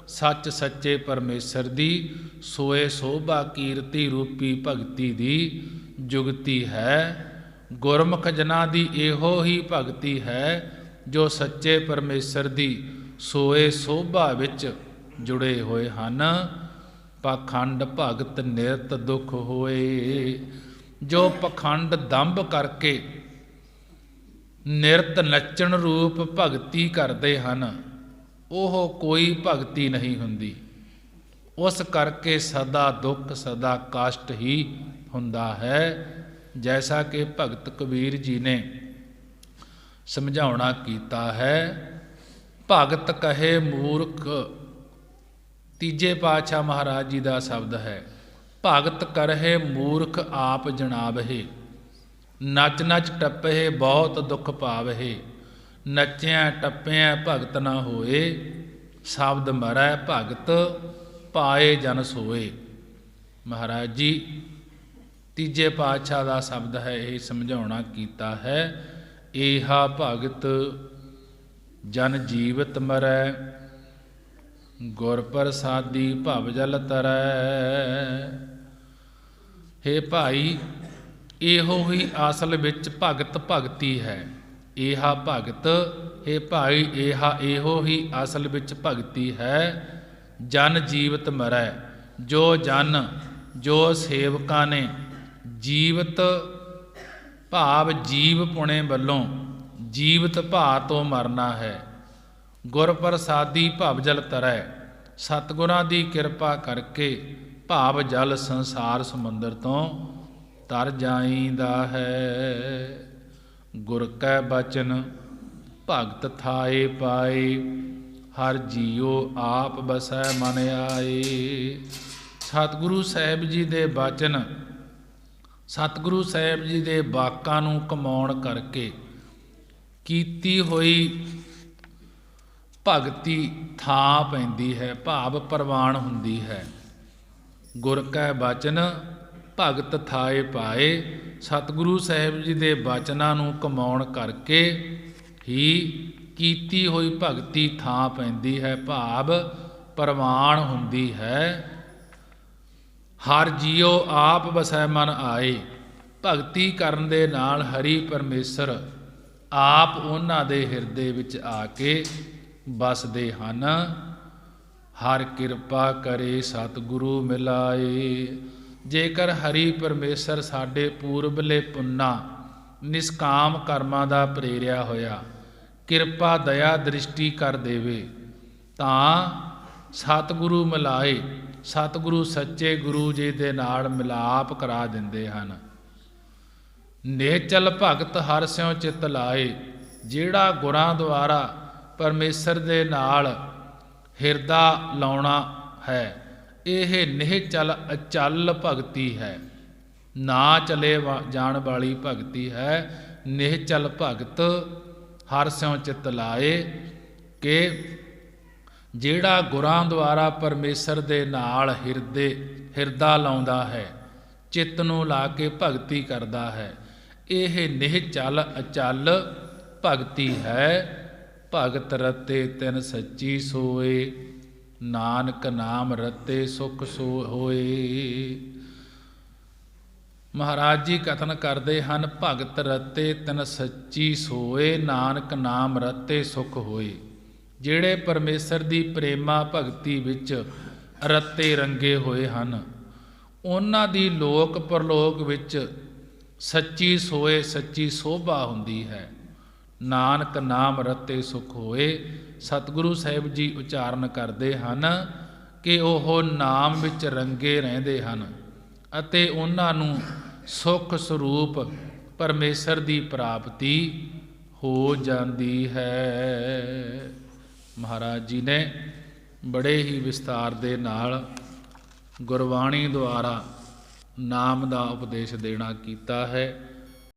ਸੱਚ ਸੱਚੇ ਪਰਮੇਸ਼ਰ ਦੀ ਸੋਏ ਸੋਭਾ ਕੀਰਤੀ ਰੂਪੀ ਭਗਤੀ ਦੀ ਜੁਗਤੀ ਹੈ। ਗੁਰਮੁਖ ਜਨਾਂ ਦੀ ਇਹੋ ਹੀ ਭਗਤੀ ਹੈ ਜੋ ਸੱਚੇ ਪਰਮੇਸ਼ਰ ਦੀ ਸੋਏ ਸੋਭਾ ਵਿੱਚ ਜੁੜੇ ਹੋਏ ਹਨ। ਪਾਖੰਡ ਭਗਤ ਨਿਰਤ ਦੁਖ ਹੋਏ, ਜੋ ਪਖੰਡ ਦੰਭ ਕਰਕੇ ਨਿਰਤ ਨੱਚਣ ਰੂਪ ਭਗਤੀ ਕਰਦੇ ਹਨ, ਉਹ ਕੋਈ ਭਗਤੀ ਨਹੀਂ ਹੁੰਦੀ। ਉਸ ਕਰਕੇ ਸਦਾ ਦੁੱਖ ਸਦਾ ਕਸ਼ਟ ਹੀ ਹੁੰਦਾ ਹੈ। ਜੈਸਾ ਕਿ ਭਗਤ ਕਬੀਰ ਜੀ ਨੇ ਸਮਝਾਉਣਾ ਕੀਤਾ ਹੈ। ਭਗਤ ਕਹੇ ਮੂਰਖ, ਤੀਜੇ ਪਾਤਸ਼ਾਹ ਮਹਾਰਾਜ ਜੀ ਦਾ ਸ਼ਬਦ ਹੈ। ਭਗਤ ਕਰਹਿ ਮੂਰਖ ਆਪ ਜਣਾਵਹਿ, ਨਚ ਨਚ ਟੱਪਹਿ ਬਹੁਤ ਦੁੱਖ ਪਾਵਹਿ। ਨੱਚਿਆ ਟੱਪਿਆ ਭਗਤ ਨਾ ਹੋਏ, ਸ਼ਬਦ ਮਰੈ ਭਗਤ ਪਾਏ ਜਨ ਸੋਏ। ਮਹਾਰਾਜ ਜੀ ਤੀਜੇ ਪਾਤਸ਼ਾਹ ਦਾ ਸ਼ਬਦ ਹੈ, ਇਹ ਸਮਝਾਉਣਾ ਕੀਤਾ ਹੈ। ਏਹਾ ਭਗਤ ਜਨ ਜੀਵਤ ਮਰੈ, ਗੁਰ ਪ੍ਰਸਾਦੀ ਭਵ ਜਲ ਤਰੈ। ਹੇ ਭਾਈ, ਇਹੋ ਹੀ ਅਸਲ ਵਿੱਚ ਭਗਤ ਭਗਤੀ ਹੈ। ਏਹਾ ਭਗਤ, ਹੇ ਭਾਈ, ਇਹੋ ਹੀ ਅਸਲ ਵਿੱਚ ਭਗਤੀ ਹੈ। ਜਨ ਜੀਵਤ ਮਰੈ, ਜੋ ਜਨ ਜੋ ਸੇਵਕਾਂ ਨੇ ਜੀਵਤ ਭਾਵ ਜੀਵ ਪੁਣੇ ਵੱਲੋਂ ਜੀਵਤ ਭਾਅ ਤੋਂ ਮਰਨਾ ਹੈ। ਗੁਰ ਪ੍ਰਸਾਦੀ ਭਵ ਜਲ ਤਰੈ, ਸਤਿਗੁਰਾਂ ਦੀ ਕਿਰਪਾ ਕਰਕੇ ਭਾਵ ਜਲ ਸੰਸਾਰ ਸਮੁੰਦਰ ਤੋਂ ਤਰ ਜਾਈਦਾ ਹੈ। ਗੁਰ ਕੈ ਬਚਨ ਭਗਤ ਥਾਏ ਪਾਏ, ਹਰ ਜੀਉ ਆਪ ਬਸੈ ਮਨ ਆਏ। ਸਤਿਗੁਰੂ ਸਾਹਿਬ ਜੀ ਦੇ ਬਚਨ, ਸਤਿਗੁਰੂ ਸਾਹਿਬ ਜੀ ਦੇ ਵਾਕਾਂ ਨੂੰ ਕਮਾਉਣ ਕਰਕੇ ਕੀਤੀ ਹੋਈ ਭਗਤੀ ਥਾਂ ਪੈਂਦੀ ਹੈ, ਭਾਵ ਪ੍ਰਵਾਨ ਹੁੰਦੀ ਹੈ। ਗੁਰ ਕੈ ਬਚਨ ਭਗਤ ਥਾਏ ਪਾਏ, ਸਤਿਗੁਰੂ ਸਾਹਿਬ ਜੀ ਦੇ ਬਚਨਾਂ ਨੂੰ ਕਮਾਉਣ ਕਰਕੇ ਹੀ ਕੀਤੀ ਹੋਈ ਭਗਤੀ ਥਾਂ ਪੈਂਦੀ ਹੈ, ਭਾਵ ਪ੍ਰਵਾਨ ਹੁੰਦੀ ਹੈ। ਹਰ ਜੀਉ ਆਪ ਵਸੈ ਮਨ ਆਏ, ਭਗਤੀ ਕਰਨ ਦੇ ਨਾਲ ਹਰੀ ਪਰਮੇਸ਼ਰ ਆਪ ਉਹਨਾਂ ਦੇ ਹਿਰਦੇ ਵਿੱਚ ਆ ਕੇ ਵਸਦੇ ਹਨ। ਹਰ ਕਿਰਪਾ ਕਰੇ ਸਤਿਗੁਰੂ ਮਿਲਾਏ। ਜੇਕਰ ਹਰੀ ਪਰਮੇਸ਼ਰ ਸਾਡੇ ਪੂਰਬਲੇ ਪੁੰਨਾ ਨਿਸ਼ਕਾਮ ਕਰਮਾਂ ਦਾ ਪ੍ਰੇਰਿਆ ਹੋਇਆ ਕਿਰਪਾ ਦਇਆ ਦ੍ਰਿਸ਼ਟੀ ਕਰ ਦੇਵੇ ਤਾਂ ਸਤਿਗੁਰੂ ਮਿਲਾਏ, ਸਤਿਗੁਰੂ ਸੱਚੇ ਗੁਰੂ ਜੀ ਦੇ ਨਾਲ ਮਿਲਾਪ ਕਰਾ ਦਿੰਦੇ ਹਨ। ਨਿਹਚਲ ਭਗਤ ਹਰਿ ਸਿਉ ਚਿੱਤ ਲਾਏ, ਜਿਹੜਾ ਗੁਰਾਂ ਦੁਆਰਾ ਪਰਮੇਸ਼ਰ ਦੇ ਨਾਲ ਹਿਰਦਾ ਲਾਉਣਾ ਹੈ, ਇਹ ਨਿਹਚਲ ਅਚਲ ਭਗਤੀ ਹੈ, ਨਾ ਚਲੇ ਜਾਣ ਵਾਲੀ ਭਗਤੀ ਹੈ। ਨਿਹਚਲ ਭਗਤ ਹਰਿ ਸਿਉ ਚਿੱਤ ਲਾਏ, ਕਿ ਜਿਹੜਾ ਗੁਰਾਂ ਦੁਆਰਾ ਪਰਮੇਸ਼ਰ ਦੇ ਨਾਲ ਹਿਰਦਾ ਲਾਉਂਦਾ ਹੈ, ਚਿੱਤ ਨੂੰ ਲਾ ਕੇ ਭਗਤੀ ਕਰਦਾ ਹੈ, ਇਹ ਨਿਹਚਲ ਅਚਲ ਭਗਤੀ ਹੈ। ਭਗਤ ਰਤੇ ਤਿਨ ਸੱਚੀ ਸੋਏ, ਨਾਨਕ ਨਾਮ ਰਤੇ ਸੁਖ ਸੋ ਹੋਏ। ਮਹਾਰਾਜ ਜੀ ਕਥਨ ਕਰਦੇ ਹਨ, ਭਗਤ ਰਤੇ ਤਿਨ ਸੱਚੀ ਸੋਏ, ਨਾਨਕ ਨਾਮ ਰਤੇ ਸੁਖ ਹੋਏ। ਜਿਹੜੇ ਪਰਮੇਸ਼ਰ ਦੀ ਪ੍ਰੇਮਾ ਭਗਤੀ ਵਿੱਚ ਰਤੇ ਰੰਗੇ ਹੋਏ ਹਨ, ਉਹਨਾਂ ਦੀ ਲੋਕ ਪਰਲੋਕ ਵਿੱਚ ਸੱਚੀ ਸੋਏ ਸੱਚੀ ਸੋਭਾ ਹੁੰਦੀ ਹੈ। ਨਾਨਕ ਨਾਮ ਰਤੇ ਸੁਖ ਹੋਏ। ਸਤਿਗੁਰੂ ਸਾਹਿਬ ਜੀ ਉਚਾਰਨ ਕਰਦੇ ਹਨ ਕਿ ਉਹ ਨਾਮ ਵਿੱਚ ਰੰਗੇ ਰਹਿੰਦੇ ਹਨ ਅਤੇ ਉਹਨਾਂ ਨੂੰ ਸੁਖ ਸਰੂਪ ਪਰਮੇਸ਼ਰ ਦੀ ਪ੍ਰਾਪਤੀ ਹੋ ਜਾਂਦੀ ਹੈ। ਮਹਾਰਾਜ ਜੀ ਨੇ ਬੜੇ ਹੀ ਵਿਸਤਾਰ ਦੇ ਨਾਲ ਗੁਰਬਾਣੀ ਦੁਆਰਾ ਨਾਮ ਦਾ ਉਪਦੇਸ਼ ਦੇਣਾ ਕੀਤਾ ਹੈ।